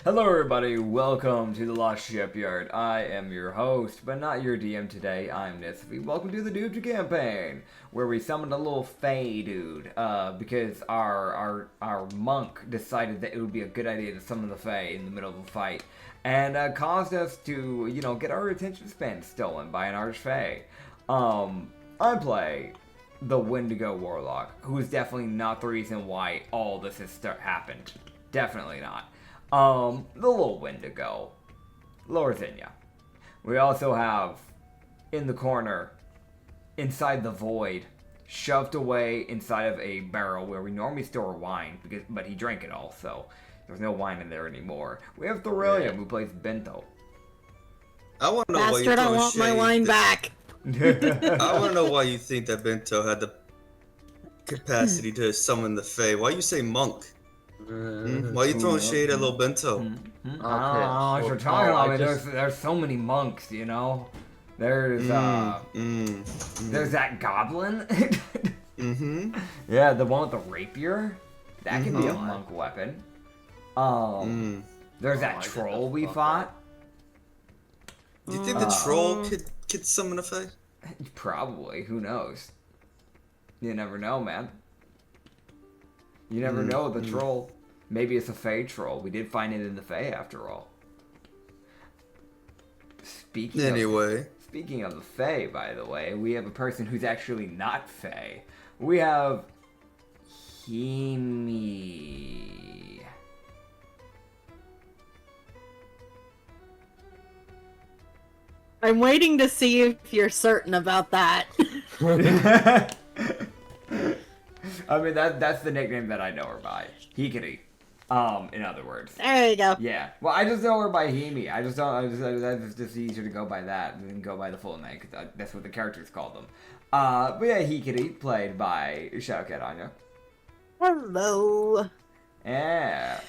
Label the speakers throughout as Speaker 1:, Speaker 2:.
Speaker 1: Hello everybody, welcome to the Lost Shipyard. I am your host, but not your DM today. I'm Nisfi. Welcome to the Dooped campaign, where we summoned a little fae dude, because our monk decided that it would be a good idea to summon the fae in the middle of a fight, and caused us to, get our attention span stolen by an archfae. I play the Wendigo Warlock, who is definitely not the reason why all this has happened. Definitely not. The little Wendigo, Lorthinia. We also have, in the corner, inside the void, shoved away inside of a barrel where we normally store wine, but he drank it all, so there's no wine in there anymore. We have Thorellium, who plays Bento.
Speaker 2: I want to know why you
Speaker 3: Bastard, I want my wine back.
Speaker 2: I want to know why you think that Bento had the capacity to summon the Fae. Why you say monk? Why you throwing shade at little Bento?
Speaker 1: I don't know what you're talking about. I mean, there's so many monks, you know? There's there's that goblin. Yeah, the one with the rapier. That can be a monk weapon. There's that troll we fought.
Speaker 2: Do you think the troll could summon a Fae?
Speaker 1: Probably. Who knows? You never know, man. You never know the troll. Maybe it's a Fae troll. We did find it in the Fae after all. Speaking of the Fae, by the way, we have a person who's actually not Fae. We have Himi.
Speaker 3: I'm waiting to see if you're certain about that.
Speaker 1: I mean, that's the nickname that I know her by. Hikari. In other words.
Speaker 3: There you go.
Speaker 1: Yeah. Well, I just know her by Himi. That's just easier to go by that than go by the full name, because that's what the characters call them. But yeah, Hikari, played by Showdown Anya.
Speaker 3: Hello.
Speaker 1: Yeah.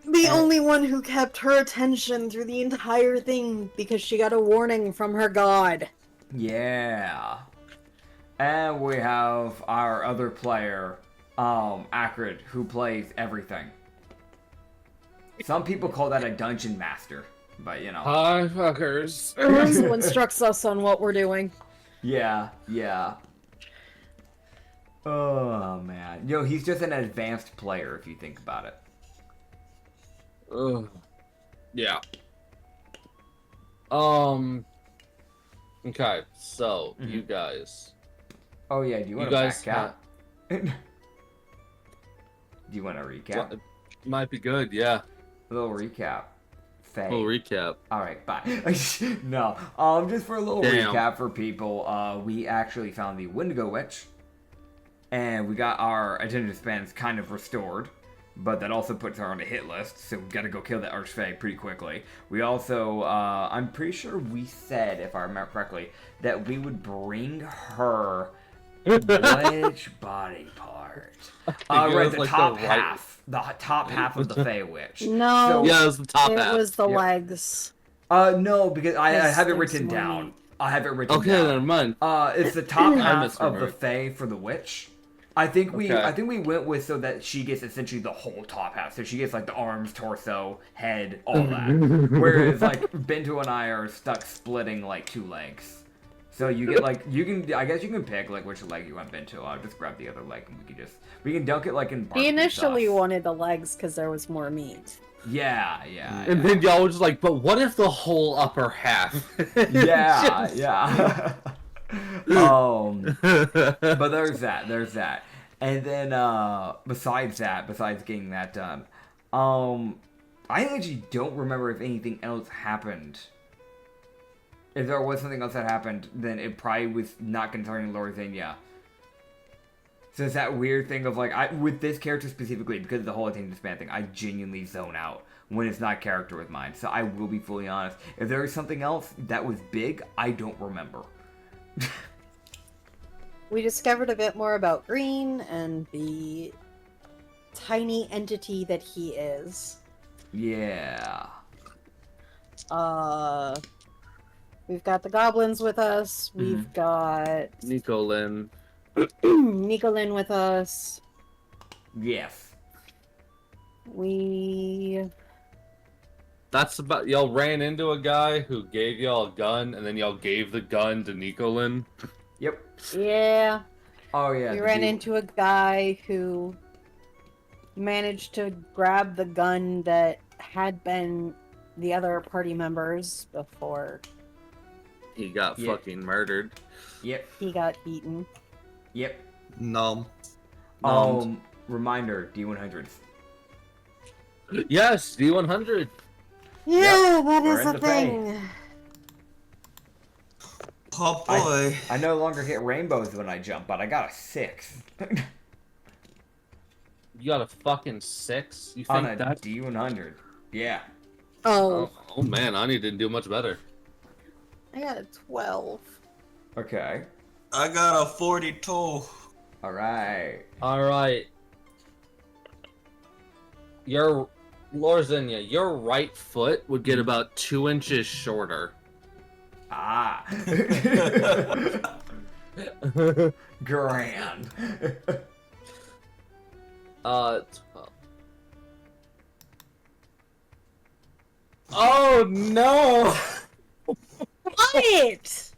Speaker 3: The only one who kept her attention through the entire thing because she got a warning from her god.
Speaker 1: Yeah. And we have our other player, Acrid, who plays everything. Some people call that a dungeon master, but you know.
Speaker 4: Hi, fuckers.
Speaker 3: Who instructs us on what we're doing.
Speaker 1: Yeah. Oh, man. He's just an advanced player, if you think about it.
Speaker 4: Yeah. Okay, so, you guys.
Speaker 1: Oh, yeah, do you want to back out? Do you want to recap?
Speaker 4: Might be good, yeah.
Speaker 1: A little recap.
Speaker 4: A little recap.
Speaker 1: Alright, bye. No, just for a little recap for people, we actually found the Wendigo Witch, and we got our attention spans kind of restored, but that also puts her on a hit list, so we gotta go kill that archfae pretty quickly. We also, I'm pretty sure we said, if I remember correctly, that we would bring her which body part? Right, the top half. The top half of the Fey Witch.
Speaker 3: No.
Speaker 4: Yeah, it was the top half.
Speaker 3: It was the legs.
Speaker 1: No, because I have it written down. I have it written down.
Speaker 4: Okay, never mind.
Speaker 1: It's the top half of the Fey for the witch. I think we went with so that she gets essentially the whole top half. So she gets like the arms, torso, head, all that. Whereas like Bento and I are stuck splitting like two legs. So you get like I guess you can pick like which leg you want Bento. I'll just grab the other leg and we can dunk it like in barbecue
Speaker 3: He initially
Speaker 1: sauce.
Speaker 3: wanted the legs because there was more meat.
Speaker 1: Yeah.
Speaker 4: And then y'all were just like, but what if the whole upper half?
Speaker 1: Yeah. But there's that. And then besides getting that done, I actually don't remember if anything else happened. If there was something else that happened, then it probably was not concerning Lorthinia. So it's that weird thing of like, with this character specifically, because of the whole attention span thing, I genuinely zone out when it's not character with mine. So I will be fully honest. If there is something else that was big, I don't remember.
Speaker 3: We discovered a bit more about Green and the tiny entity that he is.
Speaker 1: Yeah.
Speaker 3: We've got the goblins with us. We've got
Speaker 4: Nico Lynn.
Speaker 3: Nico Lynn with us.
Speaker 1: Yes.
Speaker 3: We
Speaker 4: That's about y'all ran into a guy who gave y'all a gun, and then y'all gave the gun to Nicolin.
Speaker 1: Yep.
Speaker 3: Yeah.
Speaker 1: Oh yeah.
Speaker 3: We
Speaker 1: the
Speaker 3: ran
Speaker 1: dude-
Speaker 3: into a guy who managed to grab the gun that had been the other party members before
Speaker 4: He got
Speaker 1: Yeah.
Speaker 4: fucking murdered.
Speaker 1: Yep.
Speaker 3: he got eaten.
Speaker 1: Yep.
Speaker 2: Nom.
Speaker 1: Reminder: D100s.
Speaker 4: Yes, D100.
Speaker 3: Yeah, that
Speaker 1: We're
Speaker 3: is
Speaker 1: in
Speaker 3: a
Speaker 1: the vein.
Speaker 3: thing.
Speaker 2: Oh boy.
Speaker 1: I no longer hit rainbows when I jump, but I got a 6
Speaker 4: You got a fucking 6? You
Speaker 1: on
Speaker 4: think
Speaker 1: a
Speaker 4: that?
Speaker 1: D100. Yeah.
Speaker 3: Oh,
Speaker 4: Oh man, I didn't do much better.
Speaker 3: I got a 12.
Speaker 1: Okay.
Speaker 2: I got a 42.
Speaker 1: All right.
Speaker 4: Alright. Your Lorzinia, your right foot would get about 2 inches shorter.
Speaker 1: Ah. Grand.
Speaker 4: 12. Oh no!
Speaker 3: What?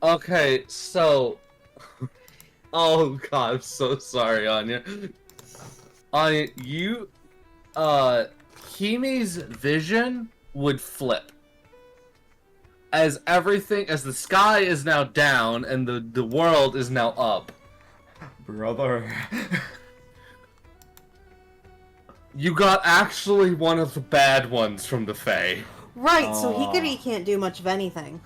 Speaker 4: Okay, so. Oh god, I'm so sorry, Anya. Anya, you. Kimi's vision would flip. As the sky is now down and the world is now up.
Speaker 1: Brother.
Speaker 4: You got actually one of the bad ones from the Fae.
Speaker 3: Right, so
Speaker 1: Aw.
Speaker 3: Hikari can't do much of anything.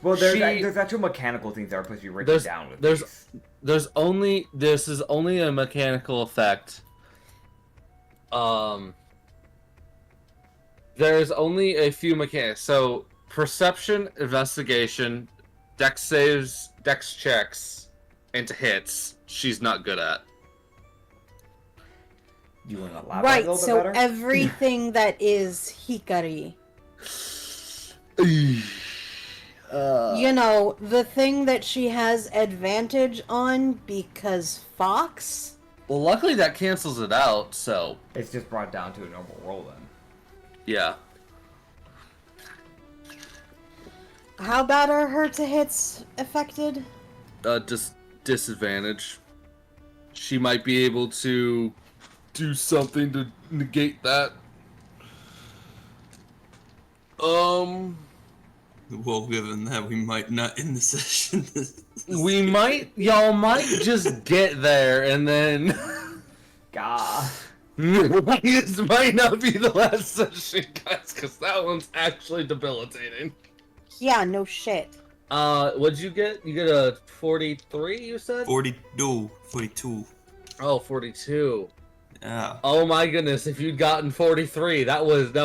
Speaker 1: Well,
Speaker 4: She-
Speaker 1: there's actual mechanical things that are supposed to be written down with
Speaker 4: there's-
Speaker 1: these.
Speaker 4: This is only a mechanical effect. There's only a few mechanics. So, perception, investigation, dex saves, dex checks, and hits, she's not good at.
Speaker 1: Do you want to elaborate a
Speaker 3: Right,
Speaker 1: little
Speaker 3: so
Speaker 1: bit better?
Speaker 3: everything that is Hikari. You know, the thing that she has advantage on because Fox?
Speaker 4: Well, luckily that cancels it out, so,
Speaker 1: It's just brought down to a normal roll then.
Speaker 4: yeah.
Speaker 3: How bad are her to hits affected?
Speaker 4: Just disadvantage. She might be able to do something to negate that.
Speaker 2: Well, given that we might not end the session.
Speaker 4: Y'all might just get there and then
Speaker 1: Gah.
Speaker 4: this might not be the last session, guys, because that one's actually debilitating.
Speaker 3: Yeah, no shit.
Speaker 4: What'd you get? You get a 43, you said?
Speaker 2: 42. 42.
Speaker 4: Oh, 42.
Speaker 2: Yeah.
Speaker 4: Oh my goodness, if you'd gotten 43, that would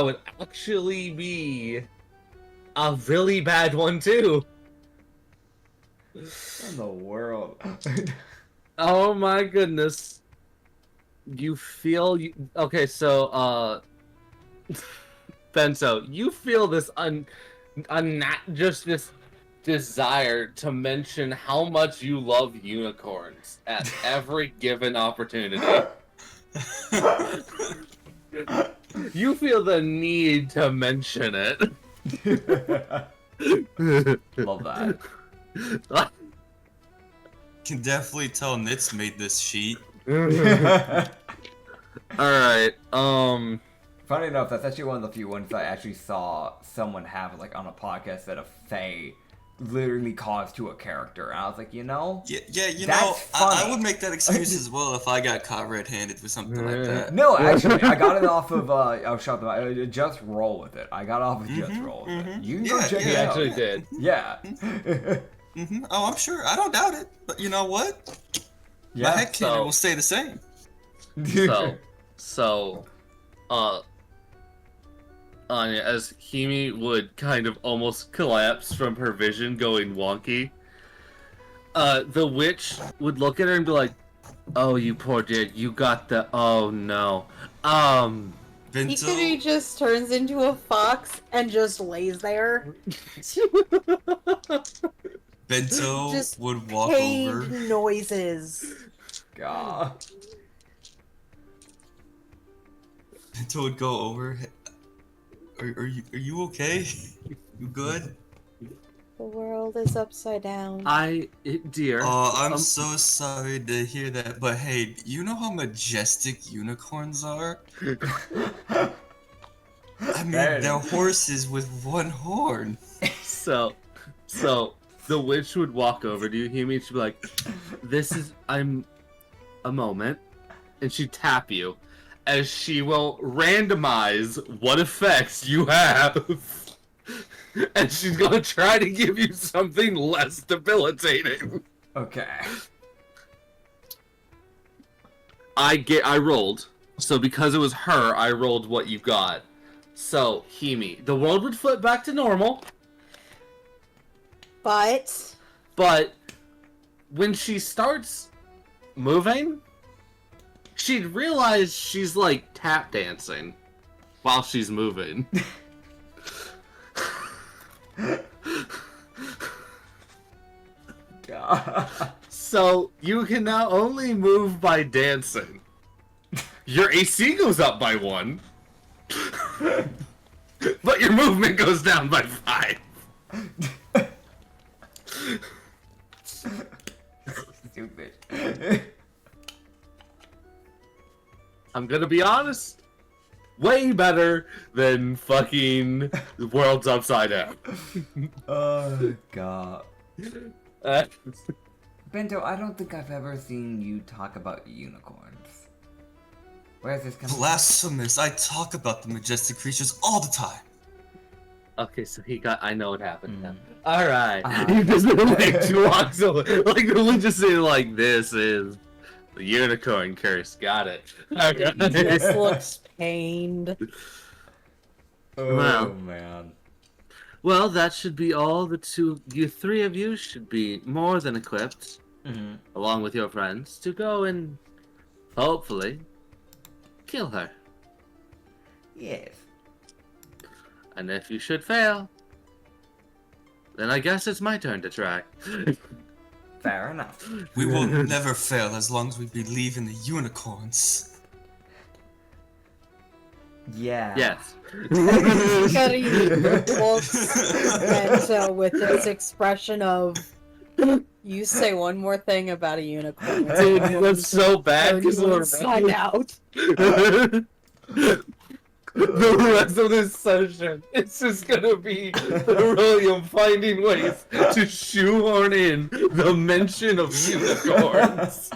Speaker 4: actually be a really bad one too.
Speaker 1: What in the world?
Speaker 4: Oh my goodness. Okay, so Bento, you feel this just this desire to mention how much you love unicorns at every given opportunity. You feel the need to mention it.
Speaker 1: Love that.
Speaker 2: Can definitely tell Nitz made this sheet.
Speaker 4: Alright,
Speaker 1: Funny enough, that's actually one of the few ones that I actually saw someone have like on a podcast that a Fae literally caused to a character, and I was like, you know,
Speaker 2: Yeah, you
Speaker 1: That's
Speaker 2: know, I
Speaker 1: funny.
Speaker 2: would make that excuse as well if I got caught red-handed with something like that.
Speaker 1: no, actually, I got it off of shut the just roll with it. I got off of just roll with it. You can go
Speaker 2: Yeah,
Speaker 1: check
Speaker 4: he
Speaker 1: it out.
Speaker 4: actually did.
Speaker 1: Yeah.
Speaker 2: Oh, I'm sure. I don't doubt it. But you know what? My head
Speaker 4: so-
Speaker 2: cannon will stay the same.
Speaker 4: So, Anya, as Kimi would kind of almost collapse from her vision going wonky, the witch would look at her and be like, "Oh, you poor dear, you got the, oh no.
Speaker 2: Bento,
Speaker 3: Hikari just turns into a fox and just lays there.
Speaker 2: Bento
Speaker 3: Just
Speaker 2: would walk
Speaker 3: Cave
Speaker 2: over.
Speaker 3: noises.
Speaker 1: God.
Speaker 2: Bento would go over. Are you okay? You good?
Speaker 3: The world is upside down.
Speaker 4: Dear.
Speaker 2: Oh, I'm so sorry to hear that, but hey, you know how majestic unicorns are? I mean, they're horses with one horn.
Speaker 4: So, the witch would walk over to you, Himi, and she'd be like, I'm a moment, and she'd tap you, as she will randomize what effects you have. And she's gonna try to give you something less debilitating.
Speaker 1: Okay.
Speaker 4: I rolled. So because it was her, I rolled what you got. So, Himi, the world would flip back to normal.
Speaker 3: But
Speaker 4: when she starts moving, she'd realize she's like tap dancing while she's moving.
Speaker 1: God.
Speaker 4: So you can now only move by dancing. Your AC goes up by 1. But your movement goes down by 5.
Speaker 1: Stupid.
Speaker 4: I'm gonna be honest. Way better than fucking the world's upside down.
Speaker 1: Oh, God.
Speaker 4: Uh,
Speaker 1: Bento, I don't think I've ever seen you talk about unicorns. Where's this coming from?
Speaker 2: Blasphemous! I talk about the majestic creatures all the time.
Speaker 4: okay, so I know what happened now. Alright.
Speaker 1: Uh-huh.
Speaker 4: You just like walks away. Like we just say like this is the unicorn curse. Got it.
Speaker 3: he just looks pained.
Speaker 1: Oh,
Speaker 4: Wow.
Speaker 1: man.
Speaker 4: Well, that should be all. You three of you should be more than equipped, along with your friends, to go and hopefully kill her.
Speaker 1: Yes.
Speaker 4: And if you should fail, then I guess it's my turn to try.
Speaker 1: Fair enough.
Speaker 2: We will never fail as long as we believe in the unicorns.
Speaker 1: Yeah.
Speaker 4: Yes.
Speaker 3: Cuddy looks Bento with this expression of, you say one more thing about a unicorn.
Speaker 4: Dude, that's so bad
Speaker 3: Turn
Speaker 4: because
Speaker 3: you inside out.
Speaker 4: the rest of this session, it's just gonna be William finding ways to shoehorn in the mention of unicorns.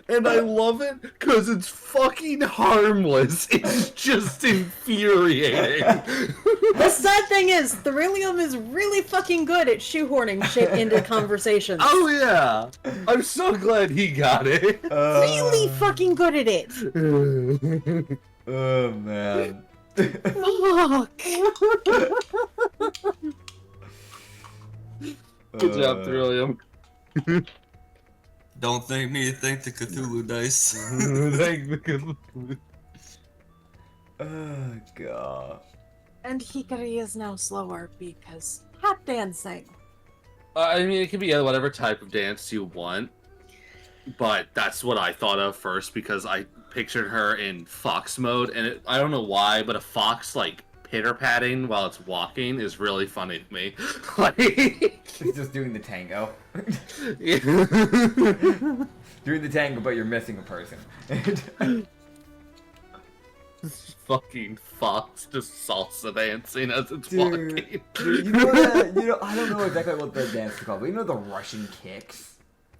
Speaker 4: And I love it because it's fucking harmless. It's just infuriating.
Speaker 3: The sad thing is, Thrillium is really fucking good at shoehorning shit into conversations.
Speaker 4: Oh yeah, I'm so glad he got it.
Speaker 3: Really fucking good at it.
Speaker 1: Oh, man.
Speaker 3: Fuck.
Speaker 4: Good job, Thrillium.
Speaker 2: Don't thank me, thank the Cthulhu dice.
Speaker 1: Oh, God.
Speaker 3: And Hikari is now slower because tap dancing.
Speaker 4: I mean, it can be whatever type of dance you want, but that's what I thought of first because I pictured her in fox mode, and I don't know why, but a fox like pitter-patting while it's walking is really funny to me.
Speaker 1: It's just doing the tango.
Speaker 4: Yeah.
Speaker 1: Doing the tango, but you're missing a person.
Speaker 4: Fucking fox just salsa dancing as it's
Speaker 1: Dude,
Speaker 4: walking.
Speaker 1: you know that? You know, I don't know exactly what the dance is called, but you know the Russian kicks?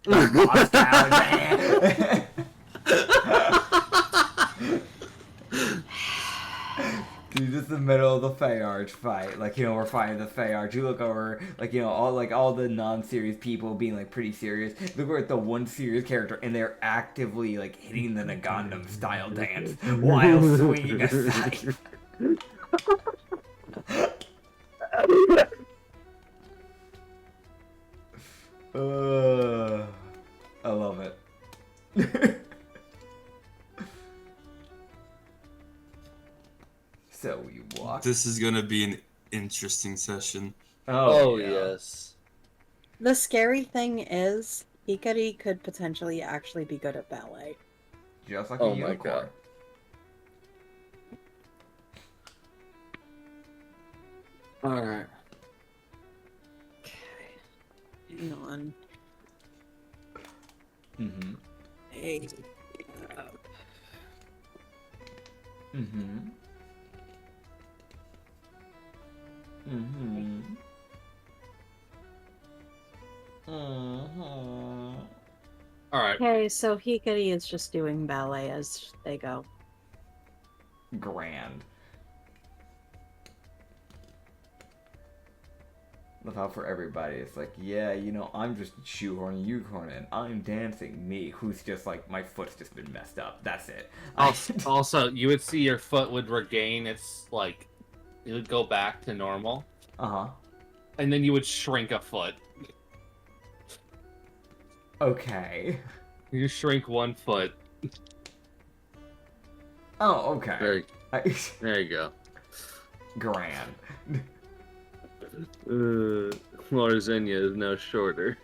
Speaker 1: Like Moscow. Dude, just in the middle of the Feyarch fight. Like, you know, we're fighting the Feyarch. You look over, like, you know, all the non-serious people being, like, pretty serious. Look over at the one serious character, and they're actively, like, hitting the Nagandam style dance while swinging a scythe. I love it. So you walk.
Speaker 2: This is gonna be an interesting session.
Speaker 4: Oh,
Speaker 1: yeah.
Speaker 4: yes.
Speaker 3: The scary thing is, Hikari could potentially actually be good at ballet.
Speaker 1: Just like
Speaker 4: Oh
Speaker 1: a
Speaker 4: my
Speaker 1: unicorn.
Speaker 4: God. Alright.
Speaker 3: Hang on.
Speaker 1: Mm-hmm.
Speaker 3: Hey.
Speaker 1: Mm-hmm. Mm-hmm. Mm-hmm.
Speaker 4: Alright.
Speaker 3: Okay, so Hikari is just doing ballet as they go.
Speaker 1: Grand. Love how for everybody it's like, yeah, you know, I'm just shoehorning you corning. I'm dancing. Me, who's just like, my foot's just been messed up. That's it.
Speaker 4: Also, you would see your foot would regain its, like, it would go back to normal.
Speaker 1: Uh-huh.
Speaker 4: And then you would shrink a foot.
Speaker 1: Okay.
Speaker 4: You shrink one foot.
Speaker 1: Oh, okay.
Speaker 4: There you go.
Speaker 1: Grand.
Speaker 4: Larzenia is now shorter.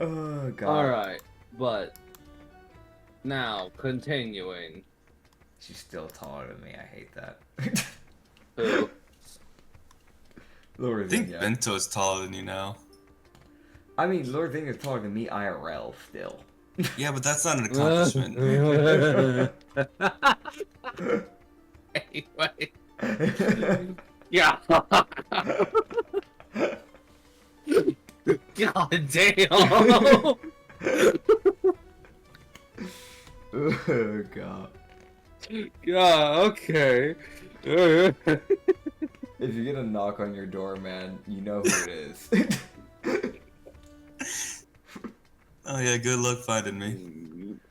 Speaker 1: Oh, God.
Speaker 4: Alright, but now, continuing.
Speaker 1: She's still taller than me. I hate that.
Speaker 4: Who?
Speaker 1: Lower
Speaker 2: I think
Speaker 1: than
Speaker 2: Bento's taller than you now.
Speaker 1: I mean, Lord Thing is taller than me IRL still.
Speaker 2: Yeah, but that's not an accomplishment.
Speaker 4: Anyway. Yeah. God damn.
Speaker 1: Oh, God.
Speaker 4: Yeah, okay.
Speaker 1: If you get a knock on your door, man, you know who it is.
Speaker 2: Oh yeah, good luck finding me.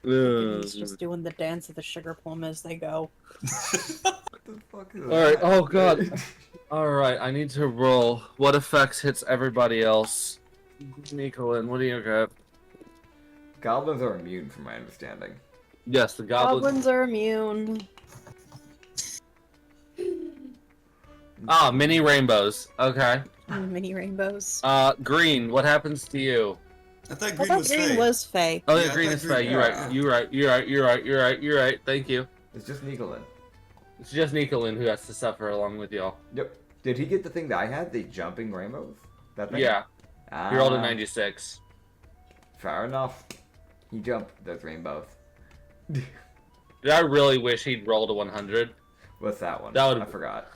Speaker 3: He's just doing the dance of the sugar plum as they go.
Speaker 1: What the fuck is
Speaker 4: Alright,
Speaker 1: that?
Speaker 4: oh god. Alright, I need to roll. What effects hits everybody else? Nicolin, what do you got?
Speaker 1: Goblins are immune, from my understanding.
Speaker 4: Yes, the goblins.
Speaker 3: Goblins are immune.
Speaker 4: Ah, mini rainbows. Okay.
Speaker 3: Mini rainbows.
Speaker 4: Green, what happens to you?
Speaker 2: I thought
Speaker 3: I
Speaker 2: green
Speaker 3: thought
Speaker 2: was
Speaker 3: green
Speaker 2: fake.
Speaker 3: was fey.
Speaker 4: Oh,
Speaker 2: Yeah,
Speaker 4: yeah,
Speaker 2: I
Speaker 4: green
Speaker 2: thought
Speaker 4: is
Speaker 2: green-
Speaker 4: fey. You're
Speaker 1: yeah.
Speaker 4: right. You're right. Thank you.
Speaker 1: It's just Nicolin.
Speaker 4: It's just Nicolin who has to suffer along with y'all.
Speaker 1: Yep. Did he get the thing that I had? The jumping rainbows? That thing?
Speaker 4: Yeah.
Speaker 1: Ah,
Speaker 4: You rolled a 96.
Speaker 1: Fair enough. He jumped those rainbows.
Speaker 4: I really wish he'd rolled a 100.
Speaker 1: What's that one?
Speaker 4: That would've-
Speaker 1: I forgot.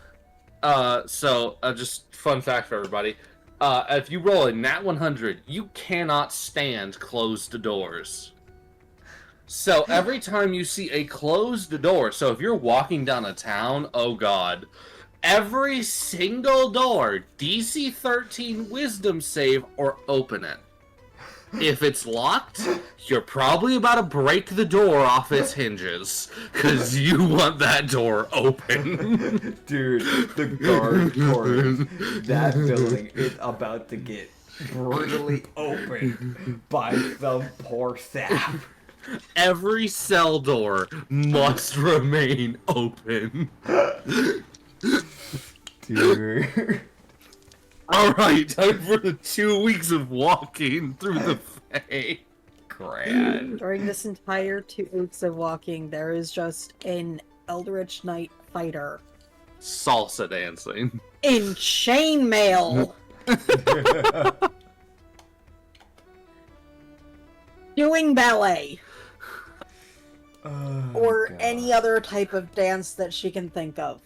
Speaker 4: Just fun fact for everybody. If you roll a nat 100, you cannot stand closed doors. So every time you see a closed door, so if you're walking down a town, oh god, every single door, DC 13 wisdom save or open it. If it's locked, you're probably about to break the door off its hinges, because you want that door open.
Speaker 1: Dude, the guard quarters. That building is about to get brutally opened by some poor sap.
Speaker 4: Every cell door must remain open.
Speaker 1: Dude.
Speaker 4: Alright, time for the 2 weeks of walking through the Fae.
Speaker 1: Grand.
Speaker 3: During this entire 2 weeks of walking, there is just an Eldritch Knight fighter
Speaker 4: Salsa dancing.
Speaker 3: in chainmail doing ballet
Speaker 1: Oh,
Speaker 3: or
Speaker 1: God.
Speaker 3: any other type of dance that she can think of.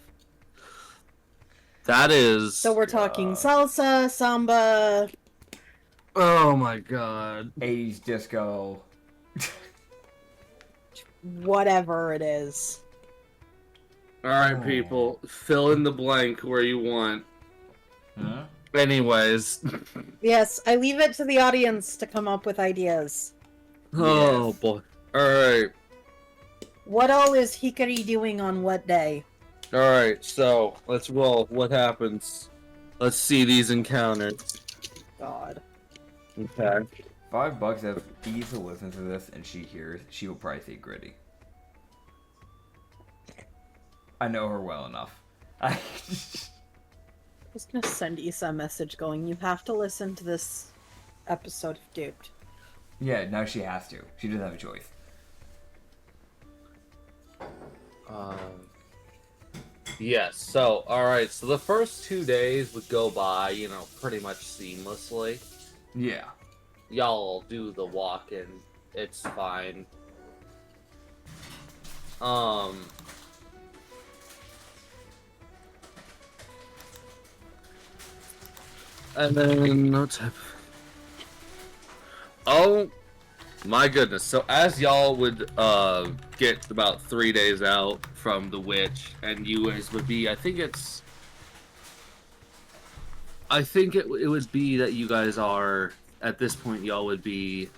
Speaker 4: That is...
Speaker 3: So we're talking salsa, samba.
Speaker 4: Oh my god.
Speaker 1: 80s disco.
Speaker 3: Whatever it is.
Speaker 4: Alright,
Speaker 1: Oh.
Speaker 4: people. Fill in the blank where you want.
Speaker 1: Huh?
Speaker 4: Anyways.
Speaker 3: Yes, I leave it to the audience to come up with ideas.
Speaker 4: Oh
Speaker 1: Yes.
Speaker 4: boy. Alright.
Speaker 3: What all is Hikari doing on what day?
Speaker 4: Alright, so let's roll. What happens? Let's see these encounters.
Speaker 3: God.
Speaker 4: Okay.
Speaker 1: $5 if Issa listens to this and she hears, she will probably say gritty. I know her well enough.
Speaker 3: I was gonna send Issa a message going, you have to listen to this episode of Dooped.
Speaker 1: Yeah, now she has to. She doesn't have a choice.
Speaker 4: Yes, so, alright, so the first 2 days would go by, you know, pretty much seamlessly.
Speaker 1: Yeah.
Speaker 4: Y'all do the walk-in. It's fine. And then, no type of... Oh, my goodness. So as y'all would, get about 3 days out from the witch, and you guys would be, I think it would be that you guys are, at this point, y'all would be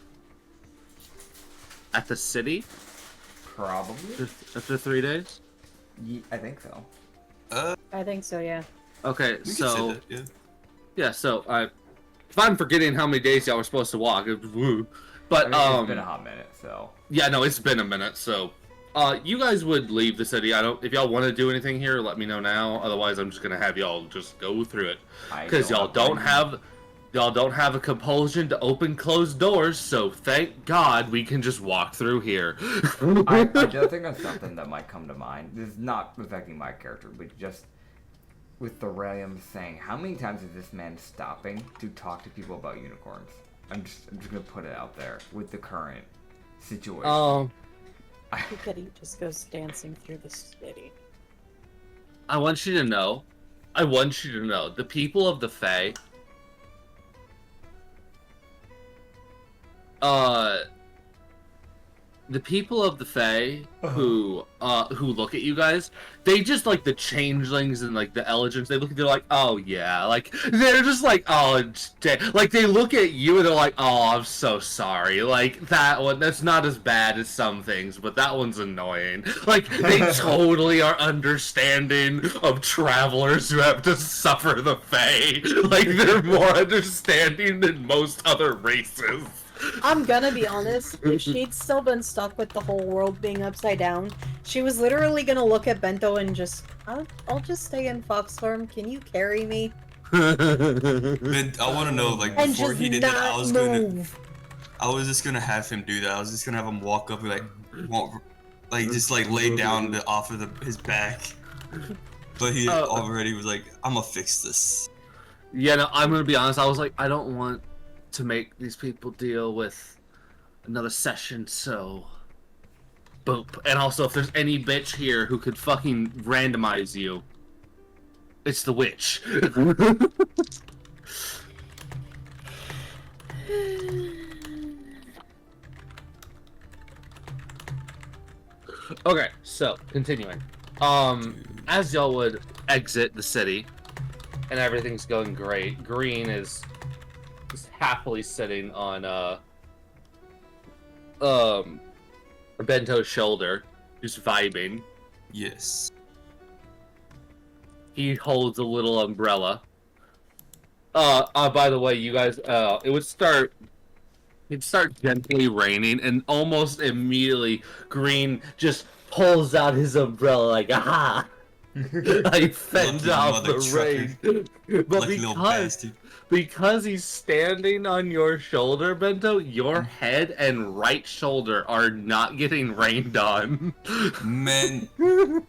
Speaker 4: at the city?
Speaker 1: Probably.
Speaker 4: After 3 days?
Speaker 1: I think so.
Speaker 3: I think so, yeah.
Speaker 4: Okay,
Speaker 2: We can say
Speaker 4: so...
Speaker 2: that, yeah.
Speaker 4: Yeah, so, if I'm forgetting how many days y'all were supposed to walk, woo. But,
Speaker 1: I mean, it's been a hot minute, so.
Speaker 4: yeah, no, it's been a minute, so... you guys would leave the city. If y'all want to do anything here, let me know now. Otherwise, I'm just gonna have y'all just go through it. Because y'all don't have a compulsion to open closed doors, so thank God we can just walk through here.
Speaker 1: I do think of something that might come to mind. This is not affecting my character, but just with the Thorium saying, how many times is this man stopping to talk to people about unicorns? I'm just gonna put it out there with the current situation.
Speaker 3: Look at he just goes dancing through the city.
Speaker 4: I want you to know, the people of the Fae, who look at you guys, they just like the changelings and like the Elegants, they're like, oh yeah, like they're just like, oh, like they look at you and they're like, oh, I'm so sorry, like that's not as bad as some things, but that one's annoying. Like they totally are understanding of travelers who have to suffer the Fae. Like they're more understanding than most other races.
Speaker 3: I'm gonna be honest, if she'd still been stuck with the whole world being upside down, she was literally gonna look at Bento and just, I'll just stay in Foxfarm, can you carry me?
Speaker 2: Man, I want to know, like,
Speaker 3: And
Speaker 2: before
Speaker 3: just
Speaker 2: he did that,
Speaker 3: not
Speaker 2: I was just gonna have him do that. I was just gonna have him walk up and just lay down off of his back. But he already was like, I'm gonna fix this.
Speaker 4: Yeah, no, I'm gonna be honest, I was like, I don't want to make these people deal with another session, so boop. And also, if there's any bitch here who could fucking randomize you, it's the witch. Okay, so continuing. As y'all would exit the city and everything's going great, Green is just happily sitting on Bento's shoulder, just vibing.
Speaker 2: Yes.
Speaker 4: He holds a little umbrella. By the way, you guys, it'd start gently raining, and almost immediately Green just pulls out his umbrella like, aha! Like fends off the rain. But because he's standing on your shoulder, Bento, your head and right shoulder are not getting rained on.
Speaker 2: Man.
Speaker 1: Oh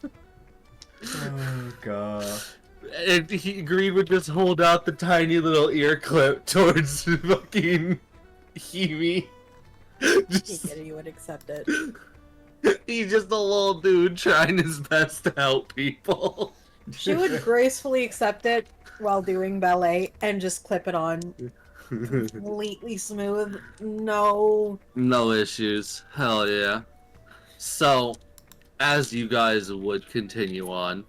Speaker 1: god.
Speaker 4: And Green would just hold out the tiny little ear clip towards fucking Himi.
Speaker 3: You would accept it.
Speaker 4: He's just a little dude trying his best to help people.
Speaker 3: She would gracefully accept it while doing ballet and just clip it on. Completely smooth. No
Speaker 4: issues. Hell yeah. So, as you guys would continue on,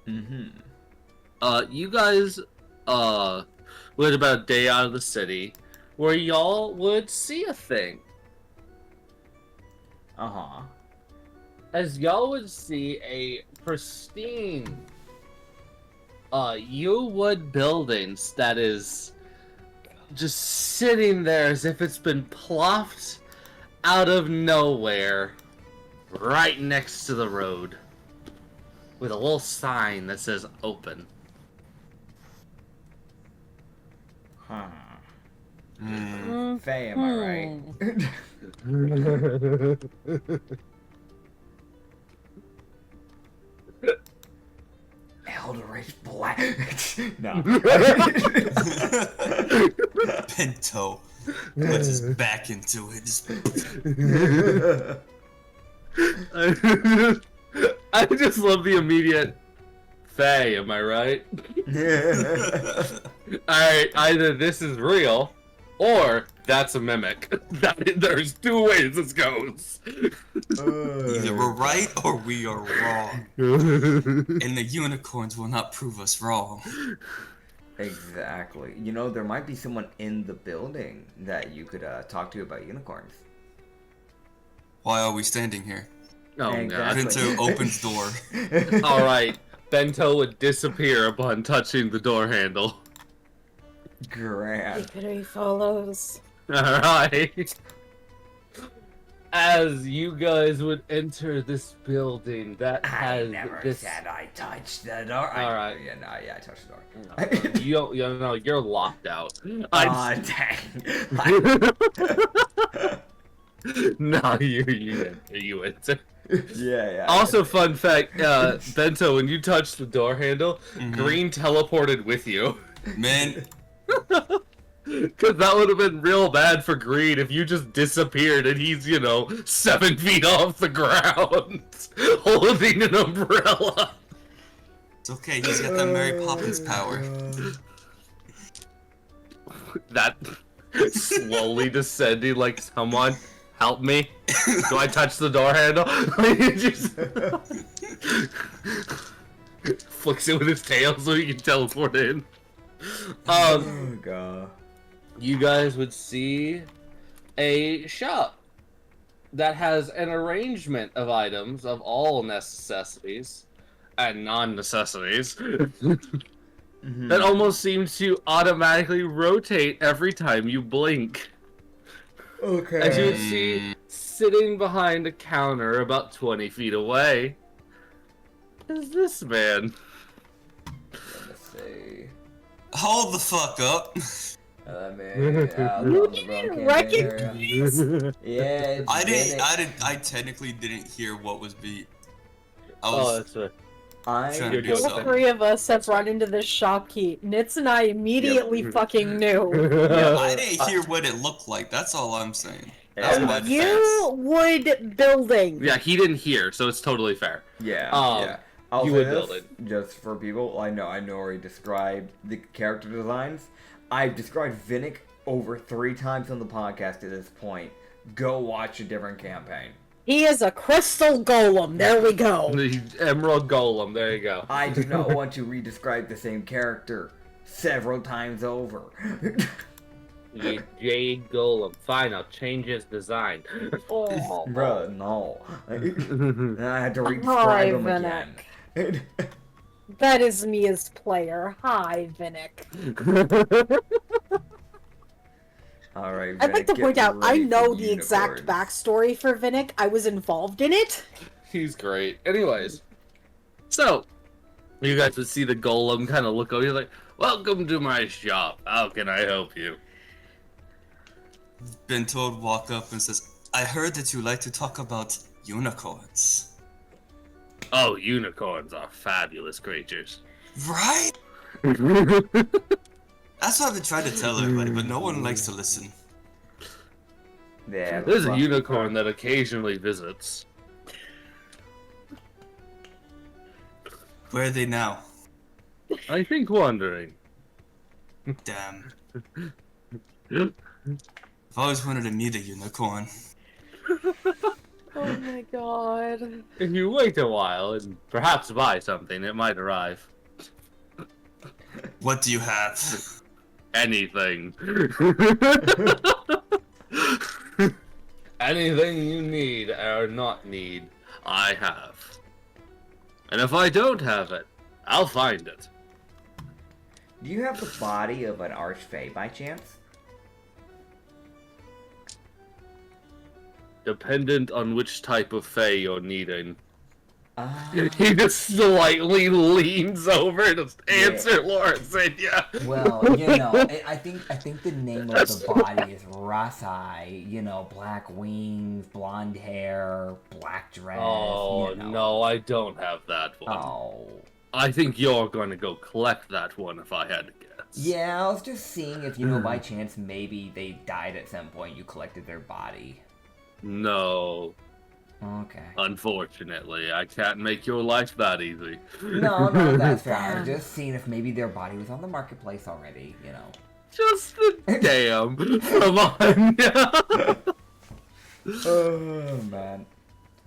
Speaker 4: you guys would about a day out of the city where y'all would see a thing. As y'all would see a pristine wood buildings that is just sitting there as if it's been plopped out of nowhere right next to the road with a little sign that says open.
Speaker 1: Faye, am I right? black. No.
Speaker 2: Bento puts his back into it. Just...
Speaker 4: I just love the immediate Faye, am I right? Alright, either this is real, or that's a mimic. There's two ways this goes.
Speaker 2: Either we're right or we are wrong. And the unicorns will not prove us wrong.
Speaker 1: Exactly. You know, there might be someone in the building that you could talk to about unicorns.
Speaker 2: Why are we standing here?
Speaker 4: Oh,
Speaker 1: Exactly.
Speaker 4: God.
Speaker 2: Bento opens door.
Speaker 4: Alright, Bento would disappear upon touching the door handle.
Speaker 1: Grand.
Speaker 3: Trickery follows.
Speaker 4: Alright. As you guys would enter this building that
Speaker 1: I
Speaker 4: has
Speaker 1: never
Speaker 4: this...
Speaker 1: said I touched the door.
Speaker 4: Alright.
Speaker 1: Yeah, no, yeah, I touched the door.
Speaker 4: You're locked out.
Speaker 1: Aw, dang.
Speaker 4: No, you enter.
Speaker 1: Yeah.
Speaker 4: Also, fun fact, Bento, when you touched the door handle,
Speaker 2: Mhm.
Speaker 4: Green teleported with you.
Speaker 2: Man,
Speaker 4: Because that would have been real bad for Green if you just disappeared and he's, 7 feet off the ground, holding an umbrella.
Speaker 2: it's okay. He's got that Mary Poppins power.
Speaker 4: That slowly descending like, someone help me. Do I touch the door handle? He just flicks it with his tail so he can teleport in.
Speaker 1: Oh, God.
Speaker 4: You guys would see a shop that has an arrangement of items of all necessities and non-necessities that almost seem to automatically rotate every time you blink.
Speaker 1: Okay.
Speaker 4: As you would see, sitting behind a counter about 20 feet away, is this man.
Speaker 1: Let's see.
Speaker 2: Hold the fuck up.
Speaker 3: You didn't recognize?
Speaker 1: Yeah, it's
Speaker 2: I technically didn't hear what was beat. I
Speaker 4: Oh,
Speaker 2: was
Speaker 4: that's right.
Speaker 1: I
Speaker 2: trying to do
Speaker 4: You're
Speaker 3: All
Speaker 2: something.
Speaker 3: three of us have run into this shopkeep. Nitz and I immediately fucking knew.
Speaker 1: Yeah.
Speaker 2: I didn't hear what it looked like. That's all I'm saying. That's
Speaker 1: Yeah.
Speaker 2: my defense.
Speaker 3: You would building.
Speaker 4: Yeah, he didn't hear, so it's totally fair.
Speaker 1: Yeah.
Speaker 4: Um,
Speaker 1: I'll
Speaker 4: you
Speaker 1: say
Speaker 4: would
Speaker 1: this,
Speaker 4: build
Speaker 1: just for people. I already described the character designs. I've described Vinnick over 3 times on the podcast at this point. Go watch a different campaign.
Speaker 3: He is a crystal golem. There we go.
Speaker 4: The Emerald Golem, there you go.
Speaker 1: I do not want to re-describe the same character several times over.
Speaker 4: The Jade Golem. Fine, I'll change his design.
Speaker 3: Oh.
Speaker 1: Bruh, no. I had to
Speaker 3: Hi,
Speaker 1: re-describe him
Speaker 3: Vinnick.
Speaker 1: again.
Speaker 3: That is me as player. Hi, Vinnick.
Speaker 1: Alright,
Speaker 3: I'd like
Speaker 1: Vinnick,
Speaker 3: to point
Speaker 1: get
Speaker 3: out, I
Speaker 1: ready
Speaker 3: know
Speaker 1: for
Speaker 3: the exact
Speaker 1: unicorns.
Speaker 3: backstory for Vinnick. I was involved in it.
Speaker 4: He's great. Anyways, so you guys would see the golem kind of look over. You're like, "Welcome to my shop. How can I help you?"
Speaker 2: Bento would walk up and says, I heard that you like to talk about unicorns.
Speaker 4: Oh, unicorns are fabulous creatures.
Speaker 2: Right? That's what I've been trying to tell everybody, but no one likes to listen.
Speaker 1: Yeah,
Speaker 4: There's a
Speaker 1: fuck.
Speaker 4: unicorn that occasionally visits.
Speaker 2: Where are they now?
Speaker 4: I think wandering.
Speaker 2: Damn. I've always wanted to meet a unicorn.
Speaker 3: Oh my god.
Speaker 4: If you wait a while and perhaps buy something, it might arrive.
Speaker 2: What do you have?
Speaker 4: Anything. Anything you need or not need, I have. And if I don't have it, I'll find it.
Speaker 1: Do you have the body of an archfey by chance?
Speaker 4: Dependent on which type of fae you're needing.
Speaker 1: Ah.
Speaker 4: He just slightly leans over and just
Speaker 1: Yeah.
Speaker 4: answer Laura said, yeah.
Speaker 1: Well, I think the name of the body is Rasai. Black wings, blonde hair, black dress.
Speaker 4: Oh, no, I don't have that one.
Speaker 1: Oh.
Speaker 4: I think you're going to go collect that one if I had to guess.
Speaker 1: Yeah, I was just seeing if, by chance, maybe they died at some point, you collected their body.
Speaker 4: No.
Speaker 1: Okay.
Speaker 4: Unfortunately, I can't make your life that easy.
Speaker 1: No, that's fair. I was just seeing if maybe their body was on the marketplace already,
Speaker 4: Just the damn. Come on.
Speaker 1: Oh, man.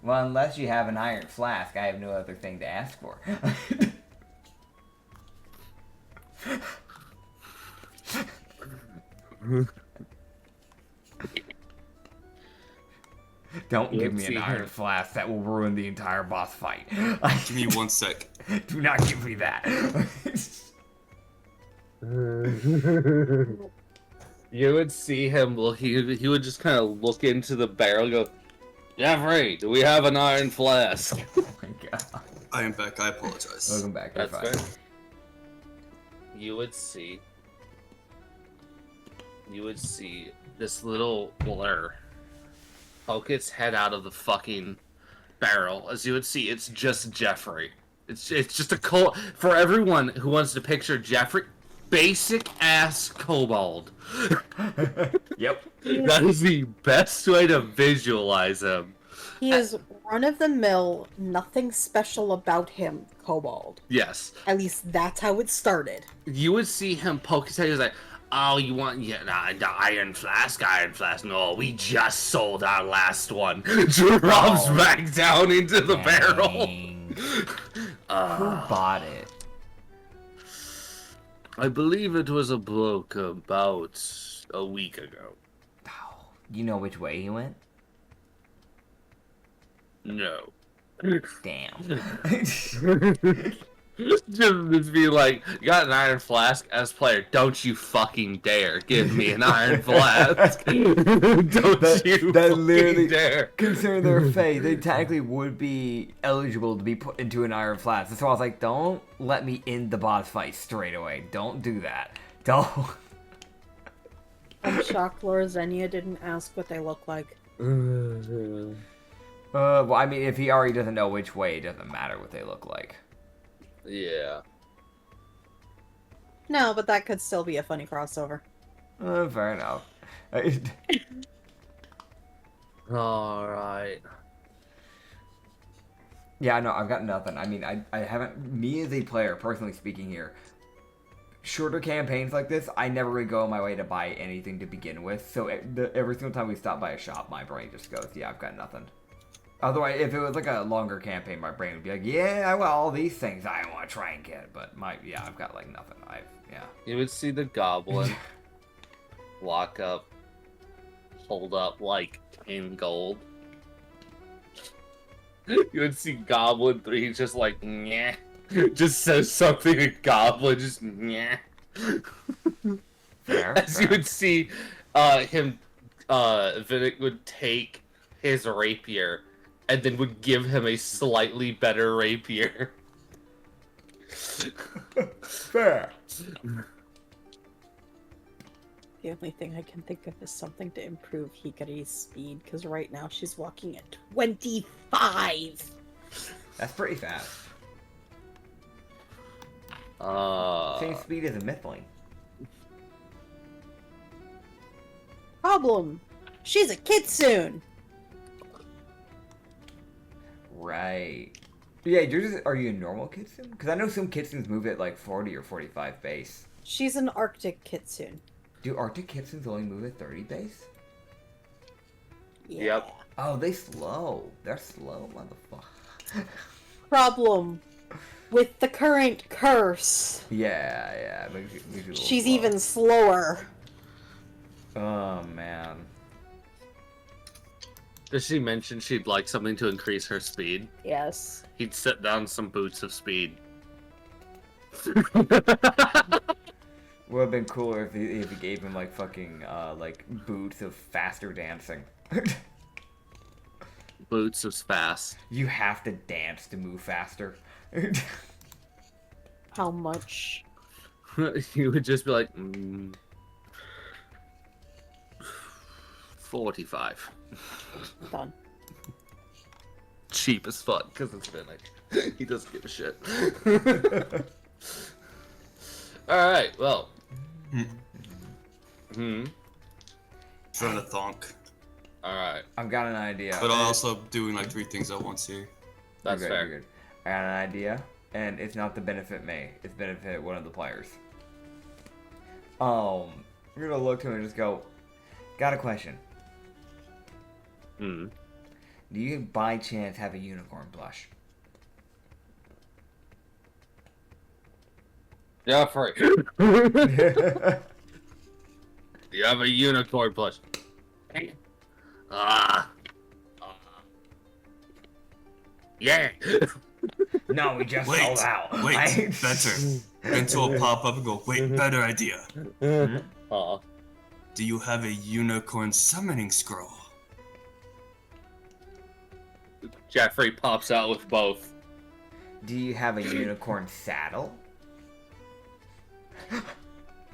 Speaker 1: Well, unless you have an iron flask, I have no other thing to ask for. Don't give me an iron flask. That will ruin the entire boss fight.
Speaker 2: Give me 1 sec.
Speaker 1: Do not give me that.
Speaker 4: You would see him look. He would just kind of look into the barrel and go, Jeffrey, do we have an iron flask?
Speaker 1: Oh my god.
Speaker 2: I am back. I apologize.
Speaker 1: Welcome back.
Speaker 4: That's
Speaker 1: You're fine.
Speaker 4: fair. You would see this little blur poke its head out of the fucking barrel. As you would see, it's just Jeffrey. It's just a for everyone who wants to picture Jeffrey, basic ass kobold.
Speaker 1: Yep.
Speaker 4: That is the best way to visualize him.
Speaker 3: He is run-of-the-mill, nothing special about him, kobold.
Speaker 4: Yes.
Speaker 3: At least that's how it started.
Speaker 4: You would see him poke his head. He's like, "Oh, you want the iron flask? Iron flask? No, we just sold our last one." Drops back down into the barrel.
Speaker 1: Who bought it?
Speaker 4: I believe it was a bloke about a week ago.
Speaker 1: Oh, you know which way he went?
Speaker 4: No.
Speaker 1: Damn.
Speaker 4: Just be like, you got an iron flask as player. Don't you fucking dare give me an iron flask. Don't you fucking dare.
Speaker 1: Considering their fate, they technically would be eligible to be put into an iron flask. That's why I was like, don't let me end the boss fight straight away. Don't do that. Don't.
Speaker 3: I'm shocked Laura Xenia didn't ask what they look like.
Speaker 1: Well, I mean, if he already doesn't know which way, it doesn't matter what they look like.
Speaker 4: Yeah.
Speaker 3: No, but that could still be a funny crossover.
Speaker 1: Fair enough.
Speaker 4: Alright.
Speaker 1: Yeah, no, I've got nothing. I mean, I haven't... Me as a player, personally speaking here, shorter campaigns like this, I never really go on my way to buy anything to begin with. So every single time we stop by a shop, my brain just goes, yeah, I've got nothing. Otherwise, if it was like a longer campaign, my brain would be like, yeah, I want all these things I want to try and get. But I've got like nothing.
Speaker 4: You would see the goblin walk up, hold up like 10 gold. You would see Goblin 3 just like, nyeh. Just says something to Goblin, just nyeh. As you would see him, Vinnick would take his rapier and then would give him a slightly better rapier.
Speaker 1: Fair.
Speaker 3: The only thing I can think of is something to improve Hikari's speed, because right now she's walking at 25!
Speaker 1: That's pretty fast. Same speed as a Mythling.
Speaker 3: Problem! She's a kitsune!
Speaker 1: Right. Yeah, are you a normal kitsune? Because I know some kitsunes move at like 40 or 45 base.
Speaker 3: She's an Arctic kitsune.
Speaker 1: Do Arctic kitsunes only move at 30 base?
Speaker 3: Yeah.
Speaker 4: Yep.
Speaker 1: Oh, they slow. They're slow, motherfucker.
Speaker 3: Problem. With the current curse.
Speaker 1: Yeah. Makes you a little
Speaker 3: She's
Speaker 1: slow.
Speaker 3: even slower.
Speaker 1: Oh, man.
Speaker 4: Does she mention she'd like something to increase her speed?
Speaker 3: Yes.
Speaker 4: He'd set down some boots of speed.
Speaker 1: Would have been cooler if he gave him like fucking like boots of faster dancing.
Speaker 4: Boots of fast.
Speaker 1: You have to dance to move faster.
Speaker 3: How much?
Speaker 4: You would just be like, 45.
Speaker 3: Done.
Speaker 4: Cheap as fuck, because it's Vinnick. He doesn't give a shit. Alright, well.
Speaker 2: Trying to thonk.
Speaker 4: Alright.
Speaker 1: I've got an idea.
Speaker 2: But I'm also doing like 3 things at once here.
Speaker 4: That's
Speaker 1: You're good,
Speaker 4: fair.
Speaker 1: you're good. I got an idea, and it's not to benefit me. It's benefit one of the players. We're gonna look to him and just go, got a question.
Speaker 4: Hmm.
Speaker 1: Do you by chance have a unicorn blush?
Speaker 4: Jeffrey. You have a unicorn plush. Ah. Yeah.
Speaker 1: No, we just
Speaker 2: Wait,
Speaker 1: sold out.
Speaker 2: wait, better. Bento will pop up and go, wait, better idea.
Speaker 4: Aw.
Speaker 2: Do you have a unicorn summoning scroll?
Speaker 4: Jeffrey pops out with both.
Speaker 1: Do you have a unicorn saddle?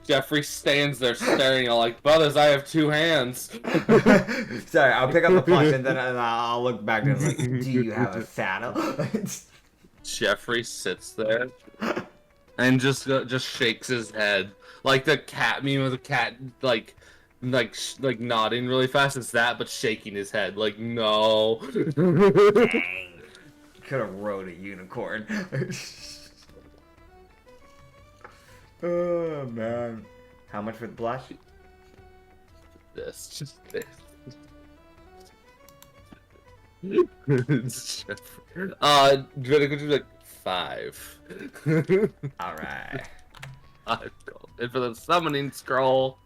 Speaker 4: Jeffrey stands there staring all like, brothers, I have 2 hands.
Speaker 1: Sorry, I'll pick up the plush and then I'll look back and like, do you have a saddle?
Speaker 4: Jeffrey sits there and just shakes his head. Like the cat meme of the cat, like nodding really fast. It's that, but shaking his head. Like, no.
Speaker 1: Dang. Could have rode a unicorn. Oh, man. How much for the blush?
Speaker 4: This. Just this. Drake would like 5.
Speaker 1: Alright.
Speaker 4: 5 gold. And for the summoning scroll.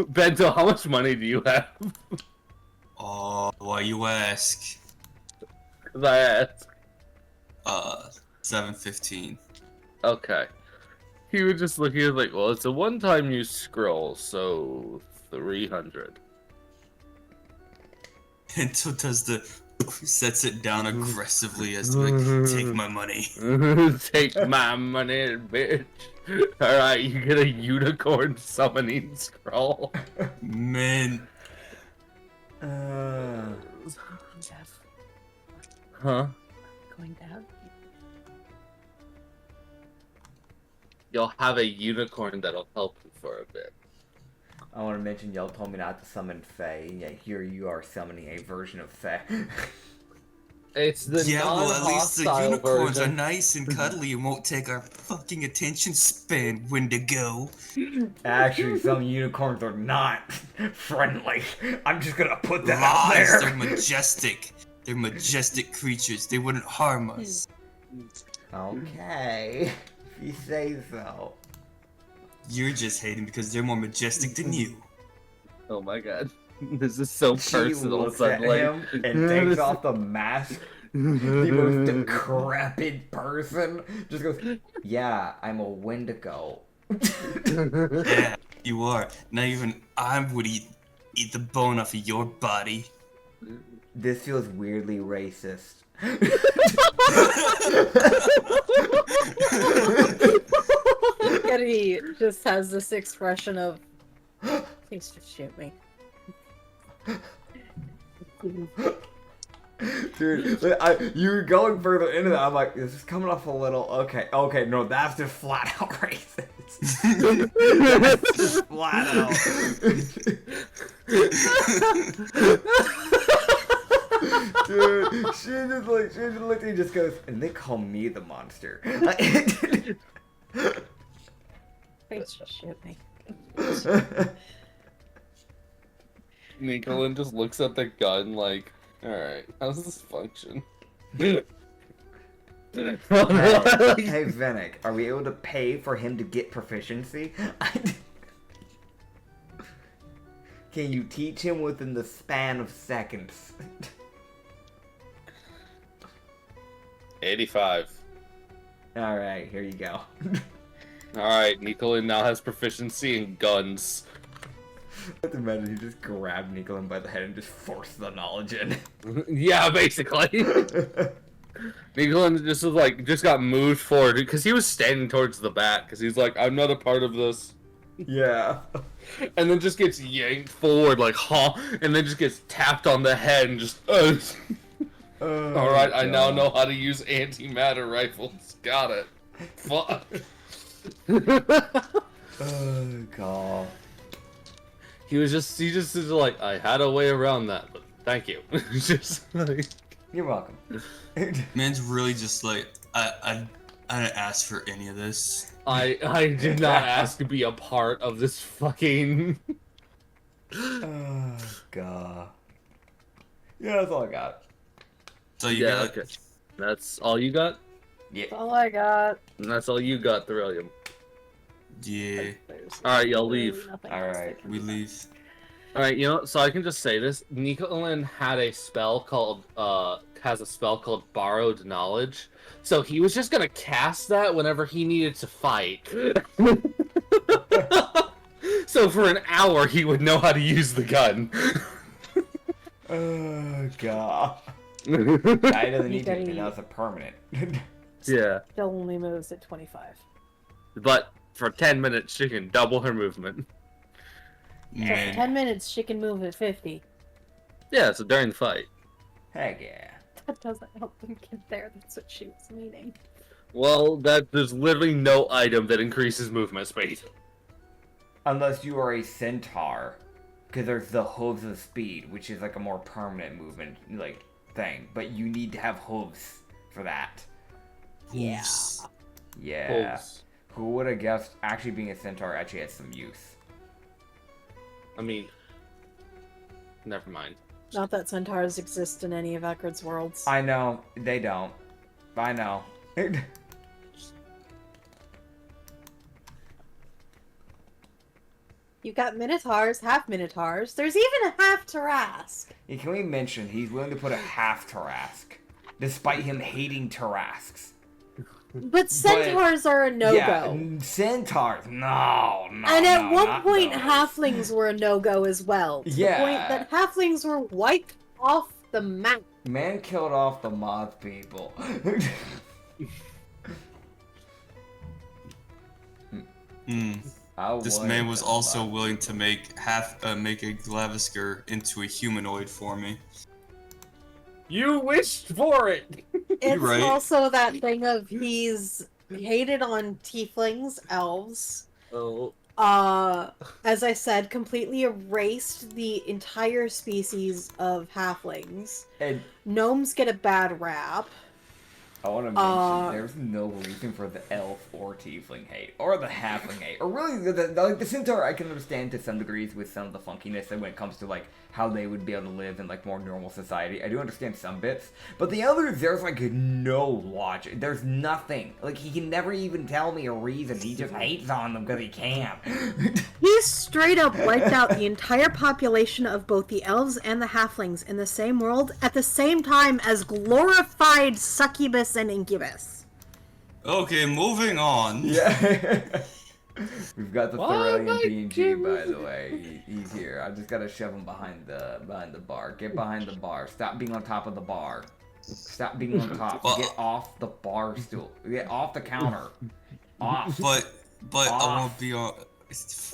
Speaker 4: Bento, how much money do you have?
Speaker 2: Oh, why you ask?
Speaker 4: 'Cause I asked.
Speaker 2: 715.
Speaker 4: Okay. He would just look, he was like, well, it's a one-time use scroll, so 300.
Speaker 2: And so does the sets it down aggressively as to like, take my money.
Speaker 4: Take my money, bitch. Alright, you get a unicorn summoning scroll.
Speaker 2: Man,
Speaker 3: Jeff,
Speaker 4: Huh?
Speaker 3: going down.
Speaker 4: You'll have a unicorn that'll help you for a bit.
Speaker 1: I want to mention y'all told me not to summon Fae, and yet here you are summoning a version of Fae.
Speaker 4: It's the
Speaker 2: yeah, well, at least the
Speaker 4: non-hostile
Speaker 2: unicorns
Speaker 4: version.
Speaker 2: are nice and cuddly and won't take our fucking attention span, Wendigo.
Speaker 1: Actually, some unicorns are not friendly. I'm just gonna put that out
Speaker 2: Lies,
Speaker 1: there.
Speaker 2: they're majestic. They're majestic creatures. They wouldn't harm us.
Speaker 1: Okay, if you say so.
Speaker 2: You're just hating because they're more majestic than you.
Speaker 4: Oh my god. This is so
Speaker 1: She
Speaker 4: personal
Speaker 1: looks at
Speaker 4: suddenly.
Speaker 1: him and takes off the mask. The most decrepit person just goes, yeah, I'm a wendigo.
Speaker 2: Yeah, you are. Not even I would eat the bone off of your body.
Speaker 1: This feels weirdly racist.
Speaker 3: Eddie just has this expression of, please just shoot me.
Speaker 1: Dude, you were going further into that. I'm like, this is coming off a little. Okay, no, that's just flat out racist. That's just flat out. Dude, she just looked at me and just goes, and they call me the monster.
Speaker 3: Please just shoot me.
Speaker 4: Nicolin just looks at the gun like, alright, how does this function? Hey,
Speaker 1: Hey, Venick, are we able to pay for him to get proficiency? Can you teach him within the span of seconds?
Speaker 4: 85.
Speaker 1: Alright, here you go.
Speaker 4: Alright, Nicolin now has proficiency in guns.
Speaker 1: I have to imagine he just grabbed Nicolin by the head and just forced the knowledge in.
Speaker 4: Yeah, basically. Nicolin just was like, just got moved forward because he was standing towards the back because he's like, I'm not a part of this.
Speaker 1: Yeah.
Speaker 4: And then just gets yanked forward like, huh? And then just gets tapped on the head and just, Alright, I now
Speaker 1: God.
Speaker 4: know how to use antimatter rifles. Got it. Fuck.
Speaker 1: Oh god.
Speaker 4: He just is like, I had a way around that, but thank you. Just like...
Speaker 1: You're welcome.
Speaker 2: Man's really just like, I didn't ask for any of this.
Speaker 4: I did not ask to be a part of this fucking...
Speaker 1: Oh god. Yeah, that's all I got.
Speaker 2: So you got
Speaker 4: okay. That's all you got?
Speaker 1: Yeah.
Speaker 3: All I got.
Speaker 4: And that's all you got, Thrillium.
Speaker 2: Yeah,
Speaker 4: Alright, y'all leave.
Speaker 1: Alright.
Speaker 2: we leave.
Speaker 4: Alright, you know, so I can just say this. Nicolin had a spell called, has a spell called Borrowed Knowledge. So he was just gonna cast that whenever he needed to fight. So for an hour, he would know how to use the gun.
Speaker 1: Oh god. Guy doesn't need to,
Speaker 3: gotta
Speaker 1: and that's a permanent.
Speaker 4: Yeah.
Speaker 3: Still only moves at 25.
Speaker 4: But for 10 minutes, she can double her movement.
Speaker 3: For
Speaker 2: Man,
Speaker 3: 10 minutes, she can move at 50.
Speaker 4: Yeah, so during the fight.
Speaker 1: Heck yeah.
Speaker 3: That doesn't help them get there. That's what she was meaning.
Speaker 4: Well, there's literally no item that increases movement speed.
Speaker 1: Unless you are a centaur. Because there's the hooves of speed, which is like a more permanent movement like thing. But you need to have hooves for that.
Speaker 3: Yeah.
Speaker 1: Yeah.
Speaker 4: Hooves.
Speaker 1: Who would have guessed actually being a centaur actually has some use?
Speaker 4: I mean, never mind.
Speaker 3: Not that centaurs exist in any of Eckerd's worlds.
Speaker 1: I know, they don't. I know.
Speaker 3: You've got minotaurs, half minotaurs. There's even a half Tarask.
Speaker 1: Yeah, can we mention he's willing to put a half Tarask, despite him hating Tarasks?
Speaker 3: But centaurs are a no-go.
Speaker 1: Yeah, centaurs, no.
Speaker 3: And at one
Speaker 1: not
Speaker 3: point,
Speaker 1: those.
Speaker 3: halflings were a no-go as well. To
Speaker 1: Yeah.
Speaker 3: the point that halflings were wiped off the map.
Speaker 1: Man killed off the moth people.
Speaker 2: This man was also willing to make a Glavisker into a humanoid for me.
Speaker 4: You wished for it!
Speaker 3: It's
Speaker 2: right.
Speaker 3: also that thing of he's hated on tieflings, elves.
Speaker 4: Oh.
Speaker 3: As I said, completely erased the entire species of halflings.
Speaker 1: And
Speaker 3: Gnomes get a bad rap.
Speaker 1: I want to mention there's no reason for the elf or tiefling hate, or the halfling hate, or really the centaur. I can understand to some degrees with some of the funkiness when it comes to like how they would be able to live in like more normal society. I do understand some bits, but the others there's like no logic. There's nothing. Like he can never even tell me a reason. He just hates on them because he can.
Speaker 3: He straight up wiped out the entire population of both the elves and the halflings in the same world at the same time as glorified succubus and incubus.
Speaker 2: Okay, moving on.
Speaker 1: Yeah. We've got the
Speaker 4: Why
Speaker 1: Thorian
Speaker 4: am I
Speaker 1: P&G, by the way. He's here. I just gotta shove him behind the bar. Get behind the bar. Stop being on top of the bar. Stop being on top. Get off the bar stool. Get off the counter. Off.
Speaker 2: But I
Speaker 1: Off.
Speaker 2: won't be on.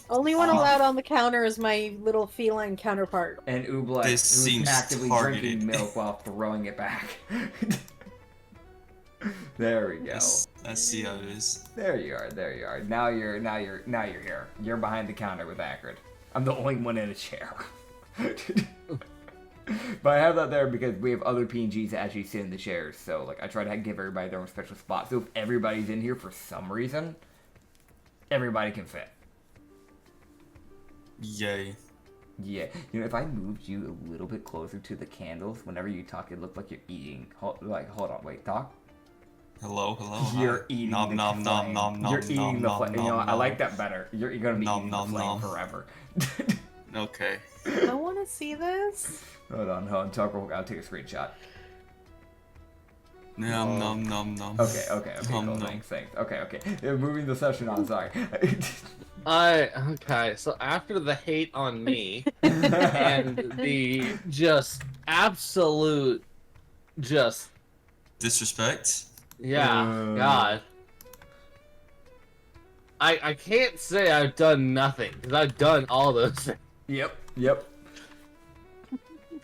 Speaker 3: Only one allowed on the counter is my little feline counterpart.
Speaker 1: And Oobleck,
Speaker 2: This
Speaker 1: who's
Speaker 2: seems
Speaker 1: actively
Speaker 2: targeted.
Speaker 1: drinking milk while throwing it back. There we go.
Speaker 2: I see how it is.
Speaker 1: There you are. There you are. Now you're here. You're behind the counter with Akrid. I'm the only one in a chair. But I have that there because we have other PNGs that actually sit in the chairs. So like I try to give everybody their own special spot. So if everybody's in here for some reason, everybody can fit.
Speaker 2: Yay.
Speaker 1: Yeah, you know, if I moved you a little bit closer to the candles, whenever you talk, it looked like you're eating. Hold on, wait, talk.
Speaker 2: Hello.
Speaker 1: You're eating
Speaker 2: nom
Speaker 1: the
Speaker 2: nom
Speaker 1: flame.
Speaker 2: nom nom
Speaker 1: You're
Speaker 2: nom
Speaker 1: eating the
Speaker 2: nom
Speaker 1: flame. You know,
Speaker 2: nom
Speaker 1: what? I
Speaker 2: nom.
Speaker 1: like that better. You're gonna be
Speaker 2: Nom
Speaker 1: eating the
Speaker 2: nom
Speaker 1: flame
Speaker 2: nom.
Speaker 1: forever.
Speaker 2: Okay.
Speaker 3: I want to see this.
Speaker 1: Hold on, talk. I'll take a screenshot.
Speaker 2: Nom nom nom nom.
Speaker 1: Okay,
Speaker 2: Nom,
Speaker 1: cool,
Speaker 2: nom.
Speaker 1: thanks. Okay. They're moving the session on. Sorry.
Speaker 4: Okay, so after the hate on me and the just absolute
Speaker 2: Disrespect?
Speaker 4: God. I can't say I've done nothing, because I've done all those things.
Speaker 1: Yep.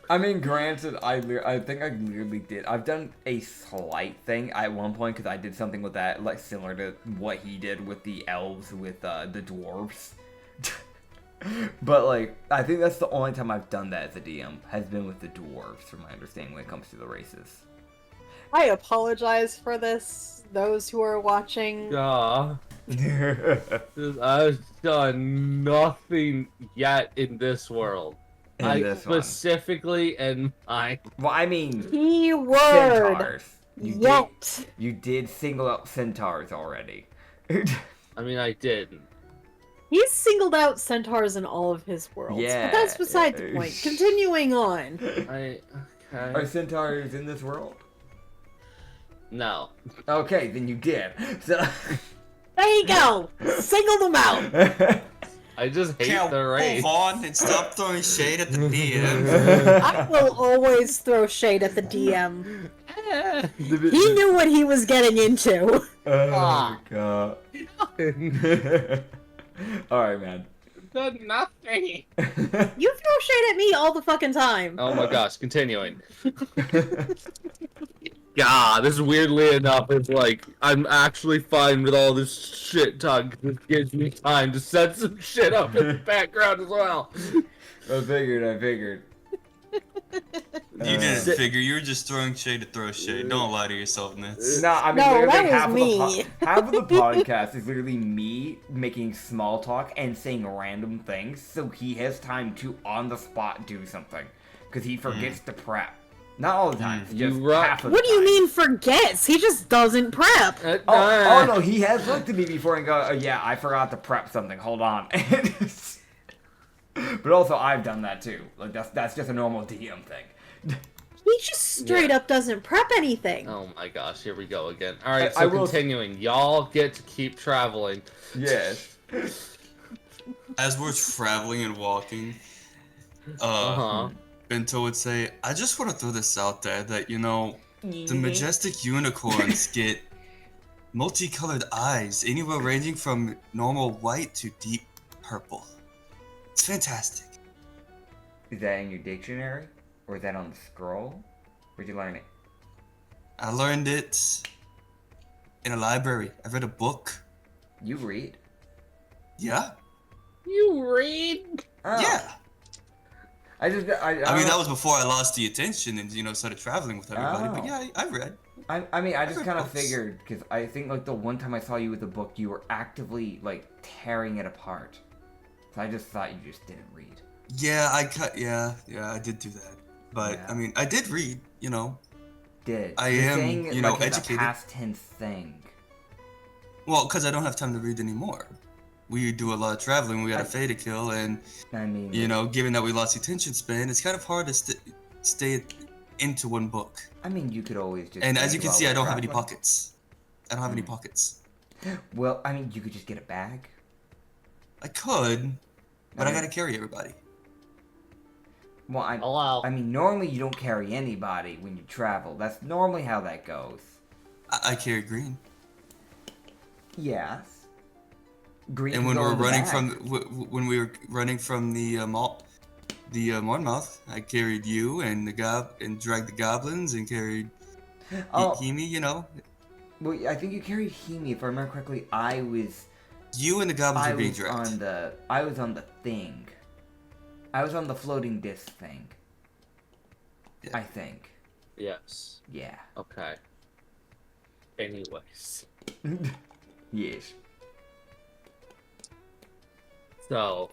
Speaker 1: I mean, granted, I think I literally did. I've done a slight thing at one point because I did something with that, like similar to what he did with the elves with the dwarves. But like, I think that's the only time I've done that as a DM has been with the dwarves, from my understanding, when it comes to the races.
Speaker 3: I apologize for this, those who are watching.
Speaker 4: I've done nothing yet in this world.
Speaker 1: In this one.
Speaker 4: Specifically in my...
Speaker 1: Well, I mean,
Speaker 3: Keyword.
Speaker 1: centaurs.
Speaker 3: Yet.
Speaker 1: You did single out centaurs already.
Speaker 4: I mean, I didn't.
Speaker 3: He's singled out centaurs in all of his worlds.
Speaker 1: Yeah.
Speaker 3: But that's beside the point. Continuing on.
Speaker 4: Okay.
Speaker 1: Are centaurs in this world?
Speaker 4: No.
Speaker 1: Okay, then you did. So.
Speaker 3: There you go. Single them out.
Speaker 4: I just hate
Speaker 2: Can't
Speaker 4: the race.
Speaker 2: move on and stop throwing shade at the DM.
Speaker 3: I will always throw shade at the DM.
Speaker 1: He
Speaker 3: He knew what he was getting into.
Speaker 1: Oh, God. Alright, man.
Speaker 4: Done nothing.
Speaker 3: You throw shade at me all the fucking time.
Speaker 4: Oh my gosh, continuing. God, this weirdly enough is like, I'm actually fine with all this shit talk. This gives me time to set some shit up in the background as well.
Speaker 1: I figured.
Speaker 2: You didn't figure. You were just throwing shade to throw shade. Don't lie to yourself, Nitz.
Speaker 1: No, I mean,
Speaker 3: No,
Speaker 1: literally
Speaker 3: that was me.
Speaker 1: half of the podcast is literally me making small talk and saying random things, so he has time to, on the spot, do something. Because he forgets to prep. Not all the time, just half of the
Speaker 3: What do you
Speaker 1: time.
Speaker 3: mean forgets? He just doesn't prep.
Speaker 1: Oh no, he has looked at me before and go, oh, yeah, I forgot to prep something, hold on. But also, I've done that too. Like, that's just a normal DM thing.
Speaker 3: He just straight up doesn't prep anything.
Speaker 4: Oh my gosh, here we go again. Alright, so
Speaker 1: I will...
Speaker 4: continuing. Y'all get to keep traveling.
Speaker 1: Yes.
Speaker 2: As we're traveling and walking, Bento would say, I just want to throw this out there that, you know, the majestic unicorns get multicolored eyes, anywhere ranging from normal white to deep purple. It's fantastic.
Speaker 1: Is that in your dictionary? Or is that on the scroll? Where'd you learn it?
Speaker 2: I learned it in a library. I read a book.
Speaker 1: You read?
Speaker 2: Yeah.
Speaker 4: You read?
Speaker 1: Oh.
Speaker 2: Yeah.
Speaker 1: I
Speaker 2: mean, that was before I lost the attention and, you know, started traveling with everybody. But yeah, I read.
Speaker 1: I mean, I just kind of figured, because I think, like, the one time I saw you with the book, you were actively, like, tearing it apart. So I just thought you just didn't read.
Speaker 2: Yeah, I did do that. But,
Speaker 1: Yeah.
Speaker 2: I mean, I did read, you know.
Speaker 1: I am,
Speaker 2: you know,
Speaker 1: like,
Speaker 2: educated.
Speaker 1: It's a past tense thing.
Speaker 2: Well, because I don't have time to read anymore. We do a lot of traveling, we got a Fae to kill, and,
Speaker 1: I mean,
Speaker 2: you know, given that we lost the attention span, it's kind of hard to stay into one book.
Speaker 1: I mean, you could always just...
Speaker 2: And as you can see, I don't have any
Speaker 1: traveling.
Speaker 2: pockets. I don't have any pockets.
Speaker 1: Well, I mean, you could just get a bag.
Speaker 2: I could, but I gotta carry everybody.
Speaker 1: Well,
Speaker 4: Hello.
Speaker 1: I mean, normally you don't carry anybody when you travel. That's normally how that goes.
Speaker 2: I carry Green.
Speaker 1: Yes. Green
Speaker 2: And
Speaker 1: can
Speaker 2: when
Speaker 1: go
Speaker 2: we're
Speaker 1: in the
Speaker 2: running
Speaker 1: bag.
Speaker 2: when we were running from the Monmouth, I carried you and and dragged the goblins and carried Himi, you know.
Speaker 1: Well, I think you carried Himi, if I remember correctly.
Speaker 2: You and the goblins were being dragged.
Speaker 1: I was on the thing. I was on the floating disc thing.
Speaker 2: Yeah.
Speaker 1: I think.
Speaker 4: Yes.
Speaker 1: Yeah.
Speaker 4: Okay. Anyways.
Speaker 1: Yes.
Speaker 4: So.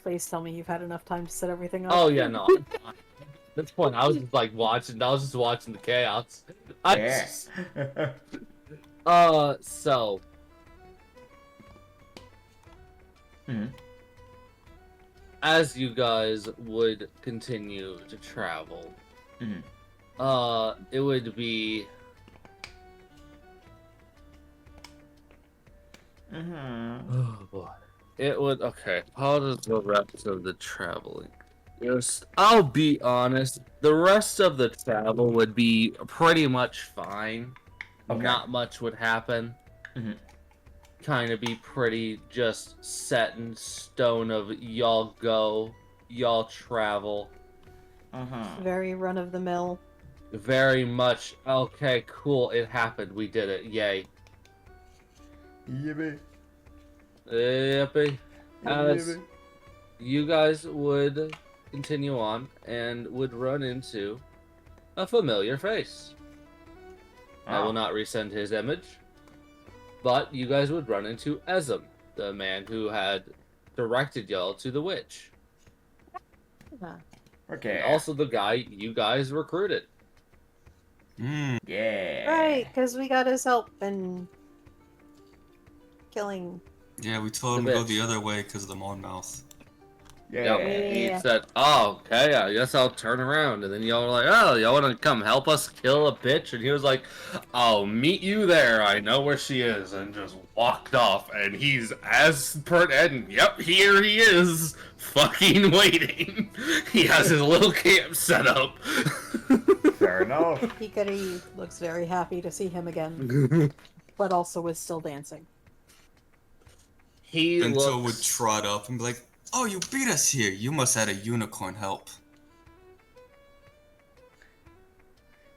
Speaker 3: Please tell me you've had enough time to set everything up.
Speaker 4: Oh yeah, no. At this point, I was just like watching. I was just watching the chaos.
Speaker 1: Yeah.
Speaker 4: So. As you guys would continue to travel, it would be. Oh boy. It would. Okay. How does the rest of the traveling? Just, I'll be honest. The rest of the travel would be pretty much fine.
Speaker 1: Okay.
Speaker 4: Not much would happen. Kind of be pretty just set in stone of y'all go, y'all travel,
Speaker 3: Very run of the mill.
Speaker 4: Very much. Okay, cool. It happened. We did it. Yay.
Speaker 1: Yippee.
Speaker 4: Yippee. As you guys would continue on and would run into a familiar face. I will not resend his image, but you guys would run into Ezem, the man who had directed y'all to the witch.
Speaker 1: Okay.
Speaker 4: And also the guy you guys recruited.
Speaker 1: Yeah.
Speaker 3: Right, because we got his help in killing.
Speaker 2: Yeah, we told him
Speaker 4: The
Speaker 2: to go
Speaker 4: bitch.
Speaker 2: the other way because of the moan mouth.
Speaker 1: Yeah.
Speaker 4: Yep. He
Speaker 3: Yeah.
Speaker 4: said, "Oh, okay, I guess I'll turn around." And then y'all were like, "Oh, y'all want to come help us kill a bitch?" And he was like, "I'll meet you there. I know where she is." And just walked off. And he's as per and yep, here he is, fucking waiting. He has his little camp set up.
Speaker 1: Fair enough.
Speaker 3: Hikari looks very happy to see him again, but also is still dancing.
Speaker 4: He
Speaker 2: Bento would
Speaker 4: looks.
Speaker 2: trot up and be like, "Oh, you beat us here. You must have had a unicorn help."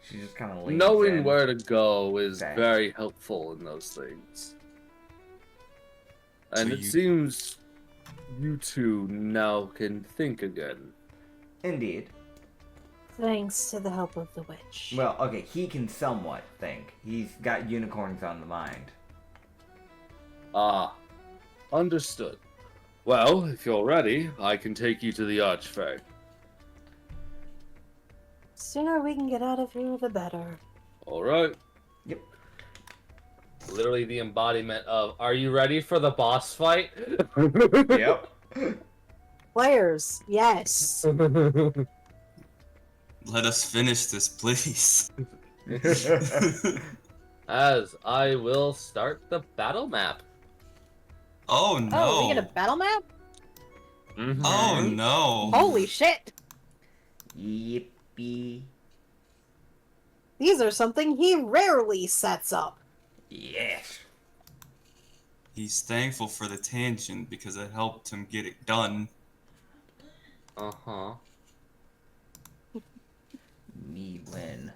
Speaker 1: She just kind of leans
Speaker 4: Knowing
Speaker 1: in.
Speaker 4: where to go is
Speaker 1: Okay.
Speaker 4: very helpful in those things. And
Speaker 2: So
Speaker 4: it
Speaker 2: you-
Speaker 4: seems you two now can think again.
Speaker 1: Indeed.
Speaker 3: Thanks to the help of the witch.
Speaker 1: Well, okay, he can somewhat think. He's got unicorns on the mind.
Speaker 4: Ah, understood. Well, if you're ready, I can take you to the Archfey.
Speaker 3: Sooner we can get out of here, the better.
Speaker 4: Alright.
Speaker 1: Yep.
Speaker 4: Literally the embodiment of, are you ready for the boss fight?
Speaker 1: Yep.
Speaker 3: Players, yes.
Speaker 2: Let us finish this, please.
Speaker 4: As I will start the battle map.
Speaker 2: Oh no.
Speaker 3: Oh, we get a battle map?
Speaker 2: Oh no.
Speaker 3: Holy shit!
Speaker 1: Yippee.
Speaker 3: These are something he rarely sets up.
Speaker 1: Yes.
Speaker 2: He's thankful for the tangent because it helped him get it done.
Speaker 4: Uh-huh.
Speaker 1: Me win.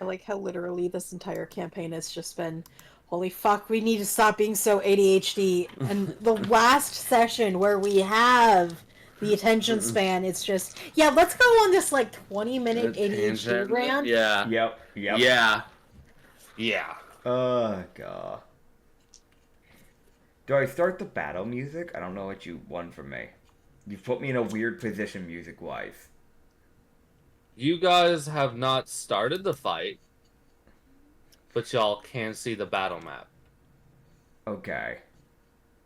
Speaker 3: I like how literally this entire campaign has just been, holy fuck, we need to stop being so ADHD. And the last session where we have the attention span, it's just, yeah, let's go on this like 20-minute ADHD rant.
Speaker 4: Yeah.
Speaker 1: Yep. Yep.
Speaker 4: Yeah. Yeah.
Speaker 1: Oh, God. Do I start the battle music? I don't know what you want from me. You put me in a weird position music-wise.
Speaker 4: You guys have not started the fight, but y'all can see the battle map.
Speaker 1: Okay.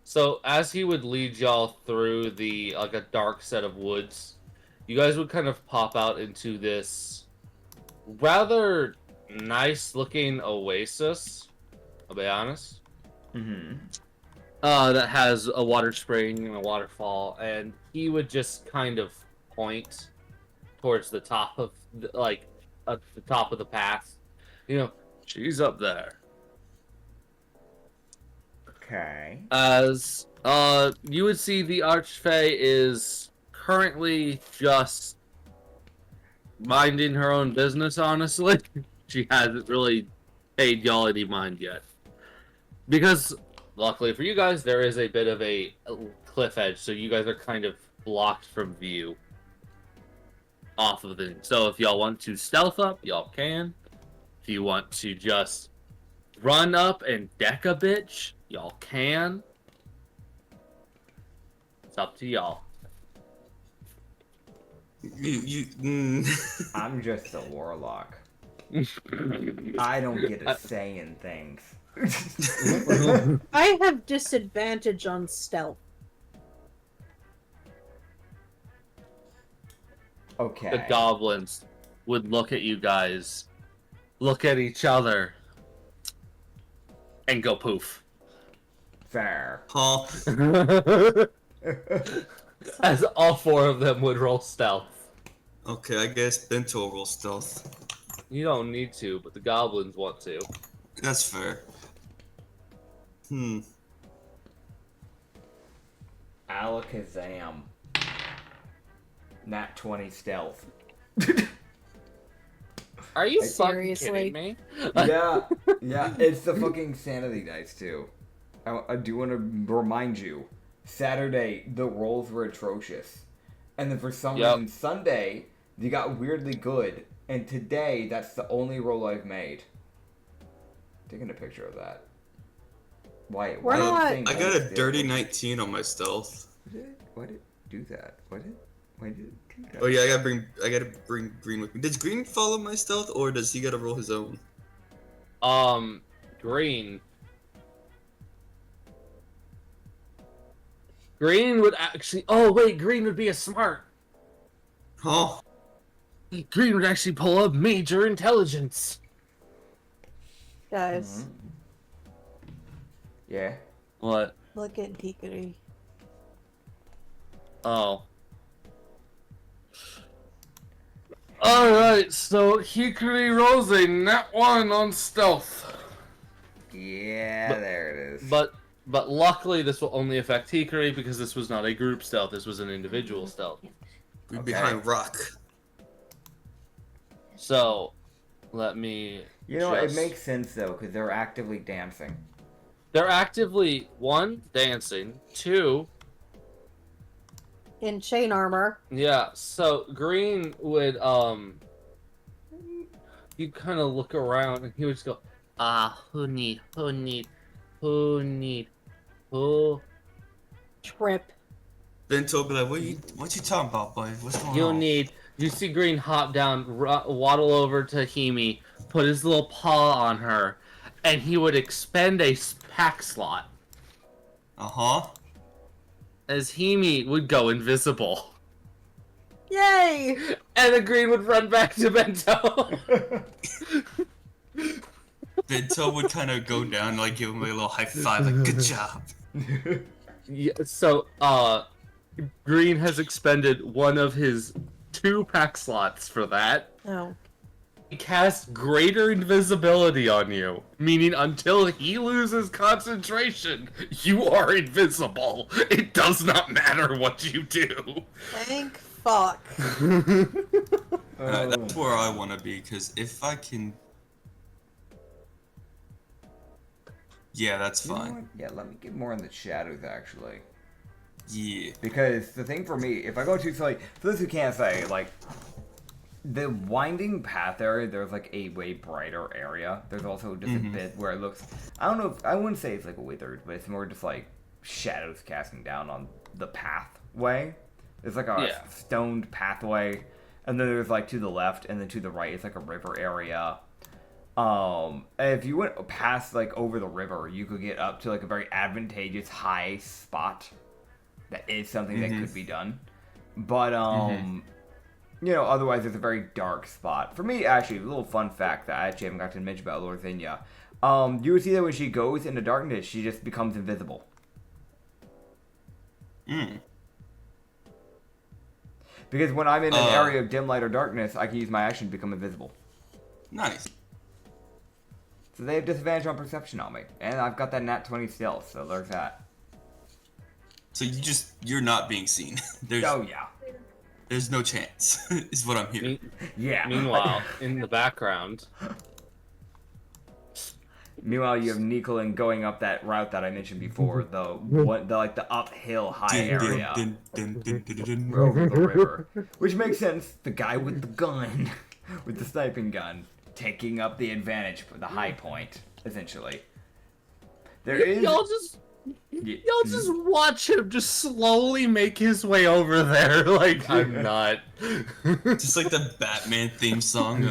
Speaker 4: So as he would lead y'all through the like a dark set of woods, you guys would kind of pop out into this rather nice looking oasis, I'll be honest.
Speaker 1: Mm-hmm.
Speaker 4: That has a water spring and a waterfall, and he would just kind of point towards the top of at the top of the path. You know, she's up there.
Speaker 1: Okay.
Speaker 4: As you would see, the Archfey is currently just minding her own business, honestly. She hasn't really paid y'all any mind yet. Because, luckily for you guys, there is a bit of a cliff edge, so you guys are kind of blocked from view off of it. So if y'all want to stealth up, y'all can. If you want to just run up and deck a bitch, y'all can. It's up to y'all.
Speaker 1: I'm just a warlock. I don't get a say in things.
Speaker 3: I have disadvantage on stealth.
Speaker 1: Okay.
Speaker 4: The goblins would look at you guys, look at each other, and go poof.
Speaker 1: Fair.
Speaker 2: Huh?
Speaker 4: As all four of them would roll stealth.
Speaker 2: Okay, I guess Bento will stealth.
Speaker 4: You don't need to, but the goblins want to.
Speaker 2: That's fair.
Speaker 1: Alakazam. Nat 20 stealth.
Speaker 4: Are you fucking
Speaker 3: Seriously?
Speaker 4: kidding me?
Speaker 1: Yeah, it's the fucking sanity dice too. I do want to remind you, Saturday the rolls were atrocious, and then for some reason Sunday they got weirdly good, and today that's the only roll I've made. Taking a picture of that. Why
Speaker 3: We're
Speaker 1: are you
Speaker 3: not-
Speaker 1: saying
Speaker 2: I got
Speaker 1: that
Speaker 2: a
Speaker 1: still?
Speaker 2: dirty 19 on my stealth.
Speaker 1: Why did it do that? Why did it do that?
Speaker 2: Oh yeah, I gotta bring Green with me. Does Green follow my stealth, or does he gotta roll his own?
Speaker 4: Green. Green would actually. Oh wait, Green would be a smart.
Speaker 2: Huh?
Speaker 4: Green would actually pull up major intelligence.
Speaker 3: Guys,
Speaker 1: Yeah.
Speaker 4: What?
Speaker 3: look at Trickery.
Speaker 4: Oh. Alright, so Hikari rolls a nat 1 on stealth.
Speaker 1: Yeah, there it is.
Speaker 4: But luckily this will only affect Hikari because this was not a group stealth, this was an individual stealth.
Speaker 2: We're
Speaker 1: Okay.
Speaker 2: behind rock.
Speaker 4: So, let me
Speaker 1: You know, it
Speaker 4: just-
Speaker 1: makes sense though, because they're actively dancing.
Speaker 4: They're actively, 1, dancing, 2,
Speaker 3: In chain armor.
Speaker 4: yeah, so Green would, you kind of look around and he would just go, who need,
Speaker 3: Trip.
Speaker 2: Bento be like, what you talking about, buddy? What's going
Speaker 4: you
Speaker 2: on?
Speaker 4: need, you see Green hop down, waddle over to Himi, put his little paw on her, and he would expend a pack slot,
Speaker 2: Uh-huh.
Speaker 4: as Himi would go invisible.
Speaker 3: Yay!
Speaker 4: And the Green would run back to Bento.
Speaker 2: Bento would kind of go down, like, give him a little high five, like, good job.
Speaker 4: Yeah, so, Green has expended one of his 2 pack slots for that.
Speaker 3: Oh.
Speaker 4: He casts greater invisibility on you, meaning until he loses concentration, you are invisible. It does not matter what you do.
Speaker 3: Thank fuck.
Speaker 2: That's where I want to be, because if I can... Yeah, that's
Speaker 1: You know
Speaker 2: fine.
Speaker 1: what? Yeah, let me get more in the shadows actually.
Speaker 2: Yeah.
Speaker 1: Because the thing for me, if I go to, so like, for those who can't say, like, the winding path area, there's like a way brighter area. There's also just a bit where it looks, I don't know, I wouldn't say it's like a withered, but it's more just like shadows casting down on the pathway. There's like a stoned pathway, and then there's like to the left, and then to the right, it's like a river area. If you went past like over the river, you could get up to like a very advantageous high spot. That is something that could be done, but you know, otherwise it's a very dark spot. For me, actually, a little fun fact that I actually haven't got to mention about Lord Zinnia. You would see that when she goes into darkness, she just becomes invisible. Because when I'm in an area of dim light or darkness, I can use my action to become invisible.
Speaker 2: Nice.
Speaker 1: So they have disadvantage on perception on me. And I've got that nat 20 stealth, so there's that.
Speaker 2: So you're not being seen.
Speaker 1: Oh, yeah.
Speaker 2: There's no chance, is what I'm hearing.
Speaker 1: Yeah.
Speaker 4: Meanwhile, in the background...
Speaker 1: Meanwhile, you have Nicolin going up that route that I mentioned before, the uphill high area over the river, which makes sense. The guy with the gun, with the sniping gun, taking up the advantage for the high point, essentially.
Speaker 4: Y'all just watch him just slowly make his way over there. Like, I'm not.
Speaker 2: Just like the Batman theme song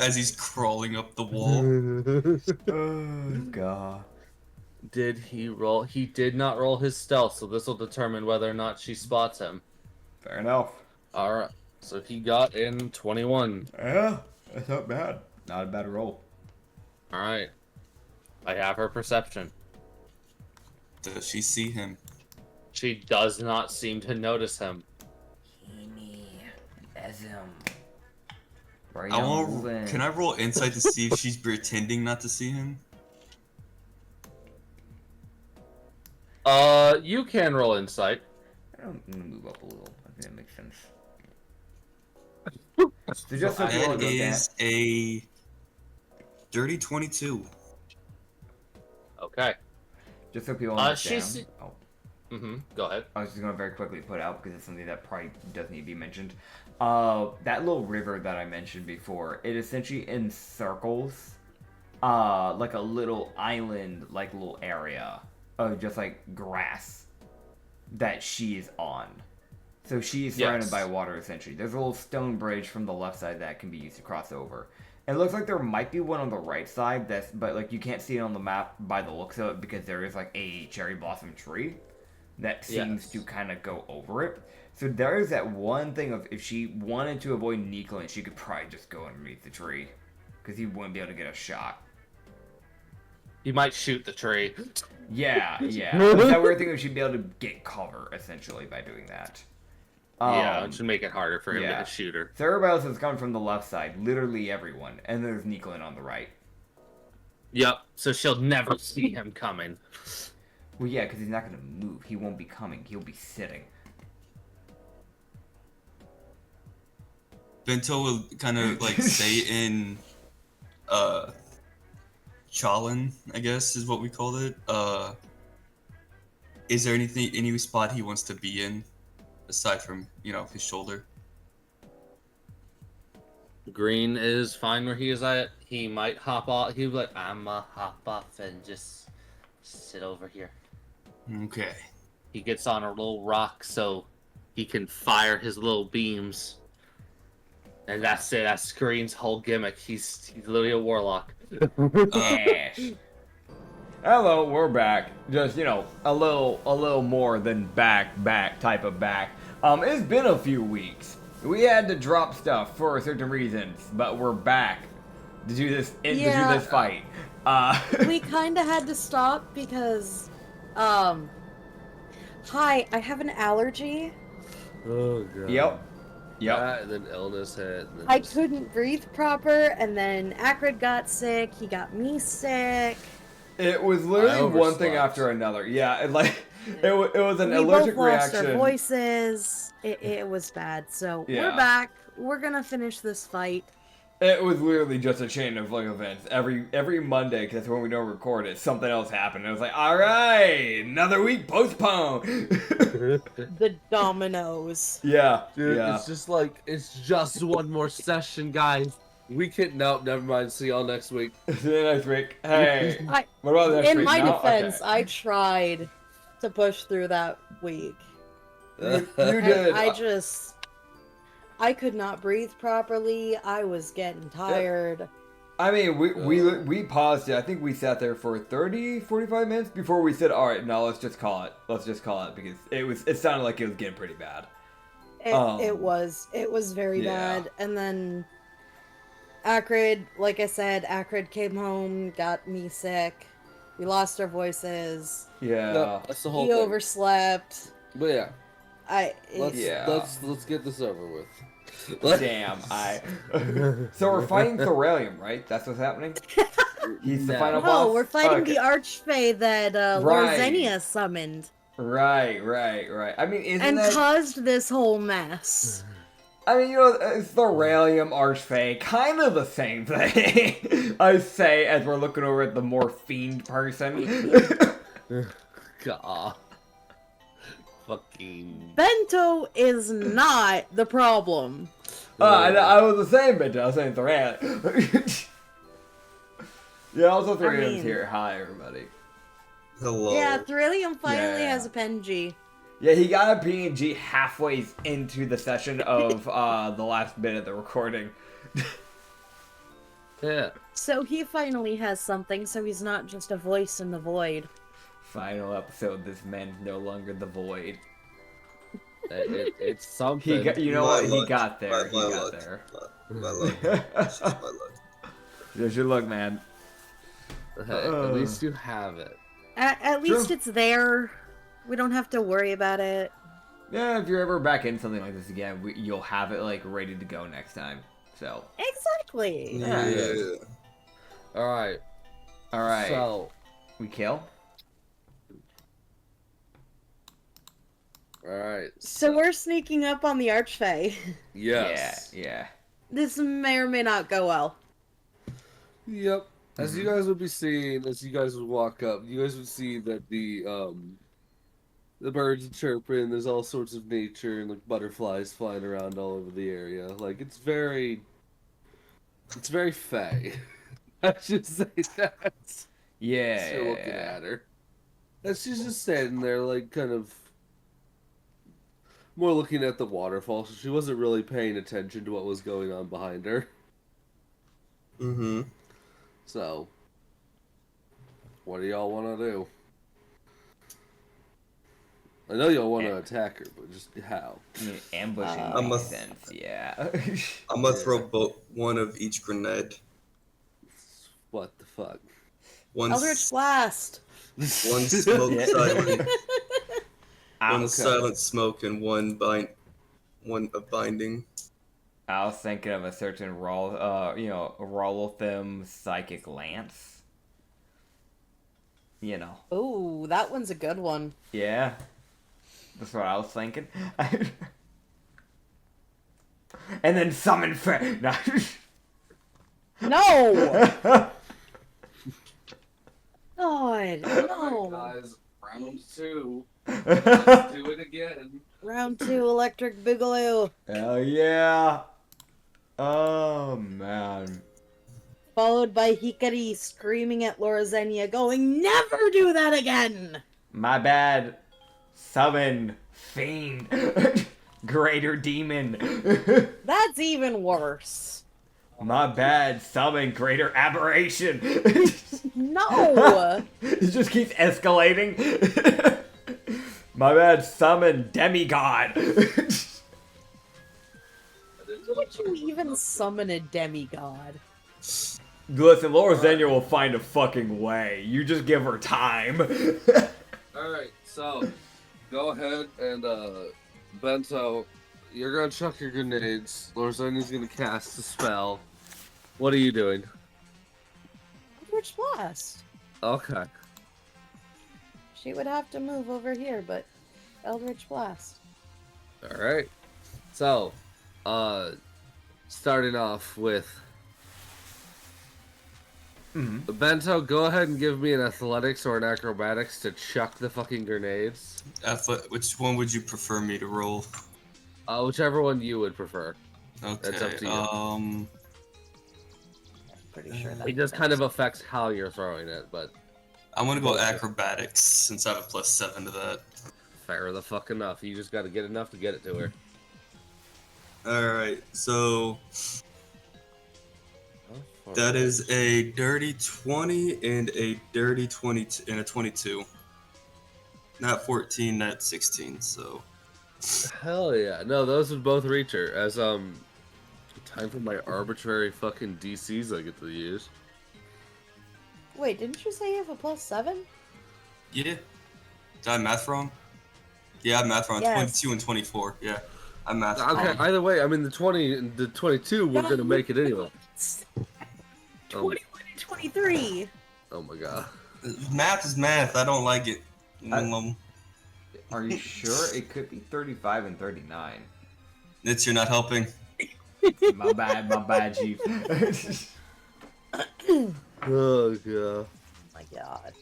Speaker 2: as he's crawling up the wall.
Speaker 1: Oh god.
Speaker 4: Did he roll? He did not roll his stealth, so this will determine whether or not she spots him.
Speaker 1: Fair enough.
Speaker 4: Alright, so he got in 21.
Speaker 1: Yeah, that's not bad. Not a bad roll.
Speaker 4: Alright. I have her perception.
Speaker 2: Does she see him?
Speaker 4: She does not seem to notice him.
Speaker 2: Can I roll insight to see if she's pretending not to see him?
Speaker 4: You can roll insight.
Speaker 1: I'm gonna move up a little. I think that makes sense. So just so people
Speaker 2: That
Speaker 1: understand.
Speaker 2: is a dirty 22.
Speaker 4: Okay.
Speaker 1: Just so people understand.
Speaker 4: She's-
Speaker 1: Oh,
Speaker 4: Go ahead.
Speaker 1: I was just going to very quickly put out because it's something that probably does need to be mentioned. That little river that I mentioned before, it essentially encircles, like a little island, like little area of just like grass that she's on. So she's surrounded
Speaker 4: Yes.
Speaker 1: by water essentially. There's a little stone bridge from the left side that can be used to cross over. It looks like there might be one on the right side, but like you can't see it on the map by the looks of it because there is like a cherry blossom tree that seems
Speaker 4: Yes.
Speaker 1: to kind of go over it. So there's that one thing of if she wanted to avoid Nicolin, she could probably just go underneath the tree because he wouldn't be able to get a shot.
Speaker 4: You might shoot the tree.
Speaker 1: Yeah. It's that weird thing of she'd be able to get cover essentially by doing that.
Speaker 4: Yeah, it should make it harder for him
Speaker 1: yeah.
Speaker 4: to shoot her.
Speaker 1: So everybody else is coming from the left side, literally everyone, and there's Nicolin on the right.
Speaker 4: Yep. So she'll never see him coming.
Speaker 1: Well, yeah, because he's not going to move. He won't be coming. He'll be sitting.
Speaker 2: Bento will kind of like stay in Chalin, I guess is what we called it. Is there any spot he wants to be in aside from, his shoulder?
Speaker 4: Green is fine where he is at. He might hop off. He'll be like, I'ma hop off and just sit over here.
Speaker 2: Okay.
Speaker 4: He gets on a little rock so he can fire his little beams. And that's it. That's Green's whole gimmick. He's literally a warlock.
Speaker 1: Ash. Hello, we're back. Just, a little more than back type of back. It's been a few weeks. We had to drop stuff for certain reasons, but we're back to do this to do this fight.
Speaker 3: We kind of had to stop because, hi, I have an allergy.
Speaker 4: Oh god.
Speaker 1: Yep.
Speaker 4: And then illness hit. And then
Speaker 3: I couldn't breathe proper, and then Acrid got sick. He got me sick.
Speaker 1: It was literally one thing
Speaker 4: overslept.
Speaker 1: after another. Yeah, it was an
Speaker 3: We
Speaker 1: allergic
Speaker 3: both lost
Speaker 1: reaction.
Speaker 3: our voices. It was bad. So
Speaker 1: Yeah.
Speaker 3: we're back. We're gonna finish this fight.
Speaker 1: It was literally just a chain of like events. Every Monday, because when we don't record it, something else happened. It was like, all right, another week postponed.
Speaker 3: The dominoes.
Speaker 1: Yeah,
Speaker 4: Dude,
Speaker 1: yeah.
Speaker 4: it's just like, it's just one more session, guys. We can, nope, never mind. See y'all next week.
Speaker 1: See you next week. Hey, what about next
Speaker 3: In
Speaker 1: week?
Speaker 3: my
Speaker 1: No?
Speaker 3: defense,
Speaker 1: Okay.
Speaker 3: I tried to push through that week.
Speaker 1: You
Speaker 3: And
Speaker 1: did.
Speaker 3: I could not breathe properly. I was getting tired.
Speaker 1: I mean, we paused it. I think we sat there for 30, 45 minutes before we said, all right, no, let's just call it. Let's just call it because it sounded like it was getting pretty bad.
Speaker 3: It was very
Speaker 1: yeah.
Speaker 3: bad. And then Acrid, like I said, Acrid came home, got me sick. We lost our voices.
Speaker 1: Yeah.
Speaker 4: No, that's the whole
Speaker 3: He
Speaker 4: thing.
Speaker 3: overslept.
Speaker 4: But yeah,
Speaker 3: It's
Speaker 4: let's get this over with.
Speaker 1: Damn, So we're fighting Thoralium, right? That's what's happening? He's the final boss?
Speaker 3: No, we're fighting
Speaker 1: Okay.
Speaker 3: the Archfey that
Speaker 1: Right.
Speaker 3: Lorzenia summoned.
Speaker 1: Right. I mean, isn't that...
Speaker 3: Caused this whole mess.
Speaker 1: I mean, it's Thoralium, Archfey, kind of the same thing. I say as we're looking over at the more fiend person.
Speaker 4: God. Fucking.
Speaker 3: Bento is not the problem.
Speaker 1: I was the same, but I was saying Thoralium. Yeah, also Thoralium's
Speaker 3: mean-
Speaker 1: here. Hi, everybody.
Speaker 2: Hello.
Speaker 3: Yeah, Thrillium finally
Speaker 1: Yeah.
Speaker 3: has a PNG.
Speaker 1: Yeah, he got a PNG halfway into the session of the last bit of the recording.
Speaker 4: Yeah.
Speaker 3: So he finally has something, so he's not just a voice in the void.
Speaker 1: Final episode, this man's no longer the void.
Speaker 4: It's something.
Speaker 1: He got, you know
Speaker 2: My
Speaker 1: what? He
Speaker 2: luck.
Speaker 1: got there.
Speaker 2: My
Speaker 1: He got
Speaker 2: luck.
Speaker 1: there.
Speaker 2: My luck. It's just my luck.
Speaker 1: There's your luck, man.
Speaker 4: Hey, at least you have it.
Speaker 3: At least
Speaker 1: True.
Speaker 3: it's there. We don't have to worry about it.
Speaker 1: Yeah, if you're ever back in something like this again, you'll have it like ready to go next time. So,
Speaker 3: Exactly.
Speaker 1: Yeah.
Speaker 4: All right.
Speaker 1: all right,
Speaker 4: So,
Speaker 1: we kill.
Speaker 4: all right.
Speaker 3: So we're sneaking up on the Archfey.
Speaker 4: Yes.
Speaker 1: Yeah.
Speaker 3: This may or may not go well.
Speaker 5: Yep. As you guys would be seeing, as you guys would walk up, you guys would see that the birds are chirping. There's all sorts of nature and like butterflies flying around all over the area. Like it's very fey. I should say that.
Speaker 1: Yeah.
Speaker 5: Still looking at her. And she's just standing there, like kind of more looking at the waterfall. So she wasn't really paying attention to what was going on behind her.
Speaker 2: Mm-hmm.
Speaker 5: So, what do y'all want to do? I know y'all want to attack her, but just how?
Speaker 1: I mean, ambushing
Speaker 2: I'm
Speaker 1: makes
Speaker 2: a-
Speaker 1: sense, yeah.
Speaker 2: I'm gonna throw one of each grenade.
Speaker 5: What the fuck?
Speaker 2: One,
Speaker 3: Eldritch Blast!
Speaker 2: one smoke
Speaker 1: Yeah.
Speaker 2: silent, one
Speaker 1: Okay.
Speaker 2: silent smoke, and one binding.
Speaker 1: I was thinking of a certain Rollotham Psychic Lance. You know.
Speaker 3: Ooh, that one's a good one.
Speaker 1: Yeah. That's what I was thinking. And then summon No.
Speaker 3: No! God, no.
Speaker 5: Guys, round 2. Let's do it again.
Speaker 3: Round 2, Electric Boogaloo.
Speaker 1: Hell yeah. Oh, man.
Speaker 3: Followed by Hikari screaming at Lorazenia, going, "Never do that again!"
Speaker 1: My bad. Summon. Fiend. Greater demon.
Speaker 3: That's even worse.
Speaker 1: My bad. Summon. Greater aberration.
Speaker 3: No!
Speaker 1: It just keeps escalating. My bad. Summon. Demigod.
Speaker 3: How would you even summon a demigod?
Speaker 1: Listen, Laura Zenya will find a fucking way. You just give her time.
Speaker 5: Alright, so, go ahead and, Bento, you're gonna chuck your grenades. Lorzania's gonna cast a spell. What are you doing?
Speaker 3: Eldritch Blast.
Speaker 5: Okay.
Speaker 3: She would have to move over here, but Eldritch Blast.
Speaker 5: Alright. So, starting off with Bento, go ahead and give me an athletics or an acrobatics to chuck the fucking grenades.
Speaker 2: Which one would you prefer me to roll?
Speaker 5: Whichever one you would prefer.
Speaker 2: Okay.
Speaker 5: That's up to you.
Speaker 3: Pretty sure that
Speaker 5: It just kind of affects how you're throwing it, but
Speaker 2: I'm gonna go acrobatics since I have a +7 to that.
Speaker 5: fair the fuck enough. You just gotta get enough to get it to her.
Speaker 2: Alright, so that is a dirty 20 and a dirty 20 and a 22. Not 14, not 16, so.
Speaker 5: Hell yeah. No, those would both reach her. As, time for my arbitrary fucking DCs I get to use.
Speaker 3: Wait, didn't you say you have a +7?
Speaker 2: Yeah. Did I have math wrong? Yeah, I have math wrong.
Speaker 3: Yes.
Speaker 2: 22 and 24. Yeah. I'm math wrong.
Speaker 5: Okay, either way, I mean, the 20 and the 22, we're gonna make it anyway.
Speaker 3: 21 and 23.
Speaker 5: Oh my god.
Speaker 2: Math is math. I don't like it.
Speaker 1: Are you sure? It could be 35 and 39.
Speaker 2: Nitz, you're not helping.
Speaker 1: My bad, Chief.
Speaker 5: Oh god.
Speaker 3: My god.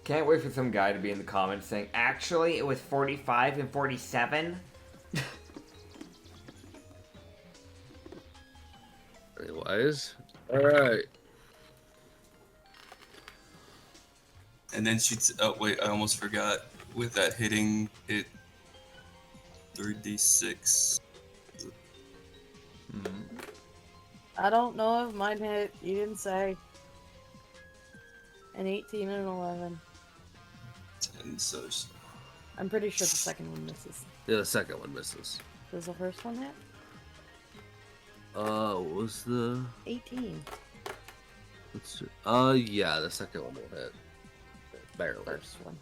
Speaker 1: Can't wait for some guy to be in the comments saying, actually, it was 45 and 47?
Speaker 5: Anyways. Alright.
Speaker 2: And then she's. Oh, wait, I almost forgot. With that hitting, it. 3d6.
Speaker 3: I don't know if mine hit. You didn't say. An 18 and an 11.
Speaker 2: 10, so.
Speaker 3: I'm pretty sure the second one misses.
Speaker 5: Yeah, the second one misses.
Speaker 3: Does the first one hit?
Speaker 5: What was the...
Speaker 3: 18.
Speaker 5: Let's see. Yeah, the second one will hit. Barely.
Speaker 3: First one.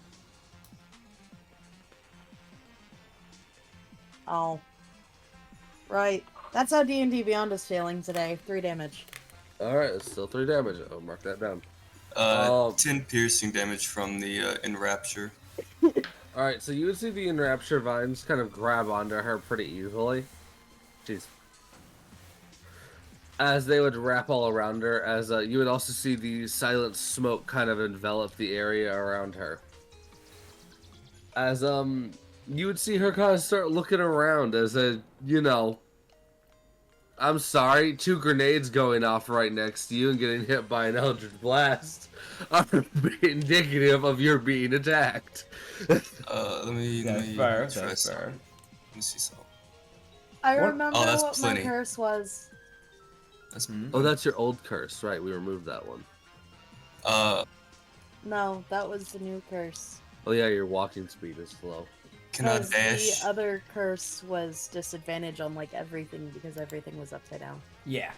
Speaker 3: Oh. Right. That's how D&D Beyond is failing today. 3 damage.
Speaker 5: Alright, it's still 3 damage. I'll mark that down.
Speaker 2: 10 piercing damage from the Enrapture.
Speaker 5: Alright, so you would see the Enrapture vines kind of grab onto her pretty easily. She's as they would wrap all around her, as you would also see the silent smoke kind of envelop the area around her. As you would see her kind of start looking around as I'm sorry, 2 grenades going off right next to you and getting hit by an Eldritch Blast are indicative of your being attacked.
Speaker 2: Let me
Speaker 1: fair.
Speaker 2: try
Speaker 1: That's
Speaker 2: some.
Speaker 1: fair.
Speaker 2: Let me see some.
Speaker 3: I
Speaker 1: What?
Speaker 3: remember
Speaker 2: Oh, that's
Speaker 3: what
Speaker 2: plenty.
Speaker 3: my curse was.
Speaker 2: That's
Speaker 5: Oh, that's your old curse, right? We removed that one.
Speaker 3: No, that was the new curse.
Speaker 5: Oh yeah, your walking speed is slow.
Speaker 2: can I
Speaker 3: Because
Speaker 2: dash?
Speaker 3: the other curse was disadvantage on like everything because everything was upside down.
Speaker 1: Yeah.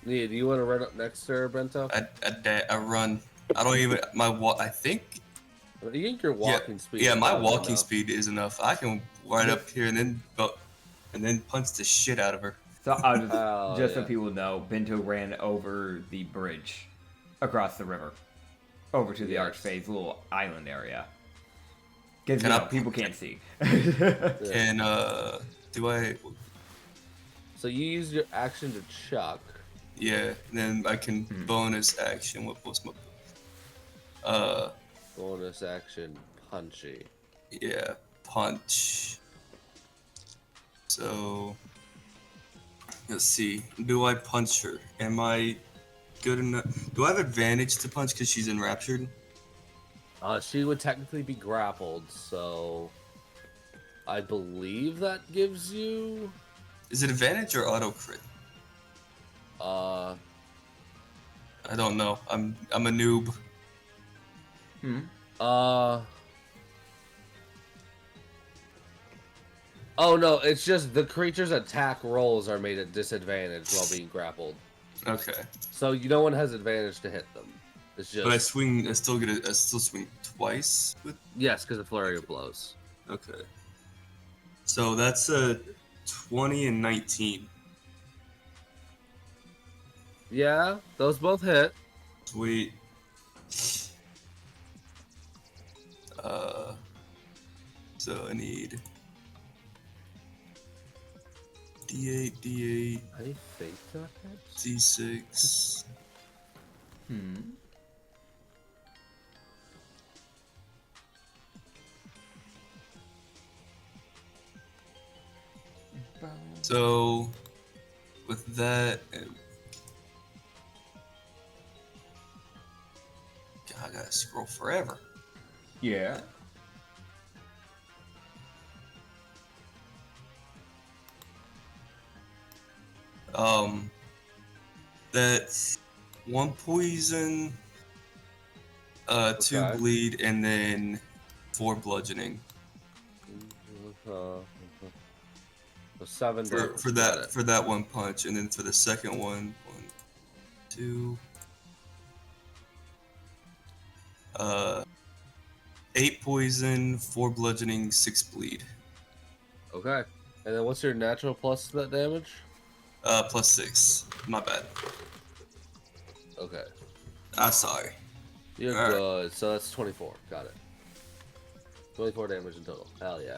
Speaker 5: Nia, do you want to run up next to her, Bento?
Speaker 2: I run. I don't even I think.
Speaker 5: You think your walking speed?
Speaker 2: Yeah,
Speaker 5: is
Speaker 2: my
Speaker 5: probably
Speaker 2: walking
Speaker 5: enough.
Speaker 2: speed is enough. I can ride up here and then go, and then punch the shit out of her.
Speaker 1: So I'll just,
Speaker 5: Oh,
Speaker 1: just so
Speaker 5: yeah.
Speaker 1: people know, Bento ran over the bridge across the river, over to the
Speaker 5: Yes.
Speaker 1: Archfade's little island area. Because
Speaker 2: Can I-
Speaker 1: people can't see.
Speaker 5: Yeah.
Speaker 2: And do I?
Speaker 5: So you use your action to chuck.
Speaker 2: Yeah. Then I can bonus action. What's my?
Speaker 5: Bonus action, punchy.
Speaker 2: Yeah, punch. So let's see. Do I punch her? Am I good enough? Do I have advantage to punch because she's enraptured?
Speaker 5: She would technically be grappled, so I believe that gives you
Speaker 2: Is it advantage or auto crit?
Speaker 5: uh
Speaker 2: I don't know. I'm a noob.
Speaker 5: Oh no, it's just the creature's attack rolls are made at disadvantage while being grappled.
Speaker 2: Okay.
Speaker 5: So no one has advantage to hit them. It's just
Speaker 2: But I swing. I still swing twice with.
Speaker 5: yes, because of flurry of blows.
Speaker 2: Okay. So that's a 20 and 19.
Speaker 5: Yeah, those both hit.
Speaker 2: Sweet. So I need D8,
Speaker 5: I think that hits.
Speaker 2: D6. So with that, God, I gotta scroll forever.
Speaker 1: Yeah.
Speaker 2: That's 1 poison, 2
Speaker 5: Okay.
Speaker 2: bleed, and then 4 bludgeoning
Speaker 5: So 7
Speaker 2: for
Speaker 5: damage.
Speaker 2: for
Speaker 5: Got
Speaker 2: that
Speaker 5: it.
Speaker 2: for that one punch, and then for the second one, 1, 2, 8 poison, 4 bludgeoning, 6 bleed,
Speaker 5: Okay. And then what's your natural plus to that damage?
Speaker 2: plus 6. My bad.
Speaker 5: Okay.
Speaker 2: I'm sorry.
Speaker 5: You're
Speaker 2: Alright.
Speaker 5: good. So that's 24. Got it. 24 damage in total. Hell yeah.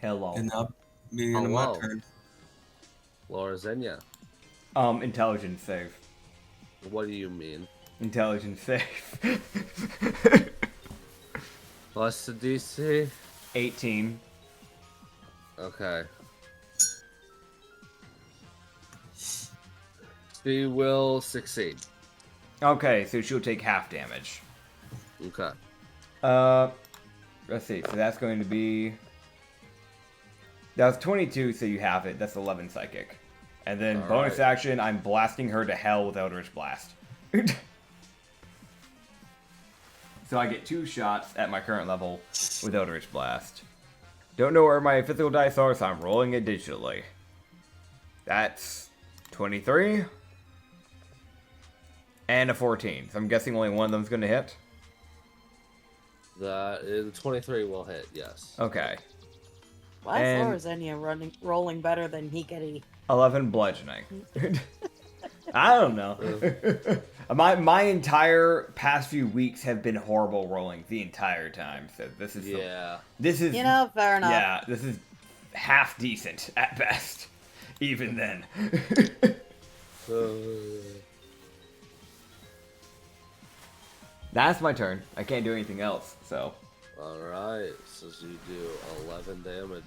Speaker 1: Hello.
Speaker 2: And now, being into my
Speaker 5: Hello.
Speaker 2: turn.
Speaker 5: Laura Zenya.
Speaker 1: Intelligence save.
Speaker 5: What do you mean?
Speaker 1: Intelligence save.
Speaker 5: Plus the DC?
Speaker 1: 18.
Speaker 5: Okay. She will succeed.
Speaker 1: Okay, so she'll take half damage.
Speaker 5: Okay.
Speaker 1: Let's see. So that's going to be. That's 22, so you have it. That's 11 psychic. And then
Speaker 5: All
Speaker 1: bonus
Speaker 5: right.
Speaker 1: action, I'm blasting her to hell with Eldritch Blast. So I get 2 shots at my current level with Eldritch Blast. Don't know where my physical dice are, so I'm rolling it digitally. That's 23. And a 14. So I'm guessing only one of them's going to hit.
Speaker 5: The 23 will hit, yes.
Speaker 1: Okay.
Speaker 3: Why
Speaker 1: And-
Speaker 3: is Laura Zenia rolling better than Hikari?
Speaker 1: 11 bludgeoning. I don't know. my entire past few weeks have been horrible rolling the entire time. So this is
Speaker 5: Yeah.
Speaker 1: this is
Speaker 3: You know, fair enough.
Speaker 1: yeah, this is half decent at best. Even then. That's my turn. I can't do anything else, so.
Speaker 5: Alright, so you do 11 damage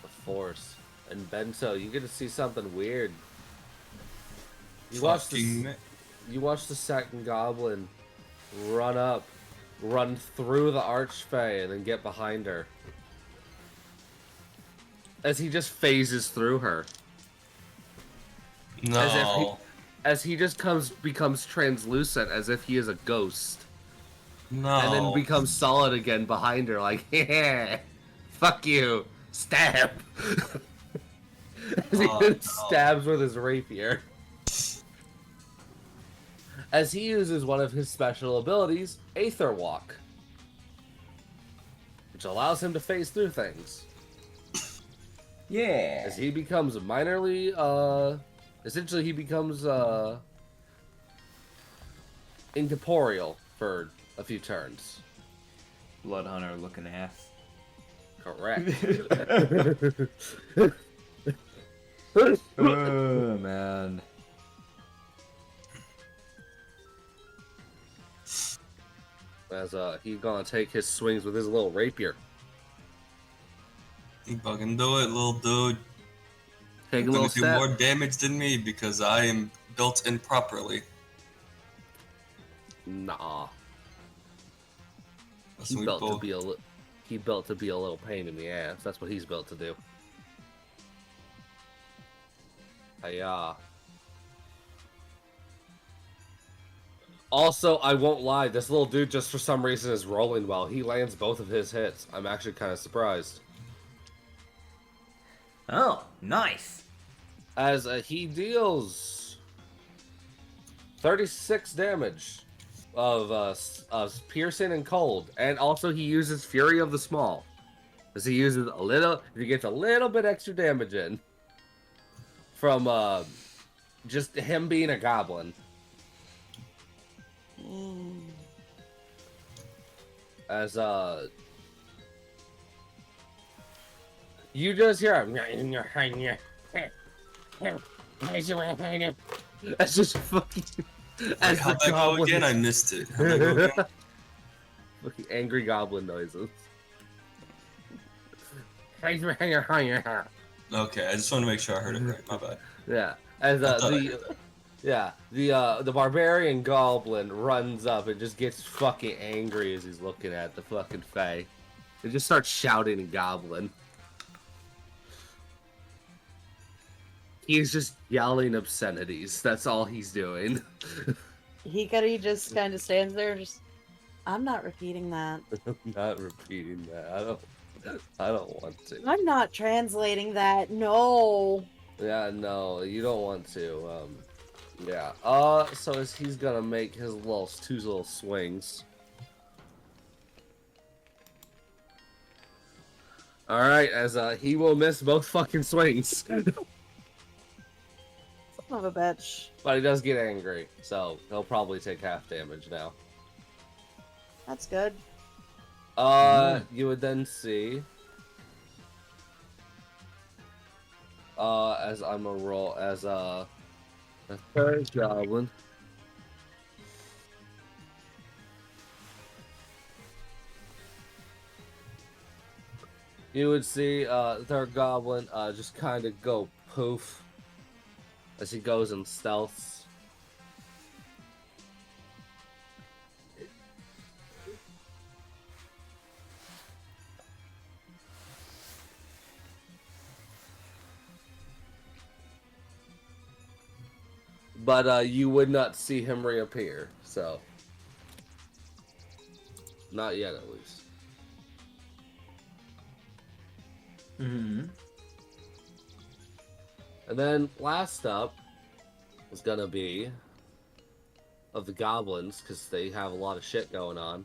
Speaker 5: of force. And Bento, you get to see something weird. You watch the second goblin run through the archway and then get behind her. As he just phases through her.
Speaker 2: No.
Speaker 5: As he just becomes translucent, as if he is a ghost.
Speaker 2: No.
Speaker 5: And then becomes solid again behind her, like, yeah, fuck you, stab. As he stabs with his rapier. As he uses one of his special abilities, Aether Walk, which allows him to phase through things.
Speaker 1: Yeah.
Speaker 5: As he becomes minorly, essentially he becomes, incorporeal for a few turns.
Speaker 1: Blood hunter looking ass.
Speaker 5: Correct.
Speaker 1: Oh, man.
Speaker 5: As he's gonna take his swings with his little rapier.
Speaker 2: You fucking do it, little dude.
Speaker 5: Take a
Speaker 2: You're
Speaker 5: little
Speaker 2: gonna do
Speaker 5: step.
Speaker 2: more damage than me because I am built in properly.
Speaker 5: Nah.
Speaker 2: That's
Speaker 5: He
Speaker 2: what we
Speaker 5: built to
Speaker 2: both-
Speaker 5: be a little pain in the ass. That's what he's built to do. Hiya. Also, I won't lie, this little dude just for some reason is rolling well. He lands both of his hits. I'm actually kind of surprised.
Speaker 1: Oh, nice.
Speaker 5: As he deals 36 damage of piercing and cold, and also he uses Fury of the Small, as he uses he gets a little bit extra damage in from just him being a goblin. As you just hear him. That's just fucking. As
Speaker 2: How'd
Speaker 5: the
Speaker 2: that go
Speaker 5: goblin
Speaker 2: again? I missed it. How'd that go again?
Speaker 5: fucking angry goblin noises.
Speaker 2: Okay, I just want to make sure I heard it right. My bad.
Speaker 5: Yeah, as
Speaker 2: I thought I heard
Speaker 5: the barbarian goblin runs up and just gets fucking angry as he's looking at the fucking Fae. It just starts shouting in goblin. He's just yelling obscenities. That's all he's doing.
Speaker 3: He just kind of stands there, just. I'm not repeating that.
Speaker 5: I'm not repeating that. I don't want to.
Speaker 3: I'm not translating that. No.
Speaker 5: Yeah, no, you don't want to. Yeah. So as he's gonna make his two little swings. All right, as he will miss both fucking swings,
Speaker 3: Son of a bitch.
Speaker 5: but he does get angry, so he'll probably take half damage now.
Speaker 3: That's good.
Speaker 5: You would then see. As I'm gonna roll as a third goblin. You would see third goblin just kind of go poof as he goes in stealths. But you would not see him reappear, so. Not yet, at least.
Speaker 1: Mm-hmm.
Speaker 5: And then last up is gonna be of the goblins, because they have a lot of shit going on.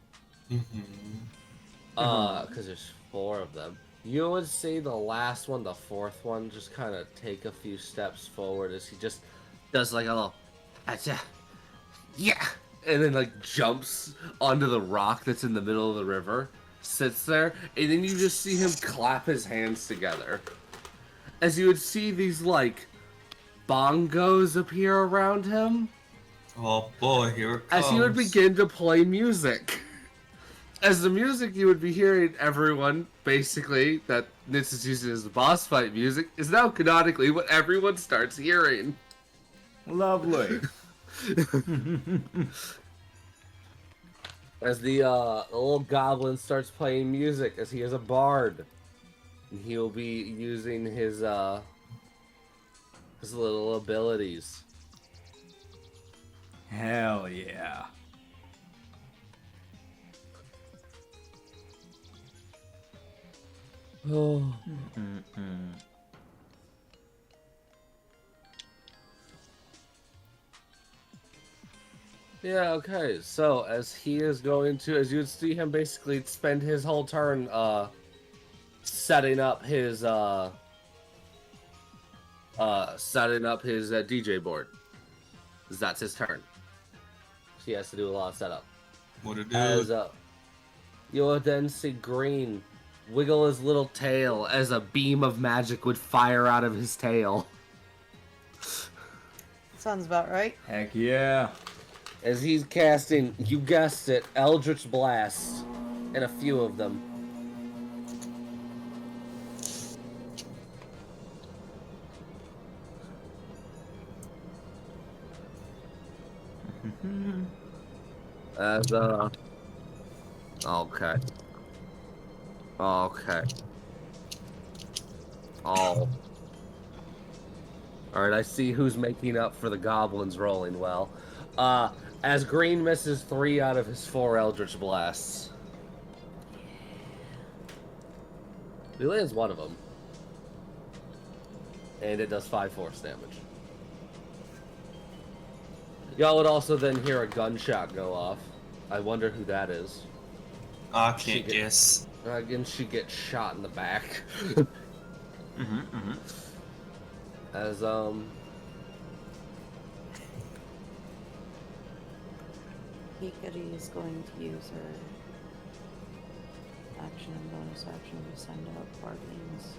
Speaker 5: Because there's 4 of them. You would see the last one, the 4th one, just kind of take a few steps forward as he just does like a little, yeah, and then like jumps onto the rock that's in the middle of the river, sits there, and then you just see him clap his hands together. As you would see these, like, bongos appear around him.
Speaker 2: Oh boy, here it comes.
Speaker 5: As he would begin to play music. As the music you would be hearing, everyone, basically, that Nitz is using as the boss fight music, is now canonically what everyone starts hearing.
Speaker 1: Lovely.
Speaker 5: As the little goblin starts playing music, as he is a bard. And he'll be using his little abilities.
Speaker 1: Hell yeah.
Speaker 5: Oh. Yeah, okay. So, as he is going to, as you would see him basically spend his whole turn, setting up his DJ board. 'Cause that's his turn. He has to do a lot of setup.
Speaker 2: What it do?
Speaker 5: As you will then see Green wiggle his little tail as a beam of magic would fire out of his tail.
Speaker 3: Sounds about right.
Speaker 1: Heck yeah.
Speaker 5: As he's casting, you guessed it, Eldritch Blast, and a few of them. As okay. Okay. Oh. Alright, I see who's making up for the goblins rolling well. As Green misses 3 out of his 4 Eldritch Blasts. He lands one of them. And it does 5 force damage. Y'all would also then hear a gunshot go off. I wonder who that is.
Speaker 2: I can't guess.
Speaker 5: Again, she gets shot in the back. As,
Speaker 3: Hikari is going to use her action and bonus action to send out guardians.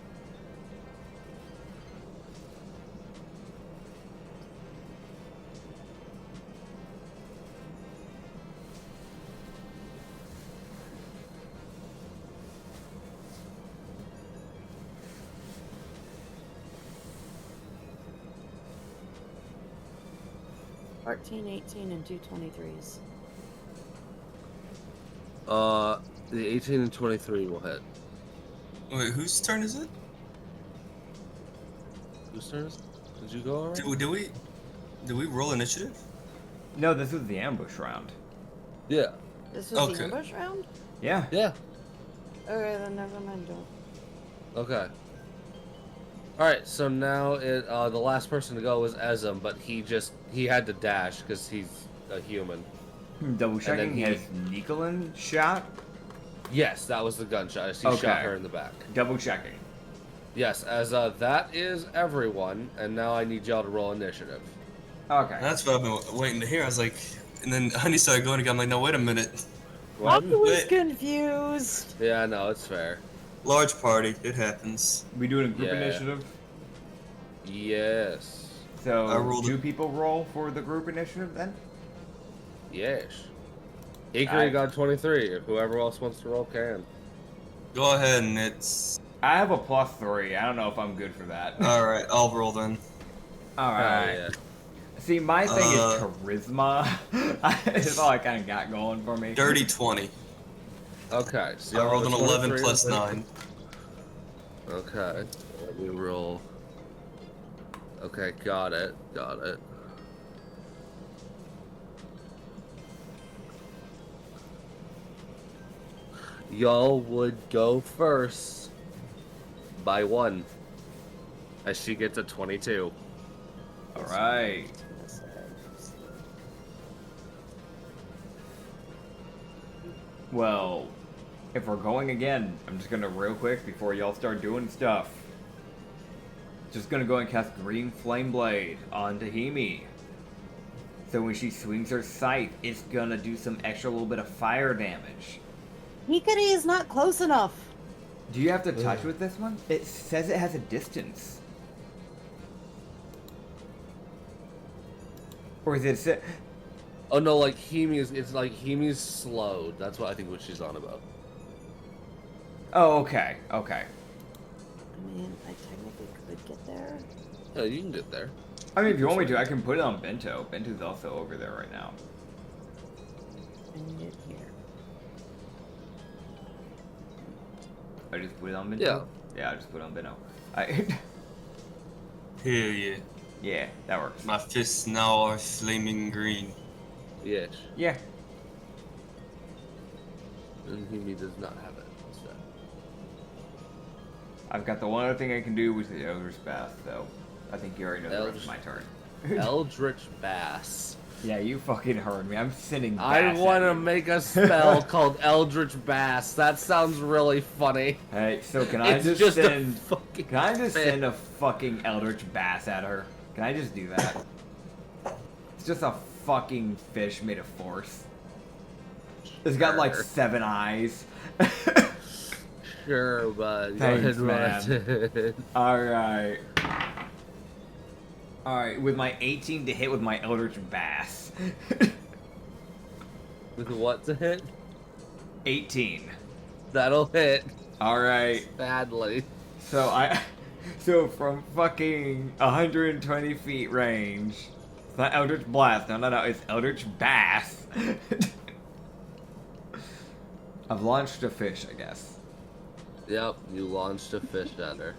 Speaker 3: Fourteen, 18, and 2 23s.
Speaker 5: The 18 and 23 will hit.
Speaker 2: Wait, whose turn is it?
Speaker 5: Whose turn is it? Did you go already?
Speaker 2: Did we roll initiative?
Speaker 1: No, this was the ambush round.
Speaker 5: Yeah.
Speaker 3: This was
Speaker 2: Okay.
Speaker 3: the ambush round?
Speaker 1: Yeah.
Speaker 5: Yeah.
Speaker 3: Okay, then never mind. Don't.
Speaker 5: Okay. Alright, so now the last person to go was Ezem, but he had to dash because he's a human.
Speaker 1: Double checking.
Speaker 5: he-
Speaker 1: Has Nicolin shot?
Speaker 5: Yes, that was the gunshot. He
Speaker 1: Okay.
Speaker 5: shot her in the back.
Speaker 1: Double checking.
Speaker 5: Yes, as that is everyone, and now I need y'all to roll initiative.
Speaker 1: Okay.
Speaker 2: That's what I've been waiting to hear. I was like, and then Honey started going again. I'm like, no, wait a minute.
Speaker 3: I was
Speaker 2: Wait.
Speaker 3: confused.
Speaker 5: Yeah, no, it's fair.
Speaker 2: Large party, it happens.
Speaker 1: We doing a group
Speaker 5: Yeah.
Speaker 1: initiative?
Speaker 5: Yes.
Speaker 2: I
Speaker 1: So
Speaker 2: rolled
Speaker 1: 2
Speaker 2: it.
Speaker 1: people roll for the group initiative then?
Speaker 5: Yes. Hikari
Speaker 1: Alright.
Speaker 5: got 23. If whoever else wants to roll can.
Speaker 2: Go ahead, and it's
Speaker 1: I have a +3. I don't know if I'm good for that.
Speaker 2: all right. I'll roll then.
Speaker 1: Alright.
Speaker 5: Yeah.
Speaker 1: See, my thing is
Speaker 2: Uh,
Speaker 1: charisma. That's all I kind of got going for me.
Speaker 2: Dirty 20.
Speaker 5: Okay. So
Speaker 2: I
Speaker 5: y'all
Speaker 2: rolled an
Speaker 5: have
Speaker 2: 11
Speaker 5: 23
Speaker 2: plus
Speaker 5: and
Speaker 2: 9.
Speaker 5: Okay. Let me roll. Okay, got it. Got it. Y'all would go first by 1. As she gets a 22.
Speaker 1: Alright. Well, if we're going again, I'm just gonna real quick before y'all start doing stuff. Just gonna go and cast Green Flame Blade on Tahimi. So when she swings her scythe, it's gonna do some extra little bit of fire damage.
Speaker 3: Hikari is not close enough.
Speaker 1: Do you have to touch with this one? It says it has a distance. Or is it...
Speaker 5: Oh no, like it's like Himi's slowed. That's what I think what she's on about.
Speaker 1: Oh, okay. Okay.
Speaker 3: I mean, I technically could get there.
Speaker 5: Yeah, you can get there.
Speaker 1: I mean, if you want me to, I can put it on Bento. Bento's also over there right now.
Speaker 3: I need it here.
Speaker 1: I just put it on Bento?
Speaker 5: Yeah.
Speaker 1: Yeah, I just put it on Bento.
Speaker 2: Hell yeah.
Speaker 1: Yeah, that works.
Speaker 2: My fists now are flaming green.
Speaker 5: Yes.
Speaker 1: Yeah.
Speaker 5: And Himi does not have it. So.
Speaker 1: I've got the one other thing I can do, which is the Elder's Bath, though. I think you already know the rest of my turn.
Speaker 5: Eldritch Bass.
Speaker 1: Yeah, you fucking heard me. I'm sending bass
Speaker 5: I want
Speaker 1: at
Speaker 5: to
Speaker 1: you.
Speaker 5: make a spell called Eldritch Bass. That sounds really funny.
Speaker 1: Hey, so can I
Speaker 5: It's
Speaker 1: just
Speaker 5: a
Speaker 1: send...
Speaker 5: fucking
Speaker 1: Can I just
Speaker 5: spell.
Speaker 1: send a fucking Eldritch Bass at her? Can I just do that? It's just a fucking fish made of force. It's got like
Speaker 5: Sure.
Speaker 1: 7 eyes.
Speaker 5: Sure, bud. Go
Speaker 1: Thanks,
Speaker 5: ahead and run it.
Speaker 1: Alright. Alright, with my 18 to hit with my Eldritch Bass.
Speaker 5: With what to hit?
Speaker 1: 18.
Speaker 5: That'll hit
Speaker 1: Alright.
Speaker 5: badly.
Speaker 1: So from fucking 120 feet range. It's not Eldritch Blast. No. It's Eldritch Bass. I've launched a fish, I guess.
Speaker 5: Yep, you launched a fish at her.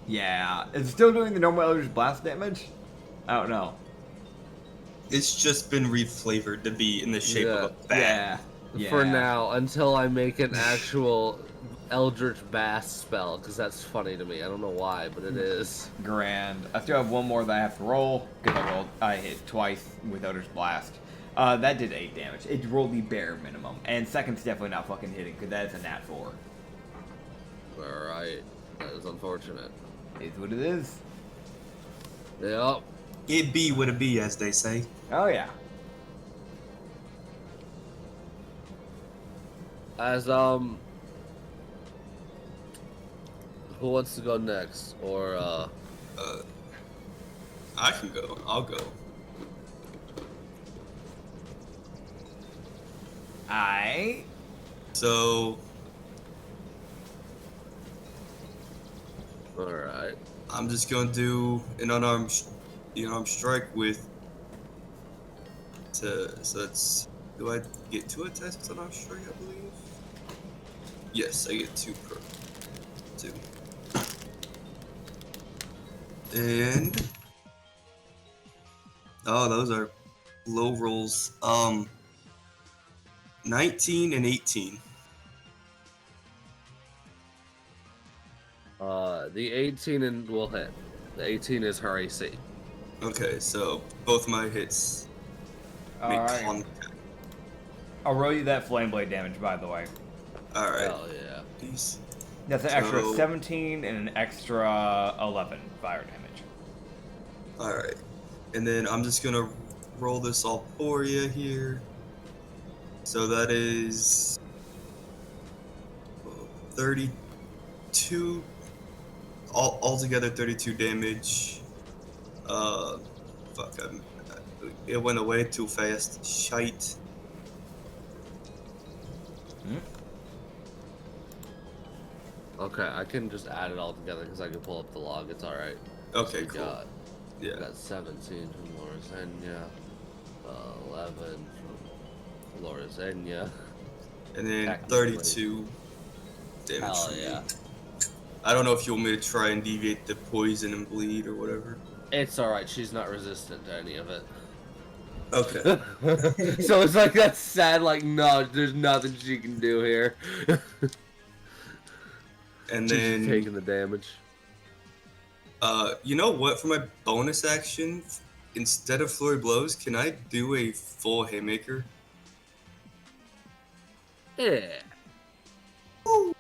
Speaker 1: Yeah. Is it still doing the normal Eldritch Blast damage? I don't know.
Speaker 2: It's just been reflavored to be in the shape of a bat.
Speaker 1: Yeah.
Speaker 5: For now, until I make an actual Eldritch Bass spell, because that's funny to me. I don't know why, but it is.
Speaker 1: Grand. I still have one more that I have to roll, because I hit twice with Eldritch Blast. That did 8 damage. It rolled the bare minimum. And second's definitely not fucking hitting, because that is a nat 4.
Speaker 5: Alright. That is unfortunate.
Speaker 1: Is what it is.
Speaker 5: Yep.
Speaker 2: It be what it be, as they say.
Speaker 1: Oh, yeah.
Speaker 5: As, who wants to go next? Or,
Speaker 2: I can go. I'll go. So
Speaker 5: alright.
Speaker 2: I'm just gonna do an unarmed strike with. So that's. Do I get 2 attacks with unarmed strike? I believe. Yes, I get 2 per. 2. And. Oh, those are low rolls. 19 and 18.
Speaker 5: The 18 will hit. The 18 is her AC.
Speaker 2: Okay, so both my hits make
Speaker 1: Alright.
Speaker 2: contact.
Speaker 1: I'll roll you that flame blade damage, by the way.
Speaker 2: Alright.
Speaker 5: Hell yeah.
Speaker 2: Peace.
Speaker 1: That's an extra
Speaker 2: So-
Speaker 1: 17 and an extra 11 fire damage.
Speaker 2: Alright. And then I'm just gonna roll this all for you here. So that is 32. Altogether 32 damage. Fuck, it went away too fast. Shite.
Speaker 5: Okay, I can just add it all together because I can pull up the log. It's alright.
Speaker 2: Okay,
Speaker 5: We
Speaker 2: cool.
Speaker 5: got,
Speaker 2: Yeah.
Speaker 5: got 17 from Lorizenia, 11 from Lorizenia.
Speaker 2: And then
Speaker 5: Technically.
Speaker 2: 32 damage.
Speaker 5: Hell
Speaker 2: from me.
Speaker 5: yeah.
Speaker 2: I don't know if you want me to try and deviate the poison and bleed or whatever.
Speaker 5: It's alright, she's not resistant to any of it.
Speaker 2: Okay.
Speaker 5: So it's like that sad, like, no, there's nothing she can do here.
Speaker 2: And
Speaker 5: She's
Speaker 2: then,
Speaker 5: taking the damage.
Speaker 2: you know what? For my bonus action, instead of flurry blows, can I do a full haymaker?
Speaker 5: Yeah.
Speaker 2: Alright,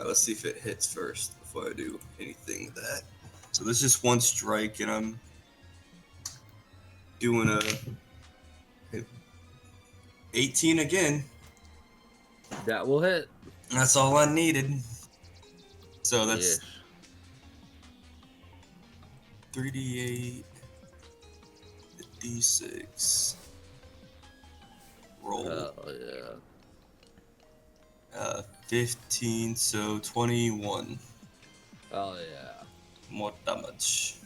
Speaker 2: let's see if it hits first before I do anything with that. So there's just one strike, and I'm doing a 18 again.
Speaker 5: That will hit.
Speaker 2: That's all I needed. So that's
Speaker 5: Yes.
Speaker 2: 3d8, 56. Roll.
Speaker 5: Oh yeah.
Speaker 2: 15, so 21.
Speaker 5: Oh yeah.
Speaker 2: More damage.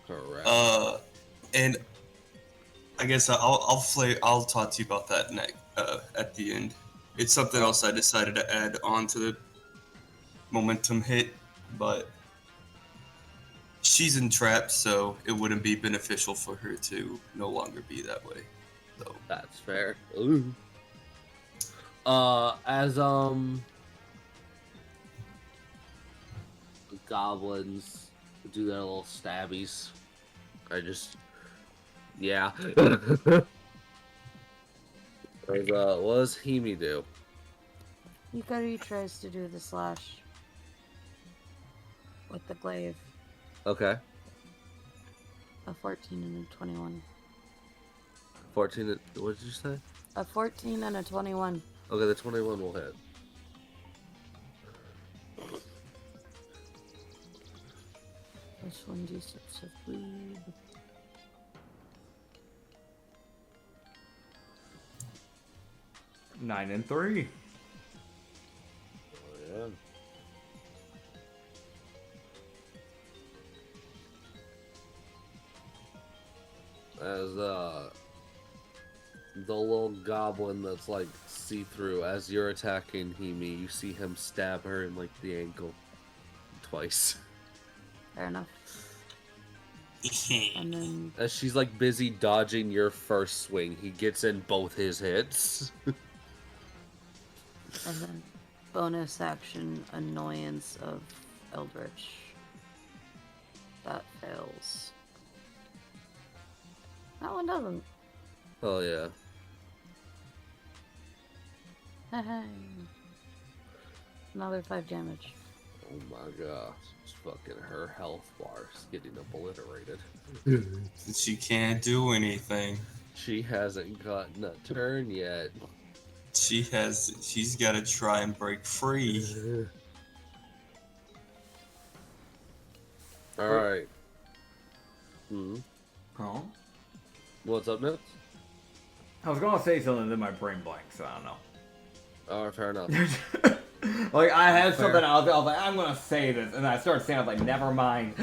Speaker 5: Correct.
Speaker 2: And I guess I'll talk to you about that at the end. It's something else I decided to add on to the momentum hit, but she's entrapped, so it wouldn't be beneficial for her to no longer be that way. So
Speaker 5: That's fair. Ooh. As goblins do their little stabbies. Yeah. What does Himi do?
Speaker 3: Yukari tries to do the slash with the glaive.
Speaker 5: Okay.
Speaker 3: A 14 and a 21.
Speaker 5: 14. What did you say?
Speaker 3: A 14 and a 21.
Speaker 5: Okay, the 21 will hit.
Speaker 3: Plus 1d6 of bleed.
Speaker 1: Nine and 3.
Speaker 5: Oh, yeah. As the little goblin that's like see-through, as you're attacking Himi, you see him stab her in like the ankle twice.
Speaker 3: Fair enough. And then
Speaker 5: As she's like busy dodging your first swing, he gets in both his hits.
Speaker 3: And then bonus action annoyance of Eldritch. That fails. That one doesn't.
Speaker 5: Oh yeah.
Speaker 3: Another 5 damage.
Speaker 5: Oh my gosh. It's fucking her health bar's getting obliterated.
Speaker 2: she can't do anything.
Speaker 5: She hasn't gotten a turn yet.
Speaker 2: She's got to try and break free.
Speaker 5: Alright.
Speaker 1: Huh?
Speaker 5: What's up next?
Speaker 1: I was gonna say something, then my brain blanks, so I don't know.
Speaker 5: Oh, fair enough.
Speaker 1: Like, I had
Speaker 5: Fair.
Speaker 1: something out there, I was like, I'm gonna say this, and I started saying, I was like, never mind.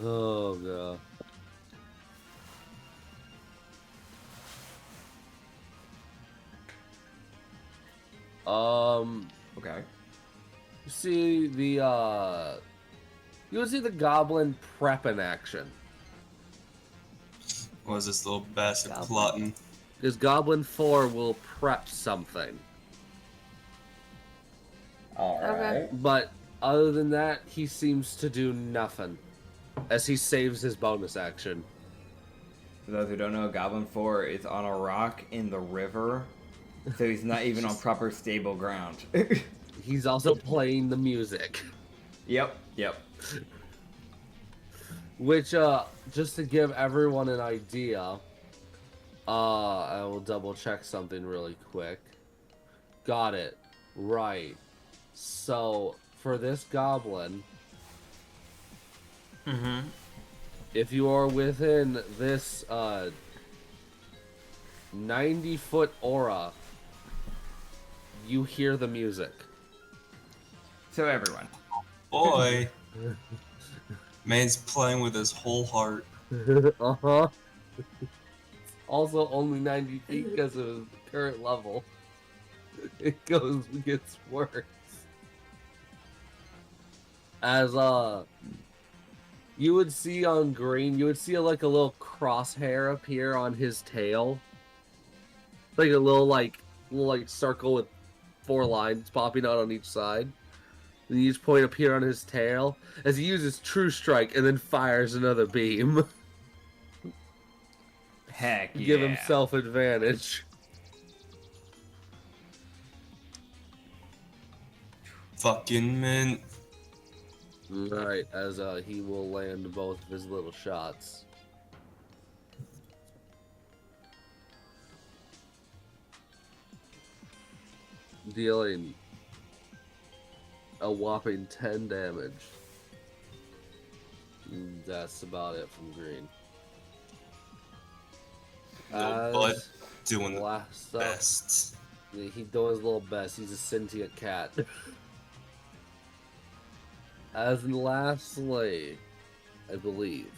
Speaker 5: Oh god.
Speaker 1: Okay.
Speaker 5: You see the you would see the goblin prep in action.
Speaker 2: What is this little bastard
Speaker 3: Goblin.
Speaker 2: plotting?
Speaker 5: Because Goblin 4 will prep something.
Speaker 3: Okay.
Speaker 5: But other than that, he seems to do nothing. As he saves his bonus action.
Speaker 1: For those who don't know, Goblin 4 is on a rock in the river, so he's not even on proper stable ground.
Speaker 5: He's also playing the music.
Speaker 1: Yep.
Speaker 5: Which, just to give everyone an idea, I will double check something really quick. Got it. Right. So, for this goblin, if you are within this, 90-foot aura, you hear the music.
Speaker 1: So everyone.
Speaker 2: Boy. Man's playing with his whole heart.
Speaker 5: Uh-huh. Also only 90 feet because of his current level. It gets worse. As you would see on green, you would see like a little crosshair appear on his tail. Like a little circle with 4 lines popping out on each side. And each point appear on his tail as he uses True Strike and then fires another beam.
Speaker 1: Heck yeah.
Speaker 5: Give himself advantage.
Speaker 2: Fucking mint.
Speaker 5: Right, as he will land both of his little shots. dealing a whopping 10 damage. That's about it from green.
Speaker 2: Little bud
Speaker 5: As
Speaker 2: doing the
Speaker 5: last up,
Speaker 2: best.
Speaker 5: he's doing his little best. He's a sentient cat. As lastly, I believe,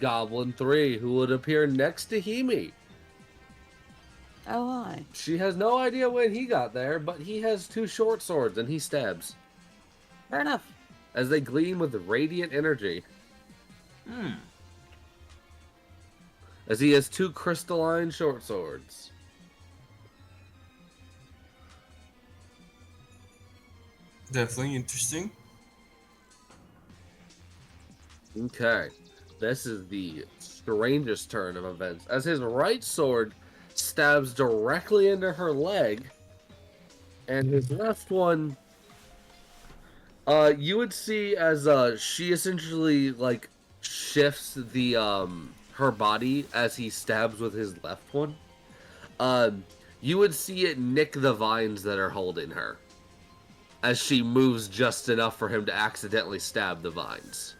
Speaker 5: Goblin 3, who would appear next to Himi.
Speaker 3: Oh, hi.
Speaker 5: She has no idea when he got there, but he has 2 short swords and he stabs.
Speaker 3: Fair enough.
Speaker 5: As they gleam with radiant energy. As he has 2 crystalline short swords.
Speaker 2: Definitely interesting.
Speaker 5: Okay. This is the strangest turn of events. As his right sword stabs directly into her leg, and his left one, you would see as she essentially like shifts the her body as he stabs with his left one. You would see it nick the vines that are holding her, as she moves just enough for him to accidentally stab the vines.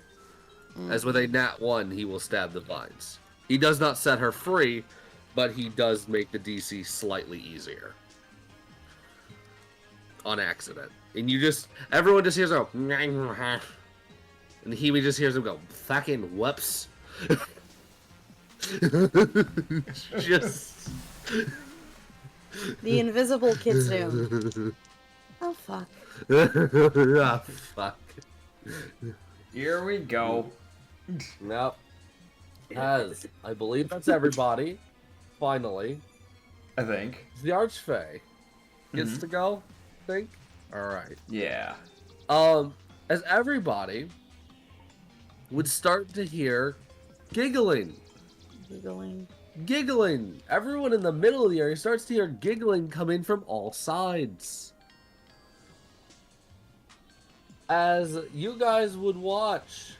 Speaker 5: As with a nat 1, he will stab the vines. He does not set her free, but he does make the DC slightly easier. On accident. And you just, everyone just hears him go, and he just hears him go, fucking whoops. Just.
Speaker 3: The invisible kitsune. Oh, fuck.
Speaker 5: Ah, fuck.
Speaker 1: Here we go.
Speaker 5: Nope. As I believe that's everybody. Finally,
Speaker 1: I think.
Speaker 5: the Archfey gets to go. I think. All right.
Speaker 1: Yeah.
Speaker 5: As everybody would start to hear giggling. Giggling. Everyone in the middle of the area starts to hear giggling coming from all sides. As you guys would watch,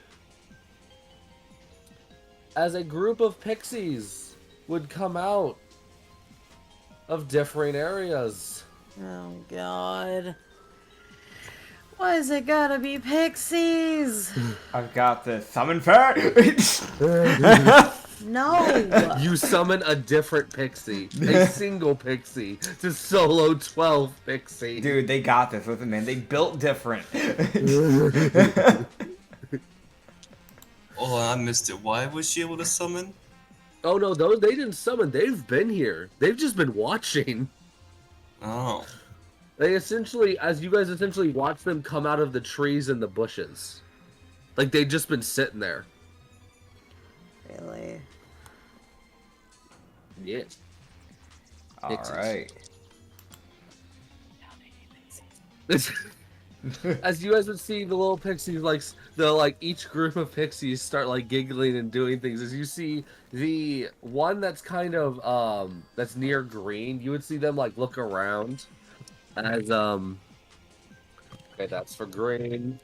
Speaker 5: as a group of pixies would come out of differing areas.
Speaker 3: Oh, God. Why is it gotta be pixies?
Speaker 1: I've got this. Summon fair!
Speaker 3: No!
Speaker 5: You summon a different pixie, a single pixie, to solo 12 pixie.
Speaker 1: Dude, they got this. Listen, man. They built different.
Speaker 2: Oh, I missed it. Why was she able to summon?
Speaker 5: Oh no, those they didn't summon. They've been here. They've just been watching.
Speaker 2: Oh.
Speaker 5: They essentially, as you guys essentially watch them come out of the trees and the bushes. Like they've just been sitting there.
Speaker 3: Really?
Speaker 5: Yeah.
Speaker 1: All right.
Speaker 5: As you guys would see the little pixies, like each group of pixies start like giggling and doing things. As you see the one that's kind of that's near green, you would see them like look around. As okay, that's for green.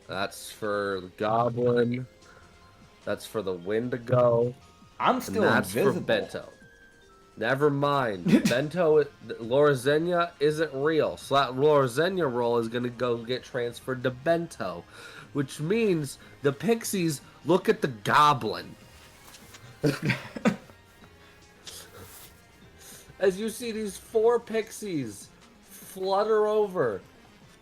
Speaker 5: That's for the goblin. That's for the wendigo.
Speaker 1: I'm
Speaker 5: And
Speaker 1: still
Speaker 5: that's
Speaker 1: invisible.
Speaker 5: for Bento. Never mind. Bento, Lorazenia isn't real. So that Lorazenia role is going to go get transferred to Bento. Which means the pixies look at the goblin. As you see these 4 pixies flutter over.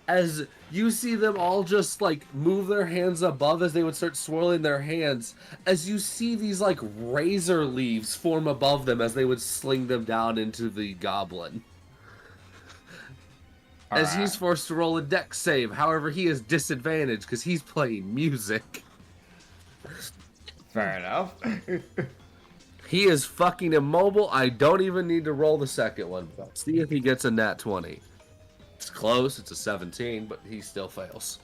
Speaker 5: As you see them all just like move their hands above as they would start swirling their hands, as you see these like razor leaves form above them as they would sling them down into the goblin. As he's forced to roll a dex save, however he is disadvantaged because he's playing music.
Speaker 1: Fair enough.
Speaker 5: He is fucking immobile. I don't even need to roll the second one. See if he gets a nat 20. It's close, it's a 17, but he still fails.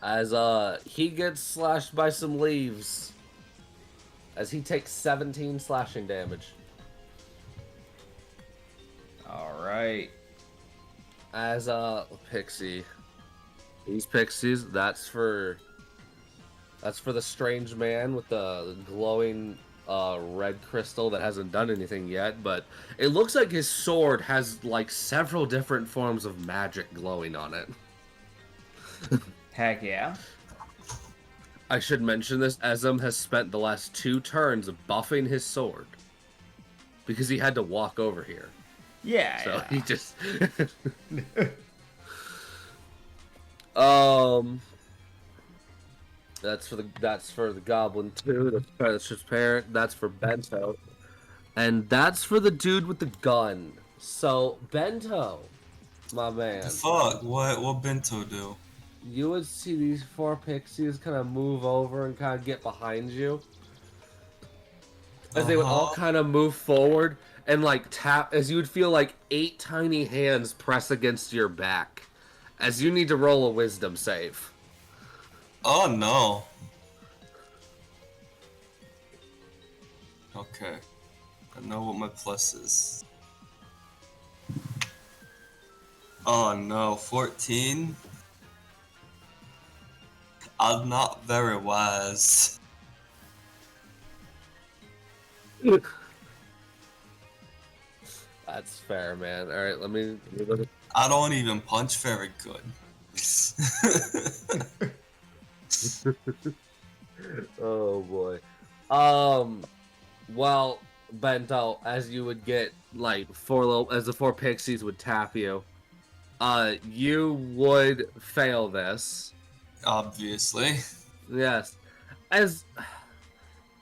Speaker 5: As he gets slashed by some leaves. As he takes 17 slashing damage.
Speaker 1: All right.
Speaker 5: As pixie. These pixies, that's for the strange man with the glowing red crystal that hasn't done anything yet, but it looks like his sword has like several different forms of magic glowing on it.
Speaker 1: Heck yeah.
Speaker 5: I should mention this, Ezem has spent the last 2 turns buffing his sword. Because he had to walk over here.
Speaker 1: Yeah.
Speaker 5: So
Speaker 1: yeah.
Speaker 5: he just... That's for the goblin too. That's transparent. That's for Bento. And that's for the dude with the gun. So, Bento, my man.
Speaker 2: Fuck, what Bento do?
Speaker 5: You would see these 4 pixies kind of move over and kind of get behind you. As they would all kind of move forward and like tap, as you would feel like 8 tiny hands press against your back. As you need to roll a wisdom save.
Speaker 2: Oh no. Okay. I know what my plus is. Oh no, 14? I'm not very wise.
Speaker 5: That's fair, man. Alright, let me look at...
Speaker 2: I don't even punch very good.
Speaker 5: Oh boy. Well, Bento, as you would get like as the 4 pixies would tap you, you would fail this.
Speaker 2: Obviously.
Speaker 5: Yes. As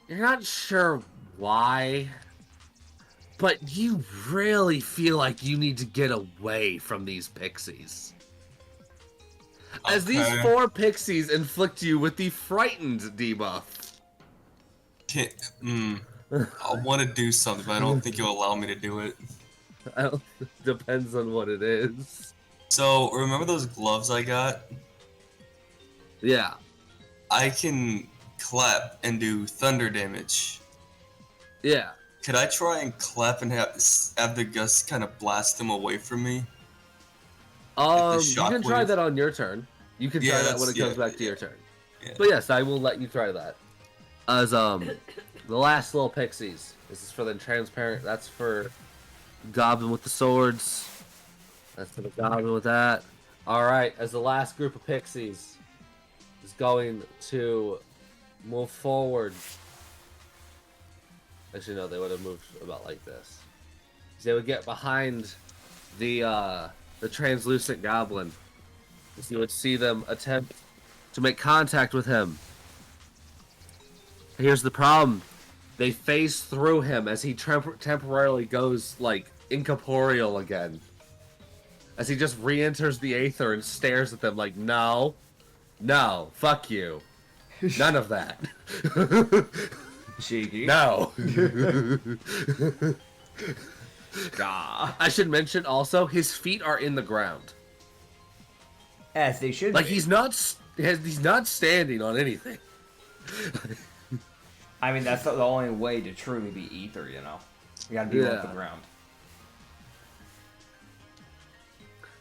Speaker 5: you're not sure why, but you really feel like you need to get away from these pixies. As these
Speaker 2: Okay.
Speaker 5: 4 pixies inflict you with the frightened debuff.
Speaker 2: I want to do something, but I don't think you'll allow me to do it.
Speaker 5: Depends on what it is.
Speaker 2: So, remember those gloves I got?
Speaker 5: Yeah.
Speaker 2: I can clap and do thunder damage.
Speaker 5: Yeah.
Speaker 2: Could I try and clap and have the gust kind of blast them away from me?
Speaker 5: You can try
Speaker 2: shockwave.
Speaker 5: that on your turn. You can
Speaker 2: Yeah,
Speaker 5: try that when
Speaker 2: that's-
Speaker 5: it comes
Speaker 2: yeah,
Speaker 5: back to your turn.
Speaker 2: Yeah.
Speaker 5: But yes, I will let you try that. As the last little pixies. This is for the transparent. That's for goblin with the swords. That's for the goblin with that. All right. As the last group of pixies is going to move forward. Actually, no, they would have moved about like this. They would get behind the translucent goblin. As you would see them attempt to make contact with him. Here's the problem. They phase through him as he temporarily goes, like, incorporeal again. As he just re-enters the aether and stares at them like, no, fuck you. None of that.
Speaker 1: Cheeky.
Speaker 5: No.
Speaker 1: Gah.
Speaker 5: I should mention also, his feet are in the ground.
Speaker 1: As they should
Speaker 5: Like,
Speaker 1: be.
Speaker 5: he's not standing on anything.
Speaker 1: I mean, that's the only way to truly be ether, you know? You gotta be off the
Speaker 5: Yeah.
Speaker 1: ground.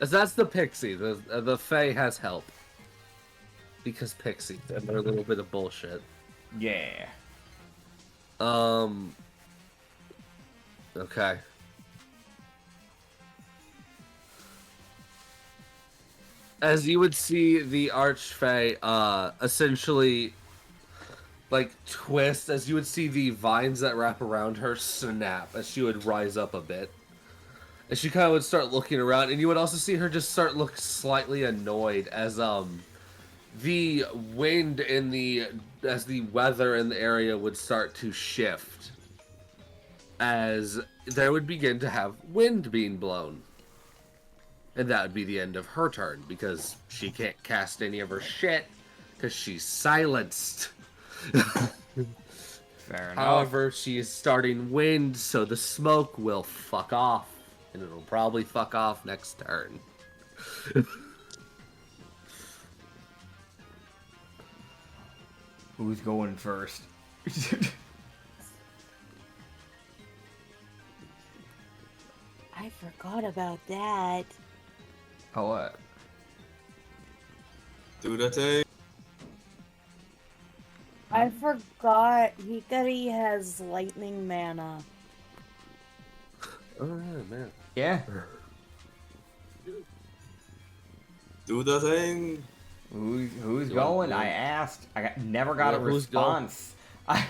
Speaker 5: As that's the pixie. The Fae has help. Because pixie, and they're a little bit of bullshit.
Speaker 1: Yeah.
Speaker 5: Okay. As you would see the Archfey, essentially, like, twist, as you would see the vines that wrap around her snap, as she would rise up a bit. As she kind of would start looking around, and you would also see her just start look slightly annoyed as, the wind as the weather in the area would start to shift. As there would begin to have wind being blown. And that would be the end of her turn, because she can't cast any of her shit, because she's silenced.
Speaker 1: Fair enough.
Speaker 5: However, she is starting wind, so the smoke will fuck off. And it'll probably fuck off next turn.
Speaker 1: Who's going first?
Speaker 3: I forgot about that.
Speaker 1: Oh, what?
Speaker 2: Do that thing.
Speaker 3: I forgot. Hikari has lightning mana.
Speaker 5: Oh man.
Speaker 1: Yeah.
Speaker 2: Do the thing.
Speaker 1: Who's
Speaker 5: You
Speaker 1: going?
Speaker 5: want-
Speaker 1: I asked. Never got a
Speaker 5: Yeah, who's going?
Speaker 1: response. I